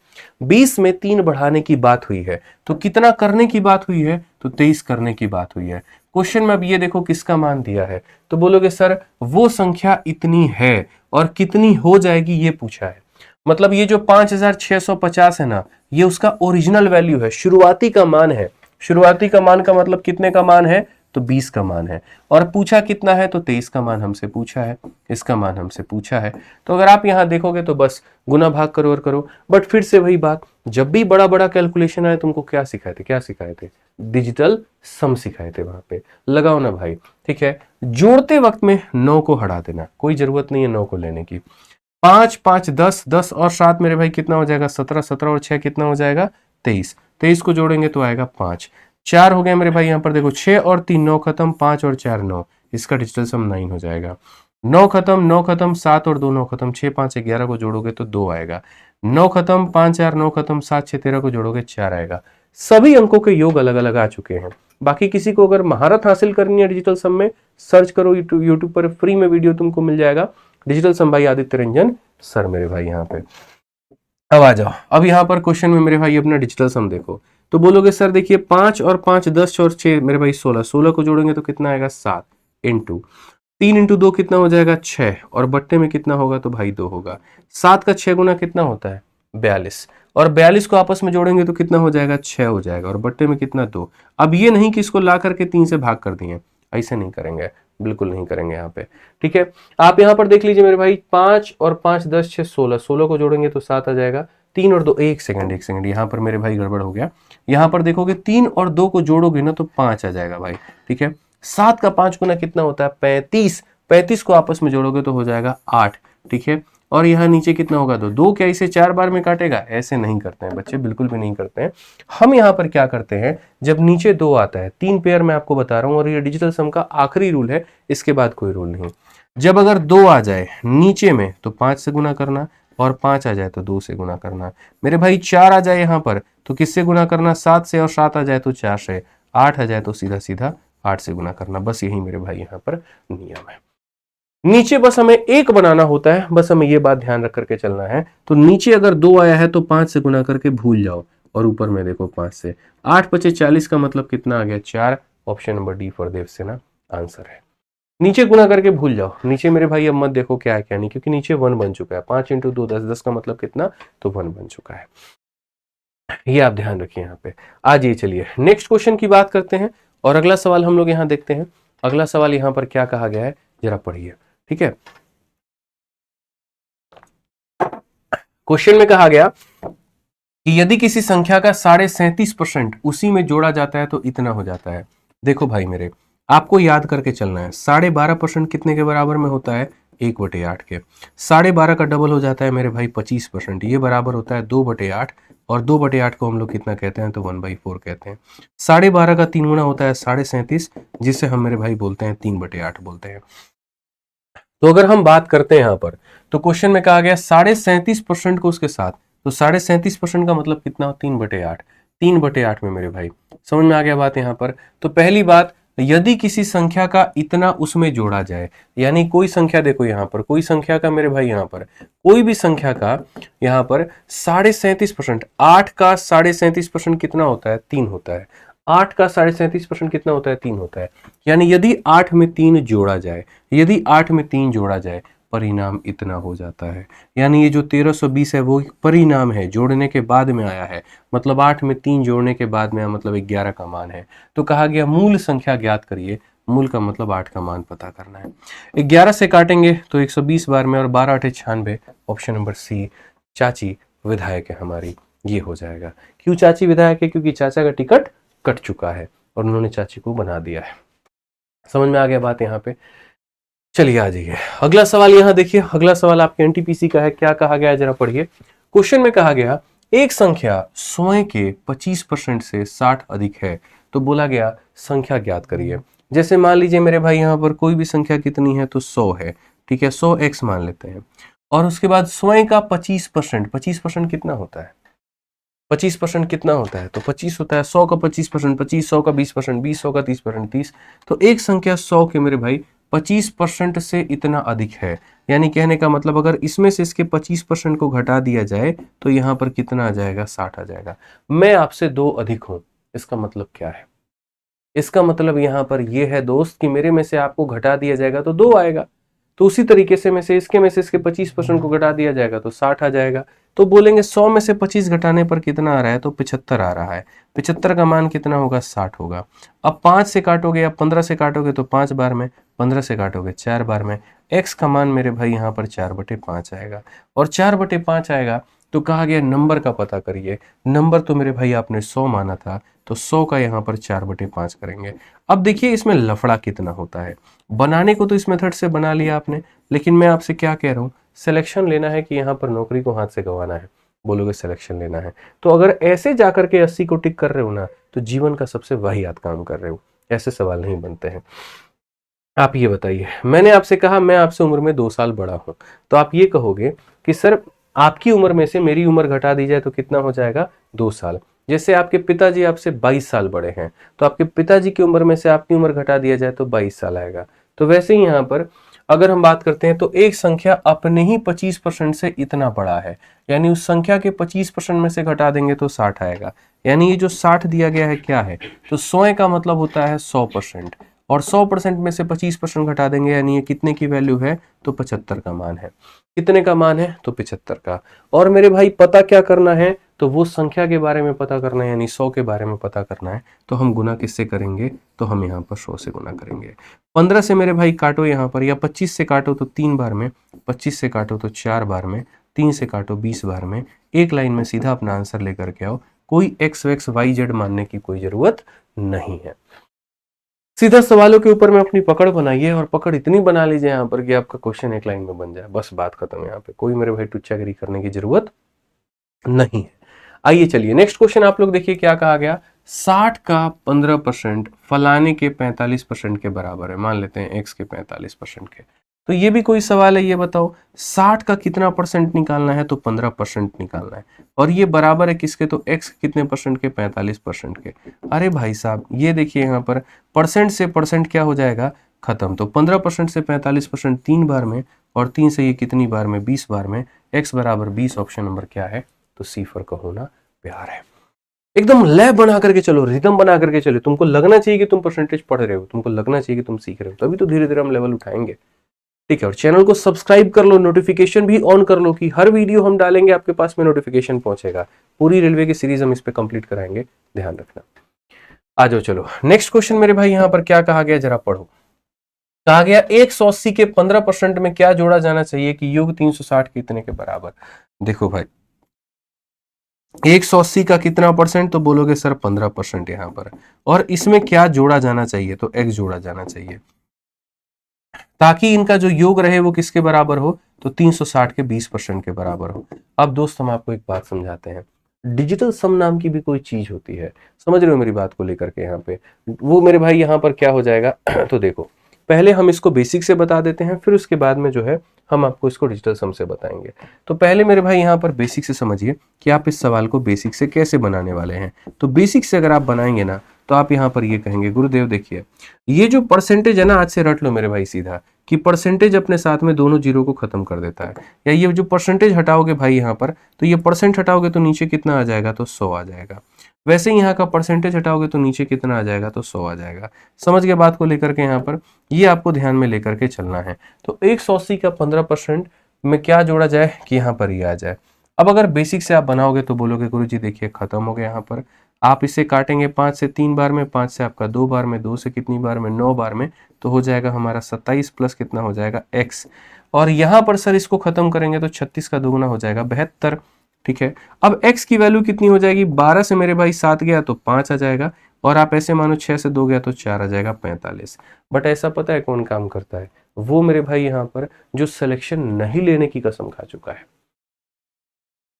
20 में 3 बढ़ाने की बात हुई है, तो कितना करने की बात हुई है, तो 23 करने की बात हुई है। क्वेश्चन में अब ये देखो किसका मान दिया है, तो बोलोगे सर वो संख्या इतनी है और कितनी हो जाएगी ये पूछा है। मतलब ये जो 5650 है ना, ये उसका ओरिजिनल वैल्यू है, शुरुआती का मान है। शुरुआती का मान का मतलब कितने का मान है, तो 20 का मान है। और पूछा कितना है, तो 23 का मान हमसे पूछा है, इसका मान हमसे पूछा है। तो अगर आप यहां देखोगे तो बस गुना भाग करो और करो। बट फिर से वही बात, जब भी बड़ा बड़ा कैलकुलेशन आए तुमको क्या सिखाए थे, क्या सिखाए थे, डिजिटल सम सिखाए थे। वहां पे लगाओ ना भाई। ठीक है, जोड़ते वक्त में 9 को हटा देना, कोई जरूरत नहीं है 9 को लेने की। 5 5 10 10 और 7 मेरे भाई कितना हो जाएगा, 17 17 और 6 कितना हो जाएगा, 23। 23 को जोड़ेंगे तो आएगा 5। 4 हो गया मेरे भाई, यहाँ पर देखो 6 और 3 9 खत्म, 5 और 4 9, इसका डिजिटल सम 9 हो जाएगा। 9 खत्म 9 खत्म, 7 और 2 9 खत्म, 6 5 11 को जोड़ोगे तो 2 आएगा। 9 खत्म, 5 4 9 खत्म, 7 6 13 को जोड़ोगे 4 आएगा। सभी अंकों के योग अलग अलग आ चुके हैं। बाकी किसी को अगर महारत हासिल करनी है डिजिटल सम में, सर्च करो यूट्यूब पर, फ्री में वीडियो तुमको मिल जाएगा, डिजिटल सम भाई आदित्य रंजन सर मेरे भाई यहाँ पे। अब आ जाओ, अब यहाँ पर क्वेश्चन में मेरे भाई अपना डिजिटल सम देखो, तो बोलोगे सर देखिए 5 और 5 10 और 6 मेरे भाई 16, 16 को जोड़ेंगे तो कितना आएगा 7 इंटू 3 इंटू 2 कितना हो जाएगा 6, और बट्टे में कितना होगा, तो भाई 2 होगा। 7 का 6 गुना कितना होता है, 42, और 42 को आपस में जोड़ेंगे तो कितना हो जाएगा, 6 हो जाएगा, और बट्टे में कितना 2। अब ये नहीं कि इसको ला करके 3 से भाग कर दिए, ऐसे नहीं करेंगे, बिल्कुल नहीं करेंगे यहाँ पे। ठीक है, आप यहाँ पर देख लीजिए मेरे भाई, 5 और 5 10 6 16, 16 को जोड़ेंगे तो 7 आ जाएगा। 3 और 2, एक सेकंड, यहाँ पर मेरे भाई गड़बड़ हो गया। यहाँ पर देखोगे 3 और 2 को जोड़ोगे ना तो 5 आ जाएगा भाई। ठीक है, 7 का 5 गुना कितना होता है, 35। 35 को आपस में जोड़ोगे तो हो जाएगा 8। ठीक है, और यहाँ नीचे कितना होगा, 2। 2 क्या इसे 4 बार में काटेगा, ऐसे नहीं करते हैं बच्चे, बिल्कुल भी नहीं करते हैं। हम यहाँ पर क्या करते हैं, जब नीचे 2 आता है, 3 पेयर मैं आपको बता रहा हूँ, और ये डिजिटल सम का आखिरी रूल है, इसके बाद कोई रूल नहीं। जब अगर 2 आ जाए नीचे में तो 5 से गुना करना, और 5 आ जाए तो 2 से गुना करना। मेरे भाई 4 आ जाए यहाँ पर तो किससे गुना करना, 7 से, और 7 आ जाए तो 4 से, 8 आ जाए तो सीधा सीधा 8 से गुना करना। बस यही मेरे भाई यहाँ पर नियम है। नीचे बस हमें एक बनाना होता है, बस हमें ये बात ध्यान रख करके चलना है। तो नीचे अगर 2 आया है तो 5 से गुना करके भूल जाओ, और ऊपर में देखो 5 से। 8 पचे 40 का मतलब कितना आ गया? 4। Option number D for Devasena answer है। नीचे गुना करके भूल जाओ, नीचे मेरे भाई अब मत देखो क्या है क्या नहीं, क्योंकि नीचे 1 बन चुका है। 5 इंटू 2 10, 10 का मतलब कितना? तो 1 बन चुका है। ये आप ध्यान रखिए यहाँ पे। आज ये चलिए नेक्स्ट क्वेश्चन की बात करते हैं, और अगला सवाल हम लोग यहाँ देखते हैं। अगला सवाल यहाँ पर क्या कहा गया है जरा पढ़िए, ठीक है। क्वेश्चन में कहा गया कि यदि किसी संख्या का 37.5% उसी में जोड़ा जाता है तो इतना हो जाता है। देखो भाई मेरे, आपको याद करके चलना है। 12.5% कितने के बराबर में होता है? 1/8 के। 12.5 का डबल हो जाता है मेरे भाई 25%, ये बराबर होता है 2/8, और 2/8 को हम लोग कितना कहते हैं? तो 1/4 कहते हैं। 12.5 का 3 गुना होता है 37.5, जिसे हम मेरे भाई बोलते हैं 3/8 बोलते हैं। तो अगर हम बात करते हैं यहाँ पर, तो क्वेश्चन में कहा गया 37.5% को उसके साथ, तो 37.5% का मतलब कितना? 3/8। 3/8 में मेरे भाई, समझ में आ गया बात यहाँ पर। तो पहली बात, यदि किसी संख्या का इतना उसमें जोड़ा जाए, यानी कोई संख्या, देखो यहाँ पर कोई संख्या का मेरे भाई, यहाँ पर कोई भी संख्या का यहाँ पर 37.5%, 8 का 37.5% कितना होता है? 3 होता है। 8 का 37.5% कितना होता है? 3 होता है। यानी यदि 8 में 3 जोड़ा जाए, यदि 8 में 3 जोड़ा जाए, परिणाम इतना हो जाता है। यानी ये जो 1320 है वो परिणाम है, जोड़ने के बाद में आया है, मतलब 8 में 3 जोड़ने के बाद में, मतलब 11 का मान है। तो कहा गया मूल संख्या ज्ञात करिए। मूल का मतलब 8 का मान पता करना है। 11 से काटेंगे तो 120 बार में, और 12 8 96। ऑप्शन नंबर सी, चाची विधायक है हमारी, ये हो जाएगा। क्यों चाची विधायक है? क्योंकि चाचा का टिकट कट चुका है और उन्होंने चाची को बना दिया है। समझ में आ गया बात यहाँ पे। चलिए आ जाइए अगला सवाल। यहाँ देखिए, अगला सवाल आपके एनटीपीसी का है। क्या कहा गया है जरा पढ़िए। क्वेश्चन में कहा गया एक संख्या स्वयं के 25% से 60 अधिक है, तो बोला गया संख्या ज्ञात करिए। जैसे मान लीजिए मेरे भाई, यहाँ पर कोई भी संख्या कितनी है? तो 100 है, ठीक है। 100x मान लेते हैं, और उसके बाद स्वयं का 25%, 25% कितना होता है? 25% कितना होता है? तो 25 होता है। 100 का 25%, 25, 100 का 20%, 20, 100 का 30%, 30। तो एक संख्या 100 के मेरे भाई 25% से इतना अधिक है, यानी कहने का मतलब अगर इसमें से इसके 25% को घटा दिया जाए तो यहाँ पर कितना आ जाएगा? 60 आ जाएगा। मैं आपसे 2 अधिक हूं, इसका मतलब क्या है? इसका मतलब यहाँ पर यह है दोस्त कि मेरे में से आपको घटा दिया जाएगा तो 2 आएगा, तो उसी तरीके से में से इसके 25% को घटा दिया जाएगा तो 60 आ जाएगा। तो बोलेंगे 100 में से 25 घटाने पर कितना आ रहा है? तो 75 आ रहा है। 75 का मान कितना होगा? 60 होगा। अब 5 से काटोगे, अब 15 से काटोगे तो 5 बार में, 15 से काटोगे 4 बार में। x का मान मेरे भाई यहाँ पर 4/5 आएगा, और 4/5 आएगा। तो कहा गया नंबर का पता करिए। नंबर तो मेरे भाई आपने 100 माना था, तो 100 का यहाँ पर 4/5 करेंगे। अब देखिए इसमें लफड़ा कितना होता है। बनाने को तो इस मेथड से बना लिया आपने, लेकिन मैं आपसे क्या कह रहा हूँ, सिलेक्शन लेना है कि यहाँ पर नौकरी को हाथ से गंवाना है। बोलोगे सिलेक्शन लेना है, तो अगर ऐसे जाकर के 80 को टिक कर रहे हो ना, तो जीवन का सबसे वाहियात काम कर रहे हो। ऐसे सवाल नहीं बनते हैं। आप ये बताइए, मैंने आपसे कहा मैं आपसे उम्र में 2 साल बड़ा हूं, तो आप ये कहोगे कि सर आपकी उम्र में से मेरी उम्र घटा दी जाए तो कितना हो जाएगा? 2 साल। जैसे आपके पिताजी आपसे 22 साल बड़े हैं, तो आपके पिताजी की उम्र में से आपकी उम्र घटा दिया जाए तो 22 साल आएगा। तो वैसे ही यहाँ पर अगर हम बात करते हैं तो एक संख्या अपने ही 25% से इतना बड़ा है, यानी उस संख्या के 25% में से घटा देंगे तो 60 आएगा। यानी ये जो 60 दिया गया है क्या है? तो 100 का मतलब होता है 100%, और 100% में से 25% घटा देंगे, यानी ये कितने की वैल्यू है? तो 75 का मान है। कितने का मान है? तो 75 का। और मेरे भाई पता क्या करना है? तो वो संख्या के बारे में पता करना है, यानी 100 के बारे में पता करना है। तो हम गुना किससे करेंगे? तो हम यहाँ पर 100 से गुना करेंगे। 15 से मेरे भाई काटो यहाँ पर, या 25 से काटो तो 3 बार में, 25 से काटो तो 4 बार में, 3 से काटो 20 बार में। एक लाइन में सीधा अपना आंसर लेकर के आओ। कोई एक्स वैक्स वाई जेड मानने की कोई जरूरत नहीं है। सीधा सवालों के ऊपर में अपनी पकड़ बनाइए, और पकड़ इतनी बना लीजिए यहाँ पर कि आपका क्वेश्चन एक लाइन में बन जाए। बस बात खत्म है। यहाँ पे कोई मेरे भाई टुच्चागिरी करने की जरूरत नहीं है। आइए चलिए नेक्स्ट क्वेश्चन आप लोग देखिए क्या कहा गया। 60 का 15% फलाने के 45% के बराबर है। मान लेते हैं x के 45% के। तो ये भी कोई सवाल है? ये बताओ 60 का कितना परसेंट निकालना है? तो 15% निकालना है। और ये बराबर है किसके? तो x कितने परसेंट के? 45% के। अरे भाई साहब ये देखिए यहाँ पर परसेंट से परसेंट क्या हो जाएगा? खत्म। तो 15% से 45% 3 बार में, और 3 से ये कितनी बार में, 20 बार में। x बराबर 20 ऑप्शन नंबर क्या है, तो सी फॉर कहो ना प्यार है। एकदम लय बना करके चलो, रिदम बना करके चलो। तुमको लगना चाहिए कि तुम परसेंटेज पढ़ रहे हो, तुमको लगना चाहिए कि तुम सीख रहे हो, तभी तो धीरे धीरे हम लेवल उठाएंगे। ठीक है, और चैनल को सब्सक्राइब कर लो, नोटिफिकेशन भी ऑन कर लो कि हर वीडियो हम डालेंगे आपके पास में नोटिफिकेशन पहुंचेगा। पूरी रेलवे की सीरीज हम इस पे कंप्लीट कराएंगे, ध्यान रखना। आ जाओ चलो, नेक्स्ट क्वेश्चन मेरे भाई यहां पर क्या कहा गया, जरा पढ़ो। कहा गया 180 के 15% में क्या जोड़ा जाना चाहिए कि योग 360 के इतने के बराबर। देखो भाई, 180 का कितना परसेंट, तो बोलोगे सर 15% यहां पर, और इसमें क्या जोड़ा जाना चाहिए, तो x जोड़ा जाना चाहिए, ताकि इनका जो योग रहे वो किसके बराबर हो, तो 360 के 20% के बराबर हो। अब दोस्त हम आपको एक बात समझाते हैं, डिजिटल सम नाम की भी कोई चीज होती है, समझ रहे हो मेरी बात को लेकर के यहाँ पे। वो मेरे भाई यहाँ पर क्या हो जाएगा तो देखो, पहले हम इसको बेसिक से बता देते हैं, फिर उसके बाद में जो है हम आपको इसको डिजिटल सम से बताएंगे। तो पहले मेरे भाई यहाँ पर बेसिक से समझिए कि आप इस सवाल को बेसिक से कैसे बनाने वाले हैं। तो बेसिक से अगर आप बनाएंगे ना, तो आप यहाँ पर ये कहेंगे, गुरुदेव देखिए ये जो परसेंटेज है ना, आज से रट लो मेरे भाई सीधा, कि परसेंटेज अपने साथ में दोनों जीरो को खत्म कर देता है। या ये जो परसेंटेज हटाओगे भाई यहाँ पर, तो ये परसेंट हटाओगे तो नीचे कितना आ जाएगा, तो 100 आ जाएगा। वैसे ही यहाँ का परसेंटेज हटाओगे तो नीचे कितना आ जाएगा, तो 100 आ जाएगा। समझ गए बात को लेकर के, यहाँ पर ये आपको ध्यान में लेकर के चलना है। तो 180 का 15% में क्या जोड़ा जाए कि यहाँ पर ये आ जाए। अब अगर बेसिक से आप बनाओगे तो बोलोगे गुरुजी देखिए खत्म हो गया। यहाँ पर आप इसे काटेंगे 5 से 3 बार में, 5 से आपका 2 बार में, 2 से कितनी बार में, 9 बार में, तो हो जाएगा हमारा 27 प्लस कितना हो जाएगा x। और यहां पर सर इसको खत्म करेंगे तो 36 का दोगुना हो जाएगा 72। ठीक है, अब x की वैल्यू कितनी हो जाएगी, 12 से मेरे भाई 7 गया तो 5 आ जाएगा, और आप ऐसे मानो 6 से 2 गया तो 4 आ जाएगा 45। बट ऐसा पता है कौन काम करता है, वो मेरे भाई यहाँ पर जो सिलेक्शन नहीं लेने की कसम खा चुका है।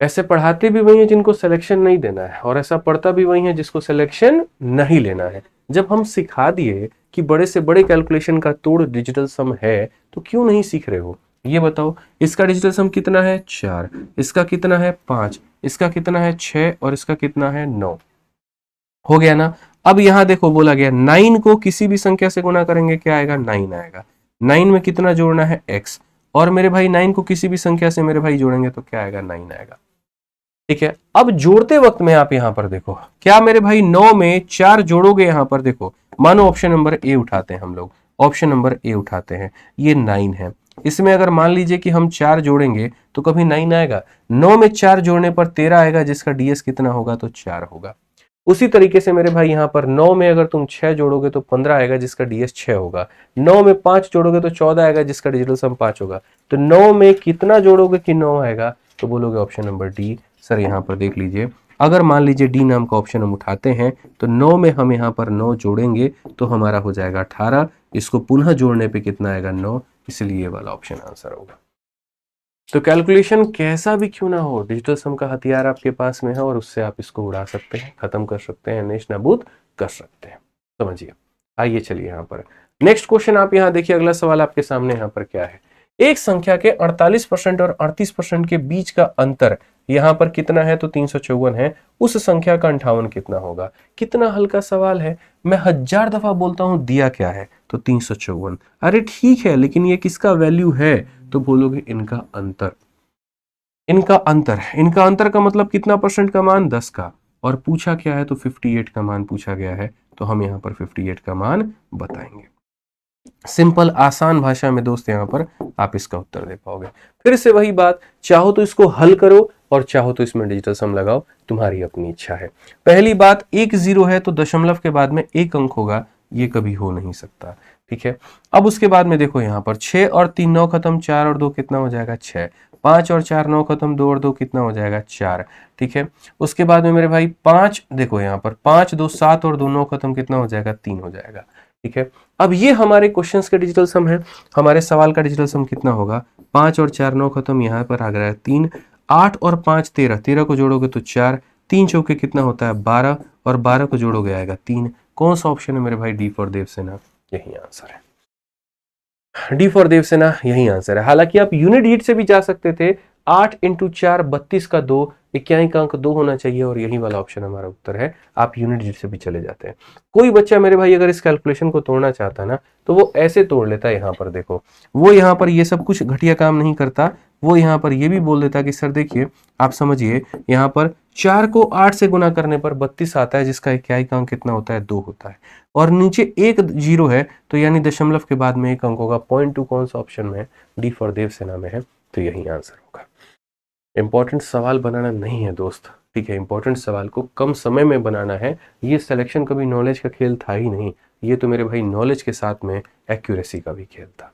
ऐसे पढ़ाते भी वही है जिनको सिलेक्शन नहीं देना है, और ऐसा पढ़ता भी वही है जिसको सिलेक्शन नहीं लेना है। जब हम सिखा दिए कि बड़े से बड़े कैलकुलेशन का तोड़ डिजिटल सम है, तो क्यों नहीं सीख रहे हो, ये बताओ। इसका डिजिटल सम कितना है 4, इसका कितना है 5, इसका कितना है 6, और इसका कितना है 9। हो गया ना। अब यहां देखो बोला गया 9 को किसी भी संख्या से गुना करेंगे क्या आएगा, 9 आएगा। 9 में कितना जोड़ना है x, और मेरे भाई 9 को किसी भी संख्या से मेरे भाई जोड़ेंगे तो क्या आएगा, 9 आएगा। ठीक है, अब जोड़ते वक्त में आप यहां पर देखो क्या मेरे भाई 9 में 4 जोड़ोगे, यहां पर देखो मानो ऑप्शन नंबर ए उठाते हैं हम लोग, ऑप्शन नंबर ए उठाते हैं, ये 9 है। इसमें अगर मान लीजिए कि हम 4 जोड़ेंगे तो कभी 9 आएगा, 9 में 4 जोड़ने पर 13 आएगा, जिसका डीएस कितना होगा, तो 4 होगा। उसी तरीके से मेरे भाई यहाँ पर 9 में अगर तुम 6 जोड़ोगे तो 15 आएगा, जिसका डीएस 6 होगा। 9 में 5 जोड़ोगे तो 14 आएगा, जिसका डिजिटल सम 5 होगा। तो 9 में कितना जोड़ोगे कि 9 आएगा, तो बोलोगे ऑप्शन नंबर डी। सर यहाँ पर देख लीजिए, अगर मान लीजिए डी नाम का ऑप्शन हम उठाते हैं, तो 9 में हम यहाँ पर 9 जोड़ेंगे तो हमारा हो जाएगा 18, इसको पुनः जोड़ने पे कितना आएगा, 9, इसलिए ये वाला ऑप्शन आंसर होगा। तो कैलकुलेशन कैसा भी क्यों ना हो, डिजिटल सम का हथियार आपके पास में है, और उससे आप इसको उड़ा सकते हैं, खत्म कर सकते हैं, नेश नाबूद कर सकते हैं। समझिए, आइए चलिए यहाँ पर नेक्स्ट क्वेश्चन आप यहाँ देखिए, अगला सवाल आपके सामने यहाँ पर क्या है। एक संख्या के 48% और 38% के बीच का अंतर यहाँ पर कितना है, तो 354 है। उस संख्या का 58 कितना होगा। कितना हल्का सवाल है, मैं 1000 दफा बोलता हूं दिया क्या है, तो 354। अरे ठीक है, लेकिन ये किसका वैल्यू है, तो बोलोगे इनका अंतर। इनका अंतर, इनका अंतर का मतलब कितना परसेंट का मान, 10 का, और पूछा क्या है, तो 58 का मान पूछा गया है, तो हम यहाँ पर 58 का मान बताएंगे। सिंपल आसान भाषा में दोस्त यहाँ पर आप इसका उत्तर दे पाओगे। फिर से वही बात, चाहो तो इसको हल करो और चाहो तो इसमें डिजिटल सम लगाओ, तुम्हारी अपनी इच्छा है। पहली बात, 1 0 है तो दशमलव के बाद में 1 अंक होगा, ये कभी हो नहीं सकता। ठीक है, अब उसके बाद में देखो यहाँ पर 6 और 3 9 खत्म, 4 और 2 कितना हो जाएगा 6, 5 और 4 9 खत्म, 2 और 2 कितना हो जाएगा 4। ठीक है, उसके बाद में मेरे भाई 5, देखो यहाँ पर 5 2 7 और 2 9 खत्म, कितना हो जाएगा 3 हो जाएगा। ठीक है, अब ये हमारे क्वेश्चंस के डिजिटल सम है। हमारे सवाल का डिजिटल सम कितना होगा, 5 और 4 9 खत्म, यहाँ पर आ गया 3, 8 और 5 13, 13 को जोड़ोगे तो 4, 3 चौके कितना होता है 12, और 12 को जोड़ोगे आएगा 3। कौन सा ऑप्शन है मेरे भाई, डी फॉर देवसेना, यही आंसर है। डी फॉर देवसेना यही आंसर है। हालांकि आप यूनिट हीट से भी जा सकते थे, 8 इंटू 4 32 का 2, इक्याई का अंक 2 होना चाहिए और यही वाला ऑप्शन हमारा उत्तर है। आप यूनिट डिजिट से भी चले जाते हैं। कोई बच्चा मेरे भाई अगर इस कैलकुलेशन को तोड़ना चाहता है ना, तो वो ऐसे तोड़ लेता है। यहाँ पर देखो, वो यहाँ पर ये सब कुछ घटिया काम नहीं करता, वो यहाँ पर ये भी बोल देता कि सर देखिए आप समझिए, यहाँ पर 4 को 8 से गुना करने पर 32 आता है, जिसका इक्याई का अंक कितना होता है, 2 होता है, और नीचे एक 0 है, तो यानी दशमलव के बाद में एक अंक होगा। 0.2 कौन सा ऑप्शन में है, डी फॉर देवसेना में है, तो यही आंसर होगा। इंपॉर्टेंट सवाल बनाना नहीं है दोस्त, ठीक है, इंपॉर्टेंट सवाल को कम समय में बनाना है। ये सिलेक्शन कभी नॉलेज का खेल था ही नहीं, ये तो मेरे भाई नॉलेज के साथ में एक्यूरेसी का भी खेल था।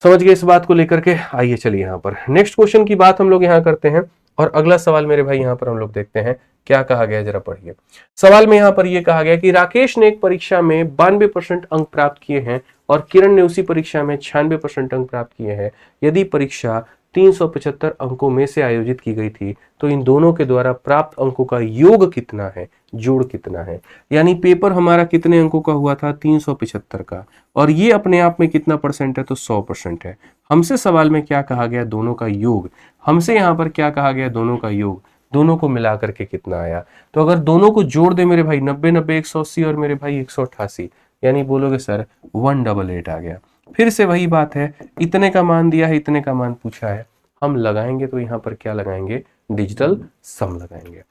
समझ गए इस बात को लेकर के? आइए चलिए यहाँ पर नेक्स्ट क्वेश्चन की बात हम लोग यहाँ करते हैं, और अगला सवाल मेरे भाई यहाँ पर हम लोग देखते हैं क्या कहा गया, जरा पढ़िए। सवाल में यहाँ पर यह कहा गया कि राकेश ने एक परीक्षा में 92% अंक प्राप्त किए हैं और किरण ने उसी परीक्षा में 96% अंक प्राप्त किए हैं। यदि परीक्षा 375 अंकों में से आयोजित की गई थी, तो इन दोनों के द्वारा प्राप्त अंकों का योग कितना है, जोड़ कितना है। यानी पेपर हमारा कितने अंकों का हुआ था, 375 का, और ये अपने आप में कितना परसेंट है, तो 100% है। हमसे सवाल में क्या कहा गया, दोनों का योग। हमसे यहाँ पर क्या कहा गया, दोनों का योग, दोनों को मिला करके कितना आया। तो अगर दोनों को जोड़ दे मेरे भाई, 90 90 180 और मेरे भाई 188, यानी बोलोगे सर 188 आ गया। फिर से वही बात है, इतने का मान दिया है, इतने का मान पूछा है, हम लगाएंगे तो यहाँ पर क्या लगाएंगे, डिजिटल सम लगाएंगे।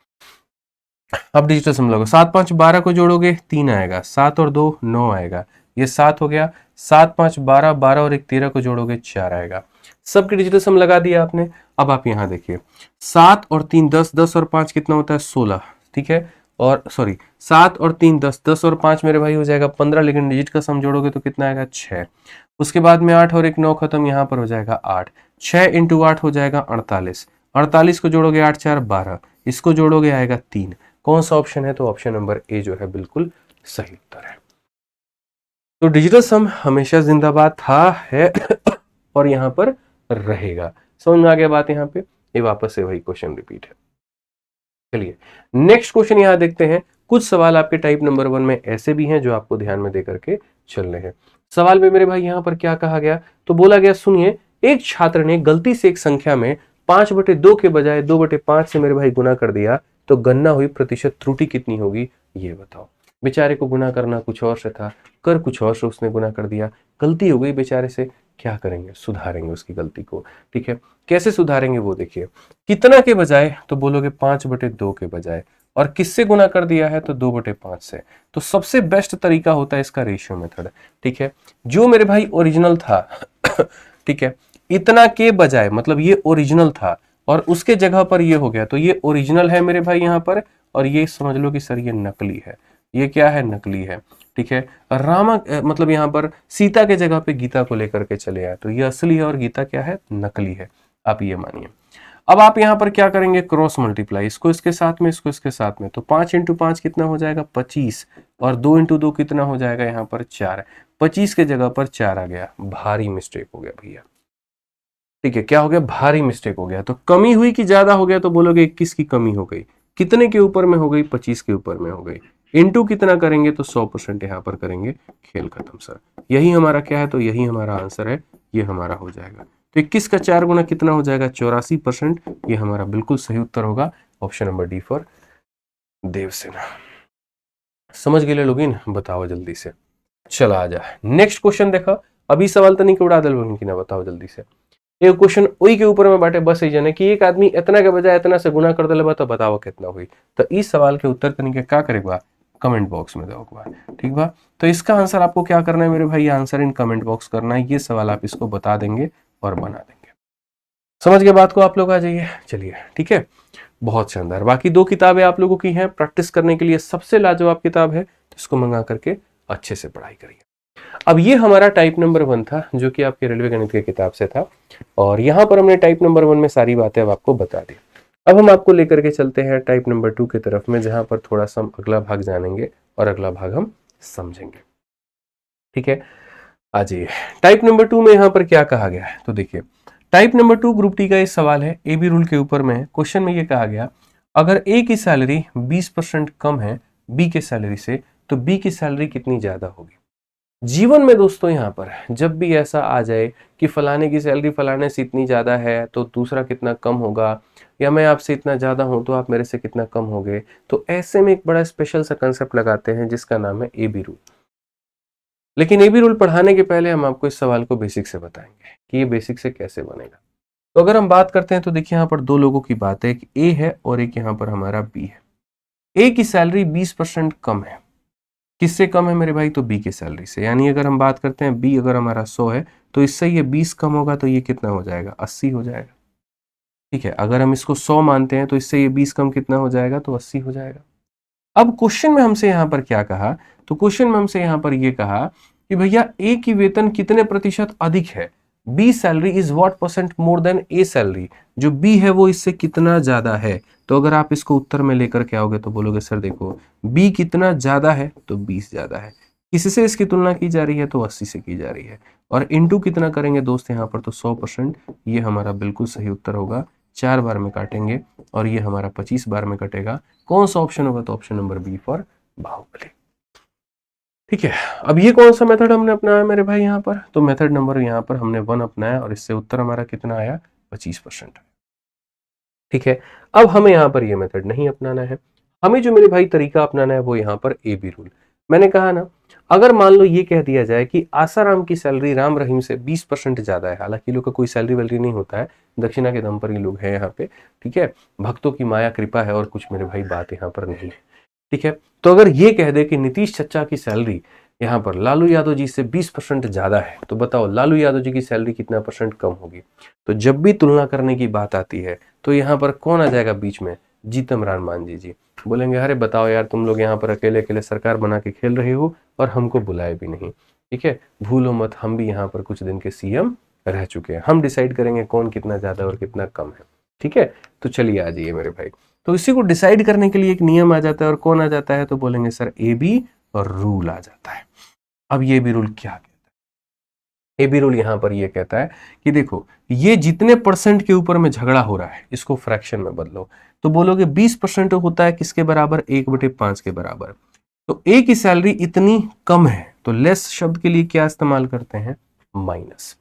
अब डिजिटल सम लगाओ, 7 5 12 को जोड़ोगे 3 आएगा, 7 और 2 9 आएगा, ये 7 हो गया, 7 5 12, 12 और 1 13 को जोड़ोगे 4 आएगा। सबके डिजिटल सम लगा दिया आपने। अब आप यहाँ देखिए, 7 और 3 10, 10 और 5 कितना होता है, 16, ठीक है, और सॉरी 7 और 3 10, 10 और 5 मेरे भाई हो जाएगा 15, लेकिन डिजिट का सम जोड़ोगे तो कितना आएगा, 6। उसके बाद में 8 और 1 9 खत्म, यहाँ पर हो जाएगा 8, 6 इंटू 8 हो जाएगा 48, 48 को जोड़ोगे 8 4 12, इसको जोड़ोगे आएगा 3। कौन सा ऑप्शन है, तो ऑप्शन नंबर ए जो है बिल्कुल सही उत्तर है। तो डिजिटल सम हमेशा जिंदाबाद था, है और यहां पर रहेगा। समझ में आ गया बात यहाँ पे? ये वापस से वही क्वेश्चन रिपीट है। चलिए नेक्स्ट क्वेश्चन यहां देखते हैं। कुछ सवाल आपके टाइप नंबर 1 में ऐसे भी हैं जो आपको ध्यान में दे करके चलने हैं। सवाल में मेरे भाई यहां पर क्या कहा गया, तो बोला गया सुनिए, एक छात्र ने गलती से एक संख्या में 5/2 के बजाय 2/5 से मेरे भाई गुना कर दिया, तो गणना हुई प्रतिशत त्रुटि कितनी होगी, ये बताओ। बेचारे को गुना करना कुछ और से था, कर कुछ और से उसने गुना कर दिया, गलती हो गई बेचारे से, क्या करेंगे, सुधारेंगे उसकी गलती को, ठीक है। कैसे सुधारेंगे वो देखिए, कितना के बजाय, तो बोलोगे 5/2 के बजाय, और किससे गुना कर दिया है, तो 2/5 से। तो सबसे बेस्ट तरीका होता है इसका रेशियो मेथड, ठीक है। जो मेरे भाई ओरिजिनल था ठीक है, इतना के बजाय, मतलब ये ओरिजिनल था और उसके जगह पर ये हो गया, तो ये ओरिजिनल है मेरे भाई यहाँ पर, और ये समझ लो कि सर ये नकली है। ये क्या है, नकली है, ठीक है। मतलब यहाँ पर सीता के जगह पे गीता को लेकर के चले आए, तो ये असली है और गीता क्या है, नकली है, आप ये मानिए। अब आप यहाँ पर क्या करेंगे, क्रॉस मल्टीप्लाई, इसको इसके साथ में, इसको इसके साथ में, तो 5 इंटू 5 कितना हो जाएगा, 25, और 2 इंटू 2 कितना हो जाएगा, यहाँ पर 4, 25 के जगह पर 4 आ गया, भारी मिस्टेक हो गया भैया, ठीक है। क्या हो गया, भारी मिस्टेक हो गया। तो कमी हुई कि ज्यादा हो गया, तो बोलोगे 21 की कमी हो गई, कितने के ऊपर में हो गई, 25 के ऊपर में हो गई, इनटू कितना करेंगे, तो 100% यहां पर करेंगे, खेल खत्म सर। यही हमारा क्या है, तो यही हमारा आंसर है, ये हमारा हो जाएगा। तो 21 का 4 गुना कितना हो जाएगा, 84%, ये हमारा बिल्कुल सही उत्तर होगा, option number D for Devasena. समझ गए लोग इन, बताओ जल्दी से, चला आ जा नेक्स्ट क्वेश्चन देखा। अभी सवाल तो नहीं कि उड़ा दल की ना, बताओ जल्दी से। एक क्वेश्चन वही के ऊपर में बाटे, बस ये कि एक आदमी इतना के बजाय इतना से गुना कर दिले, तो बताओ कितना हुई। तो इस सवाल के उत्तर करने के क्या करेगा, कमेंट बॉक्स में दो, ठीक बा। तो इसका आंसर आपको क्या करना है मेरे भाई, आंसर इन कमेंट बॉक्स करना है। ये सवाल आप इसको बता देंगे और बना देंगे। समझ गए बात को आप लोग, आ जाइए, चलिए ठीक है, बहुत शानदार। बाकी 2 किताबें आप लोगों की हैं प्रैक्टिस करने के लिए, सबसे लाजवाब किताब है, तो इसको मंगा करके अच्छे से पढ़ाई करिए। अब ये हमारा टाइप नंबर 1 था, जो कि आपके रेलवे गणित की किताब से था, और यहां पर हमने टाइप नंबर 1 में सारी बातें अब आपको बता दी। अब हम आपको लेकर के चलते हैं टाइप नंबर 2 की तरफ में, जहां पर थोड़ा सा हम अगला भाग जानेंगे और अगला भाग हम समझेंगे, ठीक है। आ जाइए, टाइप नंबर 2 में यहां पर क्या कहा गया है, तो देखिए टाइप नंबर 2 ग्रुप टी का एक सवाल है, ए बी रूल के ऊपर में है। क्वेश्चन में ये कहा गया, अगर ए की सैलरी 20% कम है बी के सैलरी से, तो बी की सैलरी कितनी ज्यादा होगी। जीवन में दोस्तों यहाँ पर जब भी ऐसा आ जाए कि फलाने की सैलरी फलाने से इतनी ज़्यादा है तो दूसरा कितना कम होगा, या मैं आपसे इतना ज़्यादा हूँ तो आप मेरे से कितना कम होगे, तो ऐसे में एक बड़ा स्पेशल सा कंसेप्ट लगाते हैं जिसका नाम है ए बी रूल। लेकिन ए बी रूल पढ़ाने के पहले हम आपको इस सवाल को बेसिक से बताएंगे कि ये बेसिक से कैसे बनेगा। तो अगर हम बात करते हैं तो देखिए यहाँ पर दो लोगों की बात है, एक ए है और एक यहाँ पर हमारा बी है। ए की सैलरी 20% कम है। किससे कम है मेरे भाई? तो बी की सैलरी से। यानी अगर हम बात करते हैं बी अगर हमारा 100 है तो इससे ये 20 कम होगा तो ये कितना हो जाएगा? 80 हो जाएगा। ठीक है, अगर हम इसको 100 मानते हैं तो इससे ये 20 कम कितना हो जाएगा? तो 80 हो जाएगा। अब क्वेश्चन में हमसे यहां पर क्या कहा? तो क्वेश्चन में हमसे यहां पर ये कहा कि भैया ए की वेतन कितने प्रतिशत अधिक है? B salary is what percent more than A salary. जो बी है वो इससे कितना ज्यादा है। तो अगर आप इसको उत्तर में लेकर के आओगे तो बोलोगे सर देखो बी कितना ज्यादा है? तो 20 ज्यादा है। किससे इसकी तुलना की जा रही है? तो 80 से की जा रही है। और इनटू कितना करेंगे दोस्त यहाँ पर? तो 100%। ये हमारा बिल्कुल सही उत्तर होगा। 4 बार में काटेंगे और ये हमारा 25 बार में कटेगा। कौन सा ऑप्शन होगा? तो option number B for Baahubali. ठीक है, अब ये कौन सा मेथड हमने अपनाया मेरे भाई यहाँ पर? तो मेथड नंबर यहाँ पर हमने 1 अपनाया और इससे उत्तर हमारा कितना आया? 25%। ठीक है, अब हमें यहाँ पर ये मेथड नहीं अपनाना है। हमें जो मेरे भाई तरीका अपनाना है वो यहाँ पर ए बी रूल। मैंने कहा ना, अगर मान लो ये कह दिया जाए कि आसाराम की सैलरी राम रहीम से 20% ज्यादा है, हालांकि लोग का कोई सैलरी वैलरी नहीं होता है, दक्षिणा के दम पर ही लोग हैं यहाँ पे। ठीक है, भक्तों की माया कृपा है और कुछ मेरे भाई बात यहाँ पर नहीं है। ठीक है, तो अगर ये कह दे कि नीतीश चच्चा की सैलरी यहाँ पर लालू यादव जी से 20% ज्यादा है, तो बताओ लालू यादव जी की सैलरी कितना परसेंट कम होगी? तो जब भी तुलना करने की बात आती है तो यहाँ पर कौन आ जाएगा बीच में? जीतन राम मांझी जी। बोलेंगे अरे बताओ यार, तुम लोग यहाँ पर अकेले अकेले सरकार बना के खेल रहे हो और हमको बुलाए भी नहीं। ठीक है, भूलो मत, हम भी यहाँ पर कुछ दिन के सीएम रह चुके हैं, हम डिसाइड करेंगे कौन कितना ज्यादा और कितना कम है। ठीक है, तो चलिए आ जाइए मेरे भाई। तो इसी को डिसाइड करने के लिए एक नियम आ जाता है, और कौन आ जाता है? तो बोलेंगे सर ए बी और रूल आ जाता है। अब ये भी रूल क्या कहता है? ए बी रूल यहां पर ये कहता है कि देखो ये जितने परसेंट के ऊपर में झगड़ा हो रहा है इसको फ्रैक्शन में बदलो। तो बोलोगे 20% होता है किसके बराबर? 1/5 के बराबर। तो ए की सैलरी इतनी कम है तो लेस शब्द के लिए क्या इस्तेमाल करते हैं? माइनस।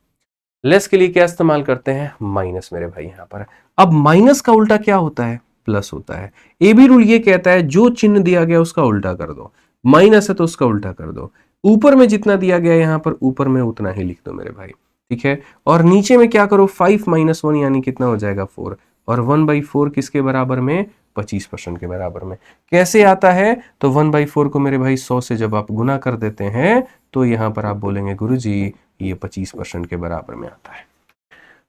लेस के लिए क्या इस्तेमाल करते हैं? माइनस मेरे भाई यहां पर। अब माइनस का उल्टा क्या होता है? प्लस होता है। ए बी रूल ये कहता है जो चिन्ह दिया गया उसका उल्टा कर दो। माइनस है तो उसका उल्टा कर दो। ऊपर में जितना दिया गया यहां पर ऊपर में उतना ही लिख दो मेरे भाई। ठीक है, और नीचे में क्या करो? 5 - 1 यानी कितना हो जाएगा? 4। और 1/4 किसके बराबर में? 25% के बराबर में। कैसे आता है? तो 1/4 को मेरे भाई 100 से जब आप गुना कर देते हैं तो यहां पर आप बोलेंगे गुरुजी ये 25% के बराबर में आता है।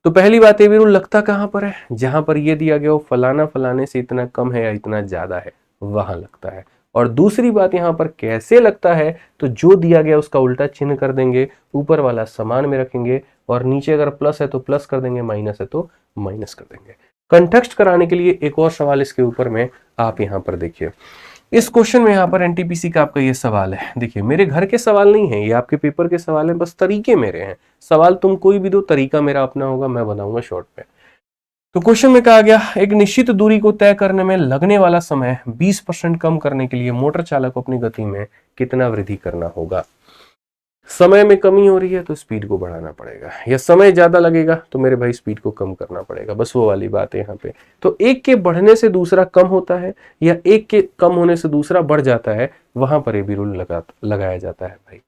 तो पहली बात ये भी रूल लगता कहां पर है? जहां पर ये दिया गया हो फलाना फलाने से इतना कम है या इतना ज्यादा है, वहां लगता है। और दूसरी बात यहां पर कैसे लगता है? तो जो दिया गया उसका उल्टा चिन्ह कर देंगे, ऊपर वाला समान में रखेंगे, और नीचे अगर प्लस है तो प्लस कर देंगे, माइनस है तो माइनस कर देंगे। कंटेक्स्ट कराने के लिए एक और सवाल इसके ऊपर में आप यहां पर देखिए। इस क्वेश्चन में यहाँ पर एनटीपीसी का आपका ये सवाल है। देखिए मेरे घर के सवाल नहीं है, ये आपके पेपर के सवाल हैं, बस तरीके मेरे हैं। सवाल तुम कोई भी दो, तरीका मेरा अपना होगा, मैं बनाऊंगा शॉर्ट पे। तो क्वेश्चन में कहा गया एक निश्चित दूरी को तय करने में लगने वाला समय 20% कम करने के लिए मोटर चालक को अपनी गति में कितना वृद्धि करना होगा? समय में कमी हो रही है तो स्पीड को बढ़ाना पड़ेगा, या समय ज्यादा लगेगा तो मेरे भाई स्पीड को कम करना पड़ेगा। बस वो वाली बात है यहाँ पे। तो एक के बढ़ने से दूसरा कम होता है या एक के कम होने से दूसरा बढ़ जाता है, वहां पर ये भी रूल लगाया जाता है भाई।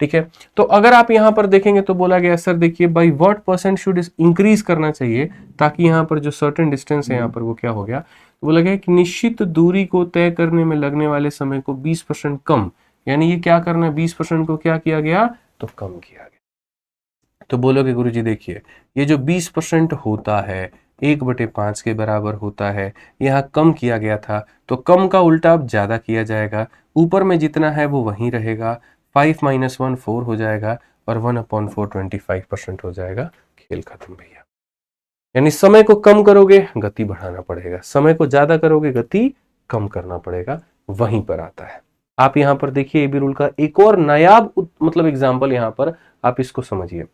ठीक है, तो अगर आप यहाँ पर देखेंगे तो बोला गया सर देखिए by what percent should increase करना चाहिए ताकि यहाँ पर जो सर्टेन डिस्टेंस है यहाँ पर वो क्या हो गया? तो बोला गया कि निश्चित दूरी को तय करने में लगने वाले समय को 20% कम, यानी ये क्या करना है? 20% को क्या किया गया? तो कम किया गया। तो बोलोगे गुरुजी देखिए ये जो 20% होता है 1/5 के बराबर होता है, यहाँ कम किया गया था तो कम का उल्टा अब ज्यादा किया जाएगा, ऊपर में जितना है वो वहीं रहेगा, 5 - 1 4 हो जाएगा, और 1/4 25% हो जाएगा। खेल खत्म भैया। यानी समय को कम करोगे गति बढ़ाना पड़ेगा, समय को ज्यादा करोगे गति कम करना पड़ेगा, वहीं पर आता है। आप यहां पर देखिए ए बी रूल का एक और नायाब मतलब एग्जांपल, यहां पर आप इसको समझिए।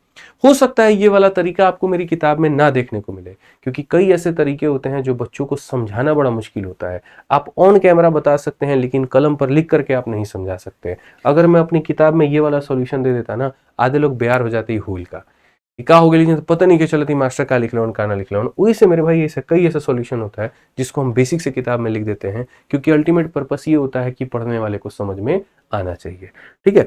हो सकता है ये वाला तरीका आपको मेरी किताब में ना देखने को मिले, क्योंकि कई ऐसे तरीके होते हैं जो बच्चों को समझाना बड़ा मुश्किल होता है। आप ऑन कैमरा बता सकते हैं लेकिन कलम पर लिख करके आप नहीं समझा सकते। अगर मैं अपनी किताब में ये वाला सॉल्यूशन दे देता ना, आधे लोग बेयार हो जाते ही हुल का का हो गया, लेकिन तो पता नहीं क्या चलती मास्टर का लिख लो का ना लिख लो। वही से मेरे भाई ऐसा कई ऐसा सॉल्यूशन होता है जिसको हम बेसिक से किताब में लिख देते हैं, क्योंकि अल्टीमेट पर्पस ये होता है कि पढ़ने वाले को समझ में आना चाहिए। ठीक है,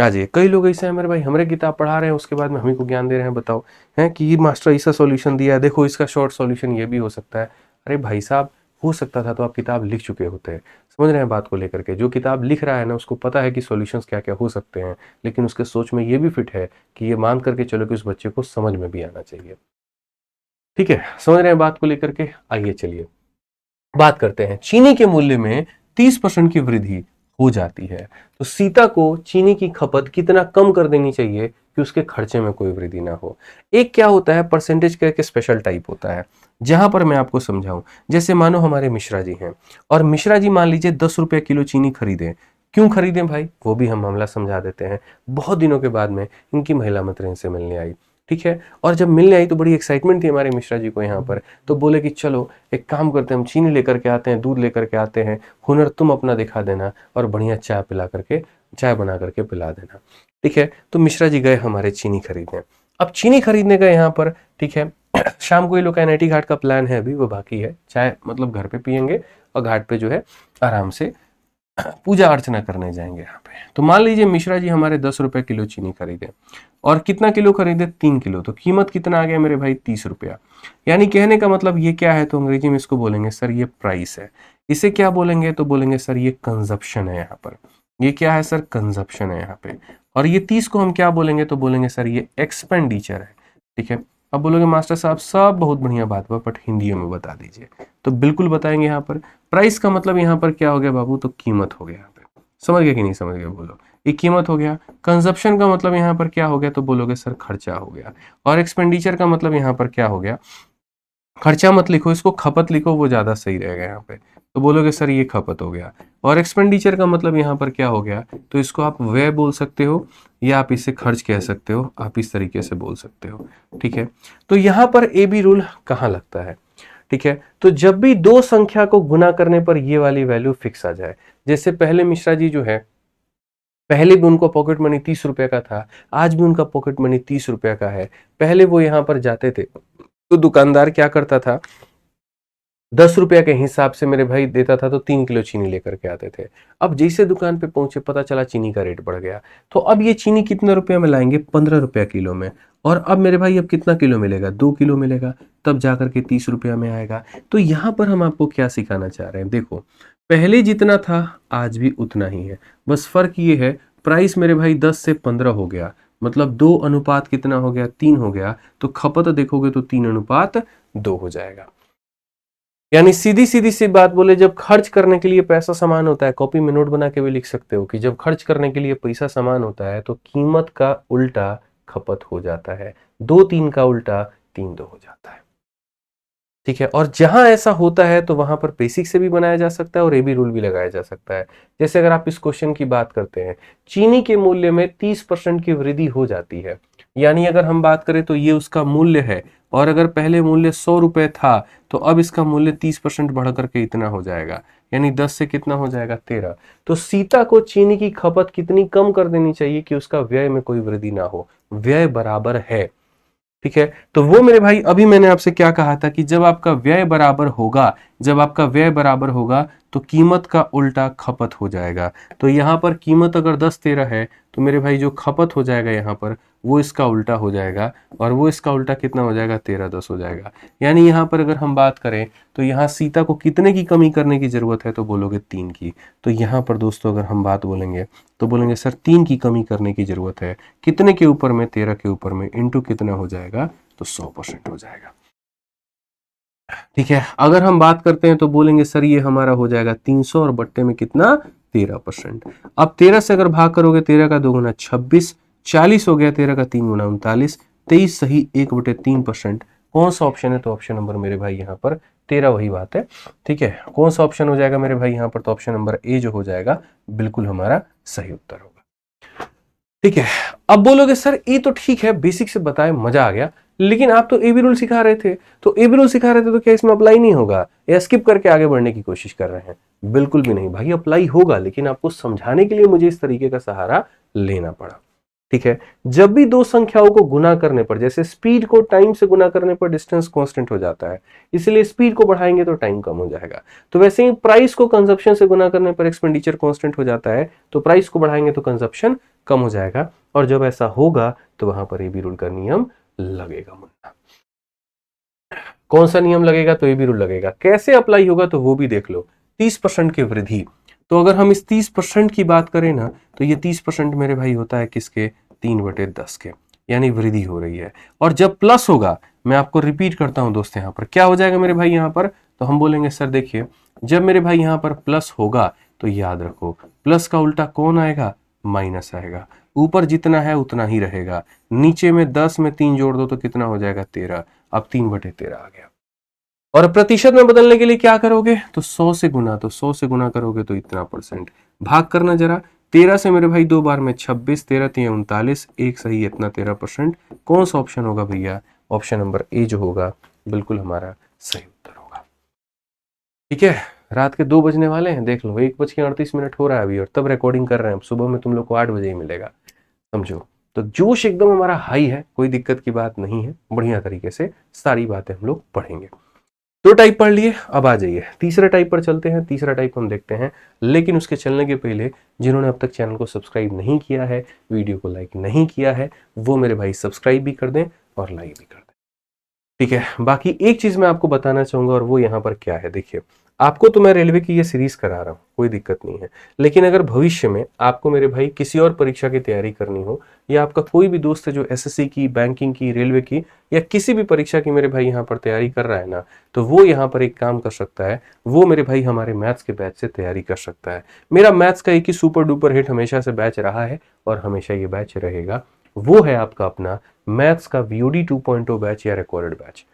आ जाइए। कई लोग ऐसे हैं मेरे भाई, हमारे किताब पढ़ा रहे हैं उसके बाद में हमें को ज्ञान दे रहे हैं, बताओ है कि ये मास्टर ऐसा सॉल्यूशन दिया है, देखो इसका शॉर्ट सॉल्यूशन ये भी हो सकता है। अरे भाई साहब, हो सकता था तो आप किताब लिख चुके होते हैं। समझ रहे हैं बात को लेकर के? जो किताब लिख रहा है ना, उसको पता है कि सॉल्यूशंस क्या क्या हो सकते हैं, लेकिन उसके सोच में ये भी फिट है कि ये मान करके चलो कि उस बच्चे को समझ में भी आना चाहिए। ठीक है, समझ रहे हैं बात को लेकर के? आइए चलिए बात करते हैं। चीनी के मूल्य में 30% की वृद्धि हो जाती है, तो सीता को चीनी की खपत कितना कम कर देनी चाहिए कि उसके खर्चे में कोई वृद्धि ना हो? एक क्या होता है, परसेंटेज का एक स्पेशल टाइप होता है, जहां पर मैं आपको समझाऊं। जैसे मानो हमारे मिश्रा जी हैं, और मिश्रा जी मान लीजिए 10 रुपये किलो चीनी खरीदें। क्यों खरीदें भाई, वो भी हम मामला समझा देते हैं। बहुत दिनों के बाद में इनकी महिला मित्र इनसे मिलने आई, ठीक है, और जब मिलने आई तो बड़ी एक्साइटमेंट थी हमारे मिश्रा जी को यहाँ पर। तो बोले कि चलो एक काम करते हैं, हम चीनी लेकर के आते हैं, दूध लेकर के आते हैं, हुनर तुम अपना दिखा देना और बढ़िया चाय पिला करके, चाय बना करके पिला देना। ठीक है, तो मिश्रा जी गए हमारे चीनी खरीदने। अब चीनी खरीदने गए यहाँ पर, ठीक है, शाम को ये लोग का NIT घाट का प्लान है, अभी वो बाकी है। चाय मतलब घर पे पियेंगे और घाट पे जो है आराम से पूजा अर्चना करने जाएंगे यहाँ पे। तो मान लीजिए मिश्रा जी हमारे 10 रुपए किलो चीनी खरीदे, और कितना किलो खरीदे, 3 किलो। तो कीमत कितना आ गया मेरे भाई, 30 रुपया। यानी कहने का मतलब ये क्या है, तो अंग्रेजी में इसको बोलेंगे सर ये प्राइस है। इसे क्या बोलेंगे, तो बोलेंगे सर ये कंजप्शन है यहाँ पर। ये क्या है सर, कंजप्शन है यहाँ पे। और ये 30 को हम क्या बोलेंगे, तो बोलेंगे सर ये एक्सपेंडिचर है। ठीक है, अब बोलोगे मास्टर साहब सब बहुत बढ़िया बात हुआ, बट हिंदियों में बता दीजिए। तो बिल्कुल बताएंगे यहाँ पर। प्राइस का मतलब यहाँ पर क्या हो गया बाबू, तो कीमत हो गया यहाँ पे। समझ गया कि नहीं समझ गया, बोलो। ये कीमत हो गया। कंजप्शन का मतलब यहाँ पर क्या हो गया, तो बोलोगे सर खर्चा हो गया। और एक्सपेंडिचर का मतलब यहाँ पर क्या हो गया, खर्चा मत लिखो, इसको खपत लिखो, वो ज्यादा सही रहेगा यहाँ पे। तो बोलोगे सर ये खपत हो गया। और एक्सपेंडिचर का मतलब यहाँ पर क्या हो गया, तो इसको आप व्यय बोल सकते हो, या आप इसे खर्च कह सकते हो, आप इस तरीके से बोल सकते हो। ठीक है, तो यहाँ पर AB रूल कहाँ लगता है? ठीक है, तो जब भी दो संख्या को गुना करने पर ये वाली वैल्यू फिक्स आ जाए। जैसे पहले मिश्रा जी जो है, पहले भी उनको पॉकेट मनी 30 रुपए का था, आज भी उनका पॉकेट मनी 30 रुपए का है। पहले वो यहां पर जाते थे तो दुकानदार क्या करता था, 10 रुपया के हिसाब से मेरे भाई देता था, तो 3 किलो चीनी लेकर के आते थे। अब जैसे दुकान पे पहुंचे, पता चला चीनी का रेट बढ़ गया, तो अब ये चीनी कितने रुपए में लाएंगे, 15 रुपया किलो में। और अब मेरे भाई अब कितना किलो मिलेगा, 2 किलो मिलेगा, तब जाकर के 30 रुपया में आएगा। तो यहां पर हम आपको क्या सिखाना चाह रहे हैं, देखो पहले जितना था आज भी उतना ही है, बस फर्क ये है प्राइस मेरे भाई 10 से 15 हो गया, मतलब 2 अनुपात कितना हो गया, 3 हो गया। तो खपत देखोगे तो 3 अनुपात 2 हो जाएगा। यानी सीधी सीधी सी बात बोले, जब खर्च करने के लिए पैसा समान होता है, कॉपी में नोट बना के भी लिख सकते हो कि जब खर्च करने के लिए पैसा समान होता है तो कीमत का उल्टा खपत हो जाता है, 2-3 का उल्टा 3-2 हो जाता है। ठीक है, और जहां ऐसा होता है तो वहां पर बेसिक से भी बनाया जा सकता है और AB रूल भी लगाया जा सकता है। जैसे अगर आप इस क्वेश्चन की बात करते हैं, चीनी के मूल्य में 30% की वृद्धि हो जाती है, यानी अगर हम बात करें तो ये उसका मूल्य है, और अगर पहले मूल्य 100 रुपए था तो अब इसका मूल्य 30% बढ़ करके इतना हो जाएगा, यानी 10 से कितना हो जाएगा, 13। तो सीता को चीनी की खपत कितनी कम कर देनी चाहिए कि उसका व्यय में कोई वृद्धि ना हो, व्यय बराबर है। ठीक है, तो वो मेरे भाई अभी मैंने आपसे क्या कहा था कि जब आपका व्यय बराबर होगा, जब आपका व्यय बराबर होगा तो कीमत का उल्टा खपत हो जाएगा। तो यहाँ पर कीमत अगर 10-13 है तो मेरे भाई जो खपत हो जाएगा यहाँ पर वो इसका उल्टा हो जाएगा, और वो इसका उल्टा कितना हो जाएगा, 13-10 हो जाएगा। यानी यहाँ पर अगर हम बात करें तो यहाँ सीता को कितने की कमी करने की जरूरत है, तो बोलोगे 3 की। तो यहाँ पर दोस्तों अगर हम बात बोलेंगे तो बोलेंगे सर 3 की कमी करने की जरूरत है, कितने के ऊपर में, 13 के ऊपर में, इंटू कितना हो जाएगा, तो 100% हो जाएगा। ठीक है, अगर हम बात करते हैं तो बोलेंगे सर ये हमारा हो जाएगा 300 और बट्टे में कितना, 13%। अब 13 से अगर भाग करोगे, 13 का 2 गुना 26, 40 हो गया, 13 का 3 गुना 39, 23 सही 1/3%। कौन सा ऑप्शन है, तो ऑप्शन नंबर मेरे भाई यहाँ पर 13 वही बात है। ठीक है, कौन सा ऑप्शन हो जाएगा मेरे भाई यहाँ पर, तो ऑप्शन नंबर A जो हो जाएगा बिल्कुल हमारा सही उत्तर होगा। ठीक है। अब बोलोगे सर ये तो ठीक है, बेसिक से बताए, मजा आ गया, लेकिन आप तो एबी रूल सिखा रहे थे, तो एबी रूल सिखा रहे थे तो क्या इसमें अप्लाई नहीं होगा, या स्किप करके आगे बढ़ने की कोशिश कर रहे हैं? बिल्कुल भी नहीं भाई, अप्लाई होगा, लेकिन आपको समझाने के लिए मुझे इस तरीके का सहारा लेना पड़ा। ठीक है। जब भी दो संख्याओं को गुना करने पर, जैसे स्पीड को टाइम से गुना करने पर डिस्टेंस कांस्टेंट हो जाता है, इसलिए स्पीड को बढ़ाएंगे तो टाइम कम हो जाएगा। तो वैसे ही प्राइस को कंजप्शन से गुना करने पर एक्सपेंडिचर कांस्टेंट हो जाता है, तो प्राइस को बढ़ाएंगे तो कंजप्शन कम हो जाएगा। और जब ऐसा होगा तो वहां पर एबी रूल का नियम लगेगा मुन्ना। कौन सा नियम लगेगा? तो एबी रूल लगेगा। कैसे अप्लाई होगा तो वो भी देख लो। 30% की वृद्धि, तो अगर हम इस 30% की बात करें ना, तो ये 30% मेरे भाई होता है किसके? 3/10 के, यानी वृद्धि हो रही है। और जब प्लस होगा, मैं आपको रिपीट करता हूं दोस्त, यहां पर क्या हो जाएगा मेरे भाई? यहां पर तो हम बोलेंगे सर देखिए, जब मेरे भाई यहां पर प्लस होगा तो याद रखो प्लस का उल्टा कौन आएगा? माइनस आएगा। ऊपर जितना है उतना ही रहेगा, नीचे में 10 में 3 जोड़ दो तो कितना हो जाएगा? 13। अब 3/13 आ गया। और प्रतिशत में बदलने के लिए क्या करोगे? तो 100 से गुना, तो 100 से गुना करोगे तो इतना परसेंट। भाग करना जरा, 13 से मेरे भाई 2 बार में 26, 13 3 39, एक सही इतना 13%। कौन सा ऑप्शन होगा भैया? ऑप्शन नंबर ए जो होगा बिल्कुल हमारा सही उत्तर होगा। ठीक है। रात के 2 बजने वाले हैं, देख लो 1:38 हो रहा है अभी, और तब रिकॉर्डिंग कर रहे हैं। सुबह में तुम लोग को 8 बजे ही मिलेगा, समझो। तो जोश एकदम हमारा हाई है, कोई दिक्कत की बात नहीं है, बढ़िया तरीके से सारी बातें हम लोग पढ़ेंगे। 2 टाइप पढ़ लिए, अब आ जाइए तीसरा टाइप पर चलते हैं। तीसरा टाइप हम देखते हैं, लेकिन उसके चलने के पहले जिन्होंने अब तक चैनल को सब्सक्राइब नहीं किया है, वीडियो को लाइक नहीं किया है, वो मेरे भाई सब्सक्राइब भी कर दें और लाइक भी कर दें। ठीक है। बाकी एक चीज मैं आपको बताना चाहूंगा, और वो यहाँ पर क्या है, देखिए आपको तो मैं रेलवे की ये सीरीज करा रहा हूँ, कोई दिक्कत नहीं है, लेकिन अगर भविष्य में आपको मेरे भाई किसी और परीक्षा की तैयारी करनी हो, या आपका कोई भी दोस्त है जो एसएससी की, बैंकिंग की, रेलवे की, या किसी भी परीक्षा की मेरे भाई यहाँ पर तैयारी कर रहा है ना, तो वो यहाँ पर एक काम कर सकता है, वो मेरे भाई हमारे मैथ्स के बैच से तैयारी कर सकता है। मेरा मैथ्स का एक ही सुपर डुपर हिट हमेशा से बैच रहा है और हमेशा ये बैच रहेगा, वो है आपका अपना मैथ्स का VOD 2.0 बैच या रिकॉर्डेड बैच।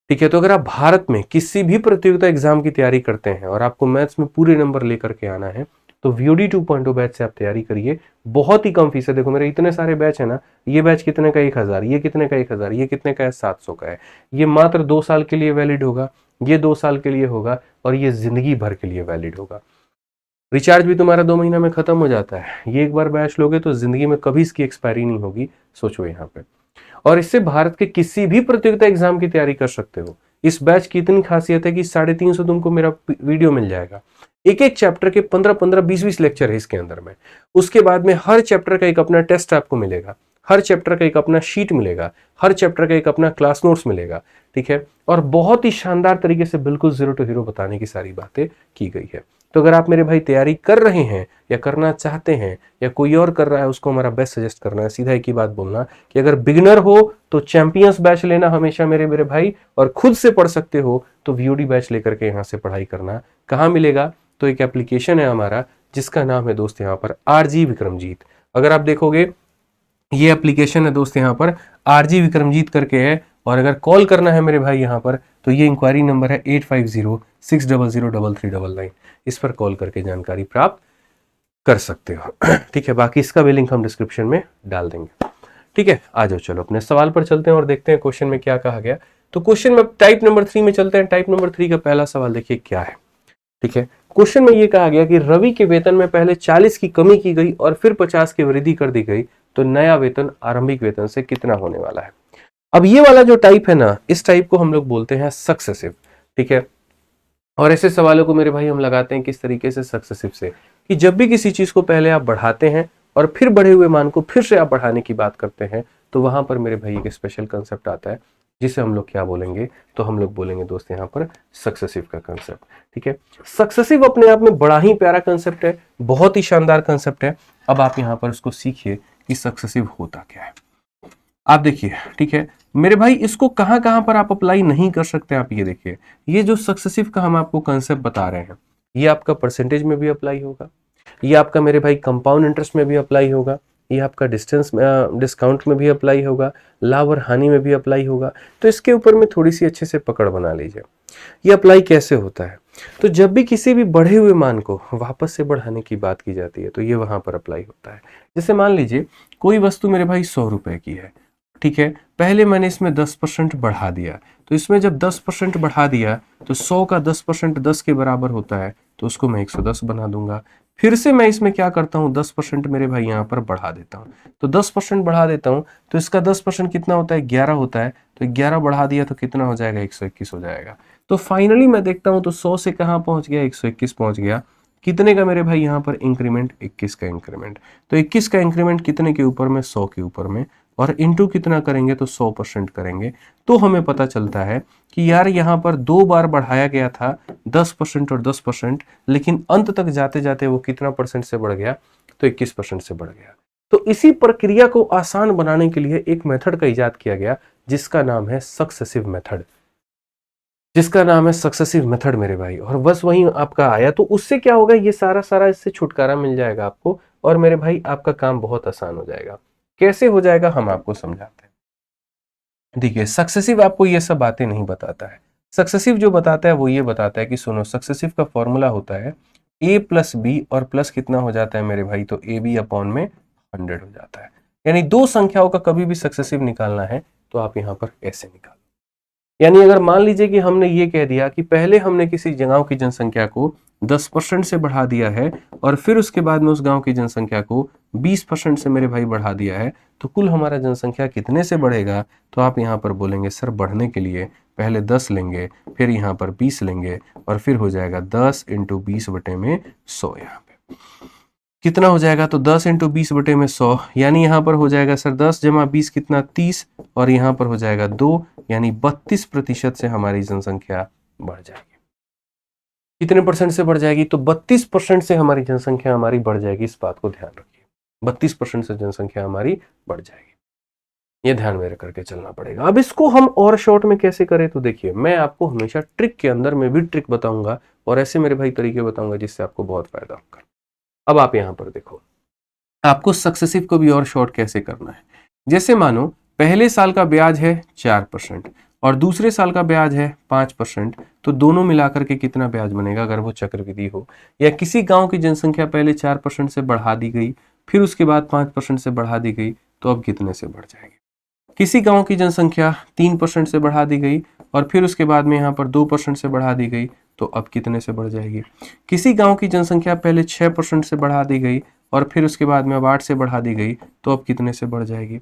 ठीक है। तो अगर आप भारत में किसी भी प्रतियोगिता एग्जाम की तैयारी करते हैं और आपको मैथ्स में पूरे नंबर लेकर के आना है, तो VOD 2.0 बैच से आप तैयारी करिए। बहुत ही कम फीस है। देखो मेरे इतने सारे बैच है ना, ये बैच कितने का? 1000, ये कितने का? 1000, ये कितने का है? 700 का है। ये मात्र 2 साल के लिए वैलिड होगा, ये 2 साल के लिए होगा, और ये जिंदगी भर के लिए वैलिड होगा। रिचार्ज भी तुम्हारा 2 महीना में खत्म हो जाता है। ये एक बार बैच लोगे तो जिंदगी में कभी इसकी एक्सपायरी नहीं होगी, सोचो यहाँ पे। और इससे भारत के किसी भी प्रतियोगिता एग्जाम की तैयारी कर सकते हो। इस बैच की इतनी खासियत है कि 350 तुमको मेरा वीडियो मिल जाएगा। एक एक चैप्टर के 15-15, 20-20 लेक्चर है इसके अंदर में। उसके बाद में हर चैप्टर का एक अपना टेस्ट आपको मिलेगा, हर चैप्टर का एक अपना शीट मिलेगा, हर चैप्टर का एक अपना क्लास नोट्स मिलेगा। ठीक है। और बहुत ही शानदार तरीके से बिल्कुल जीरो टू हीरो बताने की सारी बातें की गई है। तो अगर आप मेरे भाई तैयारी कर रहे हैं या करना चाहते हैं, या कोई और कर रहा है, उसको हमारा बेस्ट सजेस्ट करना है। सीधा एक ही बात बोलना कि अगर बिगिनर हो तो चैंपियंस बैच लेना हमेशा मेरे भाई, और खुद से पढ़ सकते हो तो VOD बैच लेकर के यहाँ से पढ़ाई करना। कहाँ मिलेगा? तो एक एप्लीकेशन है हमारा जिसका नाम है दोस्त यहाँ पर RG विक्रमजीत। अगर आप देखोगे ये एप्लीकेशन है दोस्त यहाँ पर RG विक्रमजीत करके है, और अगर कॉल करना है मेरे भाई यहाँ पर तो ये इंक्वायरी नंबर है 8506003399। इस पर कॉल करके जानकारी प्राप्त कर सकते हो। ठीक है। बाकी इसका भी लिंक हम डिस्क्रिप्शन में डाल देंगे। ठीक है। आ जाओ, चलो अपने सवाल पर चलते हैं और देखते हैं क्वेश्चन में क्या कहा गया। तो क्वेश्चन में टाइप नंबर 3 में चलते हैं। टाइप नंबर 3 का पहला सवाल देखिए क्या है। ठीक है। क्वेश्चन में ये कहा गया कि रवि के वेतन में पहले 40 की कमी की गई और फिर 50 की वृद्धि कर दी गई, तो नया वेतन आरंभिक वेतन से कितना होने वाला है? अब ये वाला जो टाइप है ना, इस टाइप को हम लोग बोलते हैं सक्सेसिव। ठीक है। और ऐसे सवालों को मेरे भाई हम लगाते हैं किस तरीके से? सक्सेसिव से, कि जब भी किसी चीज को पहले आप बढ़ाते हैं और फिर बढ़े हुए मान को फिर से आप बढ़ाने की बात करते हैं, तो वहां पर मेरे भाई एक स्पेशल कंसेप्ट आता है जिसे हम लोग क्या बोलेंगे? तो हम लोग बोलेंगे दोस्त यहाँ पर सक्सेसिव का कंसेप्ट। ठीक है। सक्सेसिव अपने आप में बड़ा ही प्यारा कंसेप्ट है, बहुत ही शानदार कंसेप्ट है। अब आप यहाँ पर उसको सीखिए कि सक्सेसिव होता क्या है। आप देखिए, ठीक है मेरे भाई, इसको कहां कहां पर आप अप्लाई नहीं कर सकते? आप ये देखिए, ये जो सक्सेसिव का हम आपको कंसेप्ट बता रहे हैं, ये आपका परसेंटेज में भी अप्लाई होगा, ये आपका मेरे भाई कंपाउंड इंटरेस्ट में भी अप्लाई होगा, ये आपका डिस्टेंस डिस्काउंट में भी अप्लाई होगा, लाभ और हानि में भी अप्लाई होगा। तो इसके ऊपर में थोड़ी सी अच्छे से पकड़ बना लीजिए। ये अप्लाई कैसे होता है? तो जब भी किसी भी बढ़े हुए मान को वापस से बढ़ाने की बात की जाती है तो ये वहां पर अप्लाई होता है। जैसे मान लीजिए कोई वस्तु मेरे भाई 100 रुपए की है, ठीक है, पहले मैंने इसमें 10% बढ़ा दिया, तो इसमें जब 10% बढ़ा दिया तो 100 का 10% 10 के बराबर होता है, तो उसको मैं 110 बना दूंगा। फिर से मैं इसमें क्या करता हूँ, 10% मेरे भाई यहाँ पर बढ़ा देता हूँ, तो 10% बढ़ा देता हूँ, तो इसका 10% कितना होता है, 11 होता है, तो 11 बढ़ा दिया तो कितना हो जाएगा, 121 हो जाएगा। तो फाइनली मैं देखता हूं तो 100 से कहां पहुंच गया, 121 पहुंच गया। कितने का मेरे भाई यहां पर इंक्रीमेंट, 21 का इंक्रीमेंट। तो 21 का इंक्रीमेंट कितने के ऊपर में, 100 के ऊपर में, और इंटू कितना करेंगे तो 100% करेंगे। तो हमें पता चलता है कि यार यहां पर 2 बार बढ़ाया गया था 10% और 10%, लेकिन अंत तक जाते जाते वो कितना परसेंट से बढ़ गया, तो 21% से बढ़ गया। तो इसी प्रक्रिया को आसान बनाने के लिए एक मेथड का इजाद किया गया जिसका नाम है सक्सेसिव मेथड, जिसका नाम है सक्सेसिव मेथड मेरे भाई। और बस वही आपका आया, तो उससे क्या होगा, ये सारा इससे छुटकारा मिल जाएगा आपको, और मेरे भाई आपका काम बहुत आसान हो जाएगा। कैसे हो जाएगा हम आपको समझाते हैं। देखिए सक्सेसिव आपको ये सब बातें नहीं बताता है। सक्सेसिव जो बताता है वो ये बताता है कि सुनो, सक्सेसिव का फॉर्मूला होता है a प्लस बी, और प्लस कितना हो जाता है मेरे भाई, तो ए बी अपॉन में 100 हो जाता है। यानी दो संख्याओं का कभी भी सक्सेसिव निकालना है तो आप यहां पर ऐसे निकालो। यानी अगर मान लीजिए कि हमने ये कह दिया कि पहले हमने किसी गांव की जनसंख्या को 10% से बढ़ा दिया है, और फिर उसके बाद में उस गांव की जनसंख्या को 20% से मेरे भाई बढ़ा दिया है, तो कुल हमारा जनसंख्या कितने से बढ़ेगा, तो आप यहाँ पर बोलेंगे सर बढ़ने के लिए पहले 10 लेंगे, फिर यहाँ पर 20 लेंगे, और फिर हो जाएगा 10 इंटू 20 बटे में 100। यहाँ पे कितना हो जाएगा, तो 10 इंटू 20 बटे में 100, यानी यहाँ पर हो जाएगा सर 10 जमा 20 कितना, 30, और यहाँ पर हो जाएगा 2, यानी 32% से हमारी जनसंख्या बढ़ जाएगी। कितने परसेंट से बढ़ जाएगी, तो 32% से हमारी जनसंख्या हमारी बढ़ जाएगी। इस बात को ध्यान रखिए, 32% से जनसंख्या हमारी बढ़ जाएगी, ये ध्यान में रख करके चलना पड़ेगा। अब इसको हम और शॉर्ट में कैसे करें, तो देखिए मैं आपको हमेशा ट्रिक के अंदर में भी ट्रिक बताऊंगा, और ऐसे मेरे भाई तरीके बताऊंगा जिससे आपको बहुत फायदा होगा। अब आप यहां पर देखो, आपको सक्सेसिव को भी और शॉर्ट कैसे करना है। जैसे मानो पहले साल का ब्याज है 4% और दूसरे साल का ब्याज है 5%, तो दोनों मिलाकर के कितना ब्याज बनेगा अगर वो चक्रवृद्धि हो। या किसी गांव की जनसंख्या पहले 4% से बढ़ा दी गई, फिर उसके बाद 5% से बढ़ा दी गई, तो अब कितने से बढ़ जाएगी। किसी गांव की जनसंख्या 3% से बढ़ा दी गई, और फिर उसके बाद में यहाँ पर 2% से बढ़ा दी गई, तो अब कितने से बढ़ जाएगी। किसी गांव की जनसंख्या पहले 6% से बढ़ा दी गई, और फिर उसके बाद में अब 8 से बढ़ा दी गई, तो अब कितने से बढ़ जाएगी।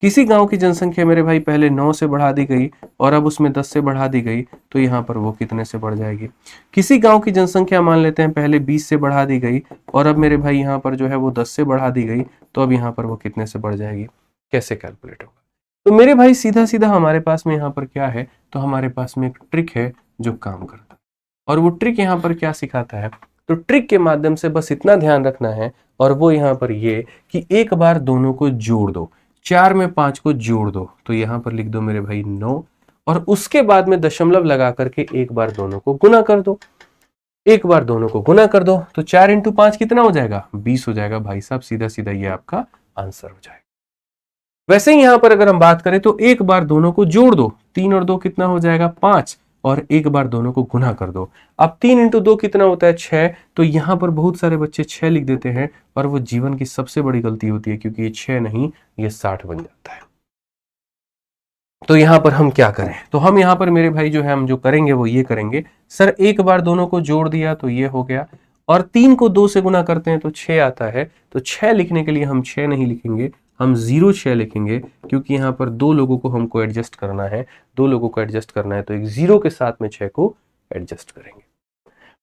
किसी गांव की जनसंख्या मेरे भाई पहले 9 से बढ़ा दी गई, और अब उसमें 10 से बढ़ा दी गई, तो यहाँ पर वो कितने से बढ़ जाएगी। किसी गांव की जनसंख्या मान लेते हैं पहले 20 से बढ़ा दी गई, और अब मेरे भाई यहाँ पर जो है वो 10 से बढ़ा दी गई, तो अब यहाँ पर वो कितने से बढ़ जाएगी। कैसे कैलकुलेट होगा, तो मेरे भाई सीधा सीधा हमारे पास में यहाँ पर क्या है, तो हमारे पास में एक ट्रिक है जो काम करता है। और वो ट्रिक यहाँ पर क्या सिखाता है, तो ट्रिक के माध्यम से बस इतना ध्यान रखना है, और वो यहाँ पर ये कि एक बार दोनों को जोड़ दो, 4 में 5 को जोड़ दो, तो यहाँ पर लिख दो मेरे भाई 9, और उसके बाद में दशमलव लगा करके एक बार दोनों को गुना कर दो। एक बार दोनों को गुना कर दो तो 4 इंटू 5 कितना हो जाएगा, 20 हो जाएगा भाई साहब। सीधा सीधा ये आपका आंसर हो जाएगा। वैसे ही यहां पर अगर हम बात करें तो एक बार दोनों को जोड़ दो, 3 और 2 कितना हो जाएगा 5, और एक बार दोनों को गुना कर दो। अब 3 इंटू 2 कितना होता है 6, तो यहां पर बहुत सारे बच्चे 6 लिख देते हैं, और वो जीवन की सबसे बड़ी गलती होती है, क्योंकि ये 6 नहीं ये 60 बन जाता है। तो यहां पर हम क्या करें, तो हम यहां पर मेरे भाई जो है हम जो करेंगे वो ये करेंगे, सर एक बार दोनों को जोड़ दिया तो ये हो गया, और 3 को 2 से गुना करते हैं तो 6 आता है। तो 6 लिखने के लिए हम 6 नहीं लिखेंगे, हम 06 लिखेंगे, क्योंकि यहाँ पर दो लोगों को हमको एडजस्ट करना है, दो लोगों को एडजस्ट करना है, तो एक 0 के साथ में 6 को एडजस्ट करेंगे।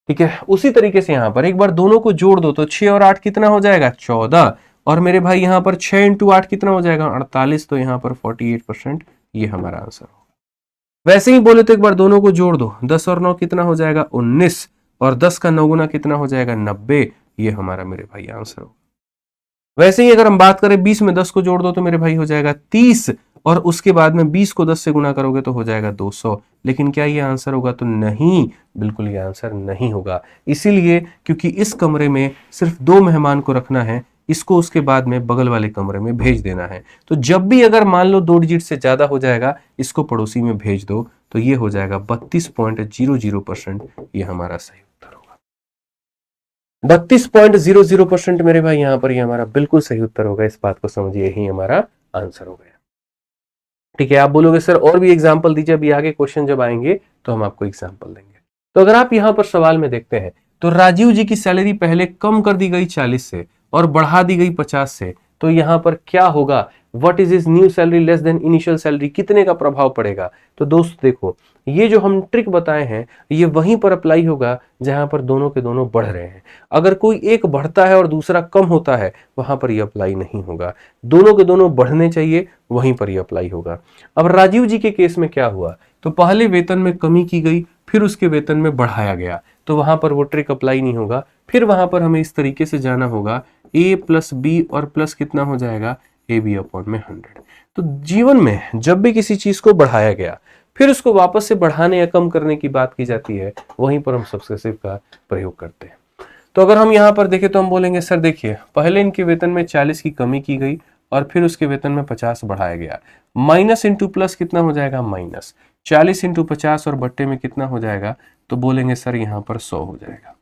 ठीक है, उसी तरीके से यहाँ पर एक बार दोनों को जोड़ दो तो 6 और 8 कितना हो जाएगा 14, और मेरे भाई यहाँ पर 6 इंटू 8 कितना हो जाएगा 48, तो यहाँ पर 48%, ये हमारा आंसर होगा। वैसे ही बोले तो एक बार दोनों को जोड़ दो, 10 और 9 कितना हो जाएगा 19, और 10 का 9 गुना कितना हो जाएगा 90, ये हमारा मेरे भाई आंसर होगा। वैसे ही अगर हम बात करें 20 में 10 को जोड़ दो तो मेरे भाई हो जाएगा 30, और उसके बाद में 20 को 10 से गुना करोगे तो हो जाएगा 200। लेकिन क्या ये आंसर होगा, तो नहीं, बिल्कुल ये आंसर नहीं होगा। इसीलिए क्योंकि इस कमरे में सिर्फ 2 मेहमान को रखना है, इसको उसके बाद में बगल वाले कमरे में भेज देना है। तो जब भी अगर मान लो 2 डिजिट से ज्यादा हो जाएगा, इसको पड़ोसी में भेज दो, तो ये हो जाएगा 32.00%। ये हमारा सही उत्तर होगा। 32.00% मेरे भाई यहां पर ये हमारा बिल्कुल सही उत्तर होगा। इस बात को समझिए, यही हमारा आंसर हो गया। ठीक है, आप बोलोगे सर और भी एग्जाम्पल दीजिए, अभी आगे क्वेश्चन जब आएंगे तो हम आपको एग्जाम्पल देंगे। तो अगर आप यहां पर सवाल में देखते हैं तो राजीव जी की सैलरी पहले कम कर दी गई 40 से और बढ़ा दी गई 50 से, तो यहां पर क्या होगा? What is is new salary less than initial salary, कितने का प्रभाव पड़ेगा? तो दोस्त देखो, ये जो हम ट्रिक बताए हैं ये वहीं पर अप्लाई होगा जहां पर दोनों के दोनों बढ़ रहे हैं। अगर कोई एक बढ़ता है और दूसरा कम होता है, वहां पर ये अप्लाई नहीं होगा। दोनों के दोनों बढ़ने चाहिए, वहीं पर ये अप्लाई होगा। अब राजीव जी के केस में क्या हुआ? तो पहले वेतन में कमी की गई, फिर उसके वेतन में बढ़ाया गया, तो वहां पर वो ट्रिक अप्लाई नहीं होगा। फिर वहां पर हमें इस तरीके से जाना होगा, ए प्लस बी और प्लस कितना हो जाएगा? ए बी अपॉन में 100। तो जीवन में जब भी किसी चीज को बढ़ाया गया फिर उसको वापस से बढ़ाने या कम करने की बात की जाती है, वहीं पर हम सब्सेसिव का प्रयोग करते हैं। तो अगर हम यहां पर देखें तो हम बोलेंगे सर देखिए, पहले इनके वेतन में 40 की कमी की गई और फिर उसके वेतन में 50 बढ़ाया गया। माइनस इंटू प्लस कितना हो जाएगा? माइनस 40 इंटू 50 और बट्टे में कितना हो जाएगा? तो बोलेंगे सर यहां पर 100 हो जाएगा।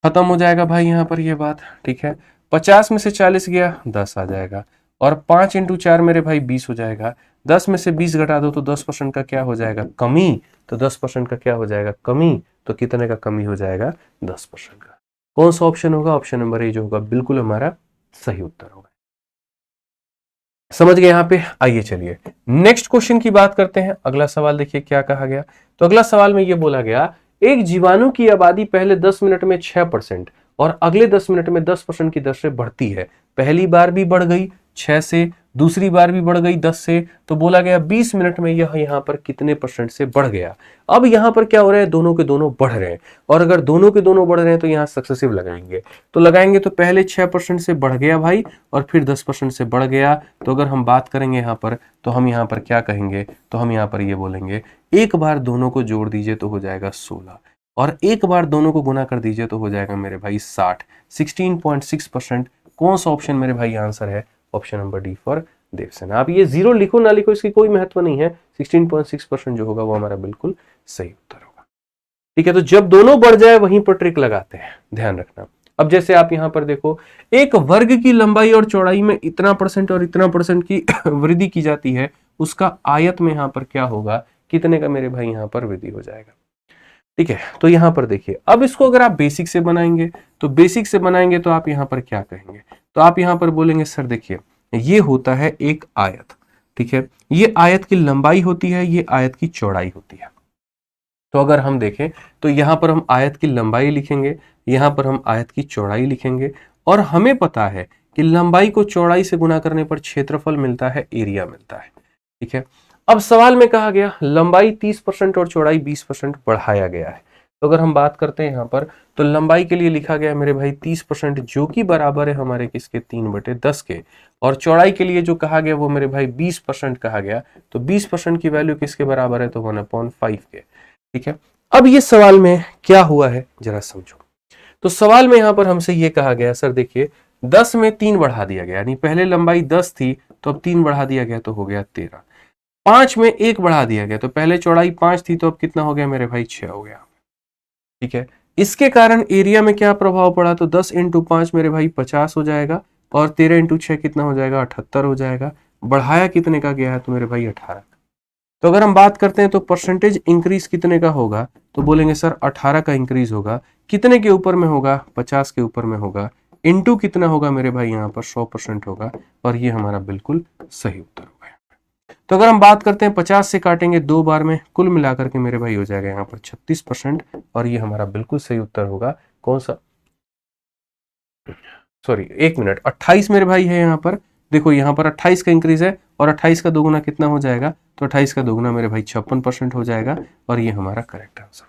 खत्म हो जाएगा भाई यहां पर ये बात। ठीक है, 50 में से 40 गया, 10 आ जाएगा और 5 इंटू 4 मेरे भाई 20 हो जाएगा। 10 में से 20 घटा दो तो 10% का क्या हो जाएगा? कमी। तो 10% का क्या हो जाएगा? कमी। तो कितने का कमी हो जाएगा? 10% का। कौन सा ऑप्शन होगा? ऑप्शन नंबर ए जो होगा बिल्कुल हमारा सही उत्तर होगा। समझ गए यहां पे? आइए चलिए नेक्स्ट क्वेश्चन की बात करते हैं। अगला सवाल देखिए क्या कहा गया। तो अगला सवाल में यह बोला गया, एक जीवाणु की आबादी पहले 10 मिनट में 6% और अगले 10 मिनट में 10% की दर से बढ़ती है। पहली बार भी बढ़ गई 6 से, दूसरी बार भी बढ़ गई 10 से, तो बोला गया 20 मिनट में यह यहां पर कितने परसेंट से बढ़ गया। अब यहां पर क्या हो रहा है? दोनों के दोनों बढ़ रहे हैं, और अगर दोनों के दोनों बढ़ रहे हैं तो यहां सक्सेसिव लगाएंगे। तो लगाएंगे तो पहले 6% से बढ़ गया भाई और फिर 10% से बढ़ गया। तो अगर हम बात करेंगे यहां पर, तो हम यहां पर क्या कहेंगे? तो हम यहां पर ये बोलेंगे, एक बार दोनों को जोड़ दीजिए तो हो जाएगा 16 और एक बार दोनों को गुना कर दीजिए तो हो जाएगा मेरे भाई 60। 16.6%। कौन सा ऑप्शन मेरे भाई आंसर है? Option number D for Devasena. आप ये 0 लिखो ना लिखो इसकी कोई महत्व नहीं है। 16.6% जो होगा वो हमारा बिल्कुल सही उत्तर होगा। ठीक है, तो जब दोनों बढ़ जाए वहीं पर ट्रिक लगाते हैं, ध्यान रखना। अब जैसे आप यहां पर देखो, एक वर्ग की लंबाई और चौड़ाई में इतना परसेंट और इतना परसेंट की वृद्धि की जाती है, उसका आयत में यहां पर क्या होगा? कितने का मेरे भाई यहां पर वृद्धि हो जाएगा? ठीक है, तो यहां पर देखिए, अब इसको अगर आप बेसिक से बनाएंगे तो बेसिक से बनाएंगे तो आप यहां पर क्या कहेंगे? तो आप यहां पर बोलेंगे सर देखिए, ये होता है एक आयत। ठीक है, ये आयत की लंबाई होती है, ये आयत की चौड़ाई होती है। तो अगर हम देखें तो यहां पर हम आयत की लंबाई लिखेंगे, यहां पर हम आयत की चौड़ाई लिखेंगे, और हमें पता है कि लंबाई को चौड़ाई से गुना करने पर क्षेत्रफल मिलता है, एरिया मिलता है। ठीक है, अब सवाल में कहा गया लंबाई 30% और चौड़ाई 20% बढ़ाया गया है। तो अगर हम बात करते हैं यहां पर, तो लंबाई के लिए लिखा गया मेरे भाई 30%, जो कि बराबर है हमारे किसके? 3/10 के, और चौड़ाई के लिए जो कहा गया वो मेरे भाई 20% कहा गया। तो 20% की वैल्यू किसके बराबर है? तो 1/5 के। ठीक है, अब ये सवाल में क्या हुआ है जरा समझो। तो सवाल में यहां पर हमसे ये कहा गया, सर देखिए 10 में 3 बढ़ा दिया गया, यानी पहले लंबाई 10 थी तो अब 3 बढ़ा दिया गया तो हो गया 13। 5 में 1 बढ़ा दिया गया, तो पहले चौड़ाई 5 थी तो अब कितना हो गया मेरे भाई? 6 हो गया। ठीक है, इसके कारण एरिया में क्या प्रभाव पड़ा? तो 10 इंटू 5 मेरे भाई 50 हो जाएगा और 13 इंटू 6 कितना हो जाएगा? 78 हो जाएगा। बढ़ाया कितने का गया है? तो मेरे भाई 18। तो अगर हम बात करते हैं तो परसेंटेज इंक्रीज कितने का होगा? तो बोलेंगे सर 18 का इंक्रीज होगा। कितने के ऊपर में होगा? 50 के ऊपर में होगा। इंटू कितना होगा मेरे भाई? यहाँ पर 100% होगा, और ये हमारा बिल्कुल सही उत्तर होगा। तो अगर हम बात करते हैं 50 से काटेंगे 2 बार में, कुल मिलाकर के मेरे भाई हो जाएगा यहाँ पर 36%, और ये हमारा बिल्कुल सही उत्तर होगा। कौन सा? सॉरी 1 मिनट, 28 मेरे भाई है यहाँ पर। देखो यहाँ पर 28 का इंक्रीज है और 28 का दोगुना कितना हो जाएगा? तो 28 का दोगुना मेरे भाई 56% हो जाएगा, और ये हमारा करेक्ट आंसर।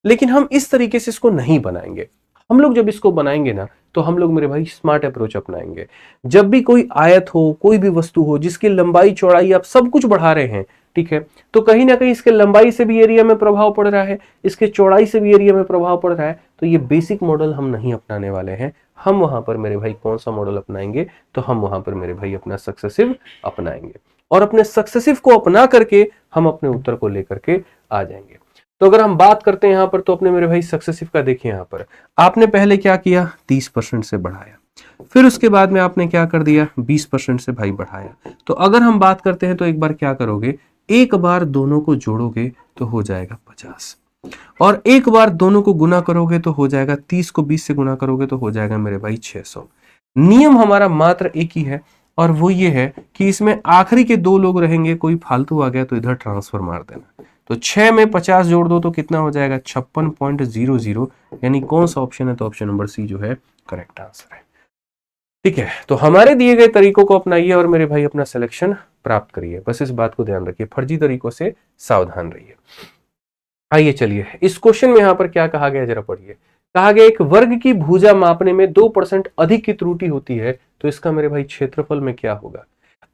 लेकिन हम इस तरीके से इसको नहीं बनाएंगे। हम लोग जब इसको बनाएंगे ना, तो हम लोग मेरे भाई स्मार्ट अप्रोच अपनाएंगे। जब भी कोई आयत हो, कोई भी वस्तु हो जिसकी लंबाई चौड़ाई आप सब कुछ बढ़ा रहे हैं, ठीक है, तो कहीं ना कहीं इसके लंबाई से भी एरिया में प्रभाव पड़ रहा है, इसके चौड़ाई से भी एरिया में प्रभाव पड़ रहा है, तो ये बेसिक मॉडल हम नहीं अपनाने वाले हैं। हम वहां पर मेरे भाई कौन सा मॉडल अपनाएंगे, तो हम वहां पर मेरे भाई अपना सक्सेसिव अपनाएंगे और अपने सक्सेसिव को अपना करके हम अपने उत्तर को लेकर के आ जाएंगे। तो अगर हम बात करते हैं यहां पर, तो अपने मेरे भाई सक्सेसिव का देखिए, यहां पर आपने पहले क्या किया, 30% से बढ़ाया, फिर उसके बाद में आपने क्या कर दिया, 20% से भाई बढ़ाया। तो अगर हम बात करते हैं तो एक बार क्या करोगे, एक बार दोनों को जोड़ोगे तो हो जाएगा 50, और एक बार दोनों को गुना करोगे तो हो जाएगा 30 को 20 से गुना करोगे तो हो जाएगा मेरे भाई 600। नियम हमारा मात्र एक ही है, और वो ये है कि इसमें आखिरी के 2 लोग रहेंगे, कोई फालतू आ गया तो इधर ट्रांसफर मार देना। तो 6 में 50 जोड़ दो तो कितना हो जाएगा, 56.00, यानी कौन सा ऑप्शन है, तो ऑप्शन नंबर सी जो है करेक्ट आंसर है। ठीक है, तो हमारे दिए गए तरीकों को अपनाइए और मेरे भाई अपना सिलेक्शन प्राप्त करिए, बस इस बात को ध्यान रखिए, फर्जी तरीकों से सावधान रहिए। आइए चलिए, इस क्वेश्चन में यहां पर क्या कहा गया जरा पढ़िए। कहा गया एक वर्ग की भुजा मापने में 2% अधिक की त्रुटि होती है, तो इसका मेरे भाई क्षेत्रफल में क्या होगा।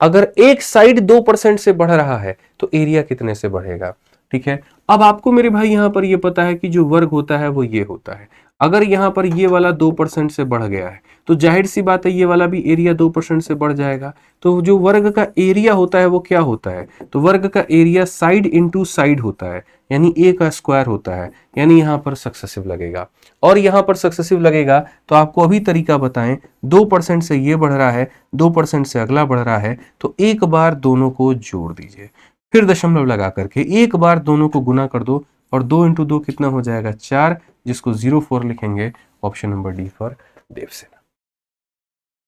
अगर एक साइड 2% से बढ़ रहा है तो एरिया कितने से बढ़ेगा। ठीक है, अब आपको मेरे भाई यहां पर ये पता है कि जो वर्ग होता है वो ये होता है। अगर यहां पर ये वाला 2% से बढ़ गया है तो जाहिर सी बात है ये वाला भी एरिया 2% से बढ़ जाएगा। तो जो वर्ग का एरिया होता है वो क्या होता है, तो वर्ग का एरिया साइड इंटू साइड होता है, यानी ए का स्क्वायर होता है, यानी यहां पर सक्सेसिव लगेगा। और यहां पर सक्सेसिव लगेगा तो आपको अभी तरीका बताएं, 2% से ये बढ़ रहा है, 2% से अगला बढ़ रहा है, तो एक बार दोनों को जोड़ दीजिए, फिर दशमलव लगा करके एक बार दोनों को गुना कर दो, और 2 इंटू 2 कितना हो जाएगा 4, जिसको 04 लिखेंगे, option number D for Devasena.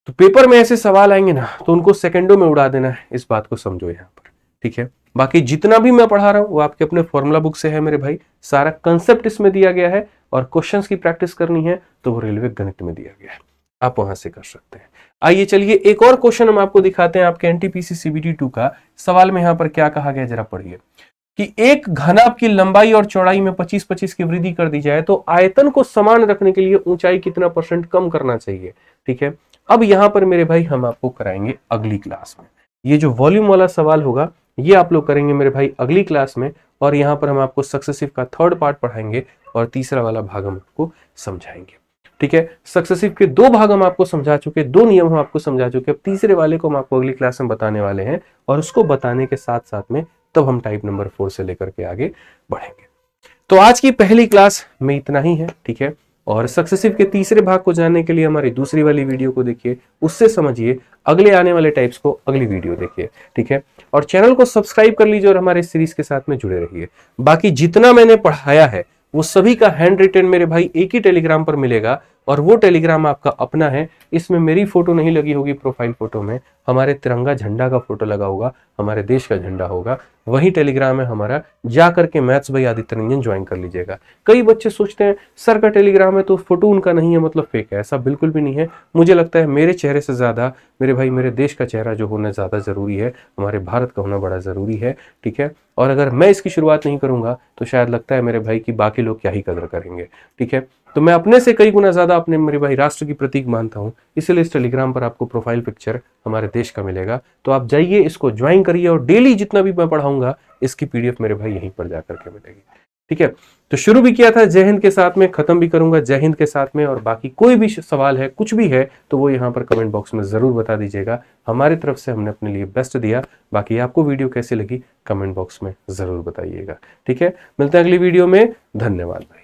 तो पेपर में ऐसे सवाल आएंगे ना तो उनको सेकंडों में उड़ा देना है, इस बात को समझो यहाँ पर। ठीक है, बाकी जितना भी मैं पढ़ा रहा हूं वो आपके अपने फॉर्मूला बुक से है मेरे भाई, सारा कंसेप्ट इसमें दिया गया है, और क्वेश्चंस की प्रैक्टिस करनी है तो वो रेलवे गणित में दिया गया है, आप वहां से कर सकते हैं। आइए चलिए एक और क्वेश्चन हम आपको दिखाते हैं, आपके एनटीपीसी सीबीटी 2 का सवाल में यहां पर क्या कहा गया जरा पढ़िए कि एक घनाभ की लंबाई और चौड़ाई में 25-25 की वृद्धि कर दी जाए तो आयतन को समान रखने के लिए ऊंचाई कितना % कम करना चाहिए। ठीक है, अब यहां पर मेरे भाई हम आपको कराएंगे अगली क्लास में, ये जो वॉल्यूम वाला सवाल होगा ये आप लोग करेंगे मेरे भाई अगली क्लास में, और यहां पर हम आपको सक्सेसिव का 3rd पार्ट पढ़ाएंगे और तीसरा वाला भाग हम आपको समझाएंगे। ठीक है, सक्सेसिव के 2 भाग हम आपको समझा चुके, 2 नियम हम आपको समझा चुके, अब तीसरे वाले को हम आपको अगली क्लास में बताने वाले हैं, और उसको बताने के साथ साथ में तब हम टाइप नंबर 4 से लेकर के आगे बढ़ेंगे। तो आज की पहली क्लास में इतना ही है। ठीक है, और सक्सेसिव के तीसरे भाग को जानने के लिए हमारी दूसरी वाली वीडियो को देखिए, उससे समझिए, अगले आने वाले टाइप्स को अगली वीडियो देखिए। ठीक है, और चैनल को सब्सक्राइब कर लीजिए और हमारे सीरीज के साथ में जुड़े रहिए। बाकी जितना मैंने पढ़ाया है वो सभी का हैंड रिटन मेरे भाई एक ही टेलीग्राम पर मिलेगा, और वो टेलीग्राम आपका अपना है, इसमें मेरी फोटो नहीं लगी होगी प्रोफाइल फोटो में, हमारे तिरंगा झंडा का फोटो लगा होगा, हमारे देश का झंडा होगा, वही टेलीग्राम है हमारा, जा करके मैथ्स भाई आदित्य रंजन ज्वाइन कर लीजिएगा। कई बच्चे सोचते हैं सर का टेलीग्राम है तो फोटो उनका नहीं है मतलब फेक है, ऐसा बिल्कुल भी नहीं है। मुझे लगता है मेरे चेहरे से ज्यादा मेरे भाई मेरे देश का चेहरा जो होना ज्यादा जरूरी है, हमारे भारत का होना बड़ा जरूरी है। ठीक है, और अगर मैं इसकी शुरुआत नहीं करूंगा तो शायद लगता है मेरे भाई कि बाकी लोग क्या ही कदर करेंगे। ठीक है, तो मैं अपने से कई गुना ज्यादा अपने मेरे भाई राष्ट्र की प्रतीक मानता हूं, इसीलिए इस टेलीग्राम पर आपको प्रोफाइल पिक्चर हमारे देश का मिलेगा। तो आप जाइए, इसको ज्वाइन करिए, और डेली जितना भी मैं पढ़ाऊंगा इसकी पीडीएफ मेरे भाई यहीं पर जाकर के मिलेगी। ठीक है, तो शुरू भी किया था जय हिंद के साथ में, खत्म भी करूंगा जय हिंद के साथ में, और बाकी कोई भी सवाल है, कुछ भी है, तो वो यहाँ पर कमेंट बॉक्स में जरूर बता दीजिएगा। हमारी तरफ से हमने अपने लिए बेस्ट दिया। बाकी आपको वीडियो कैसी लगी कमेंट बॉक्स में जरूर बताइएगा। ठीक है, मिलते हैं अगली वीडियो में, धन्यवाद भाई।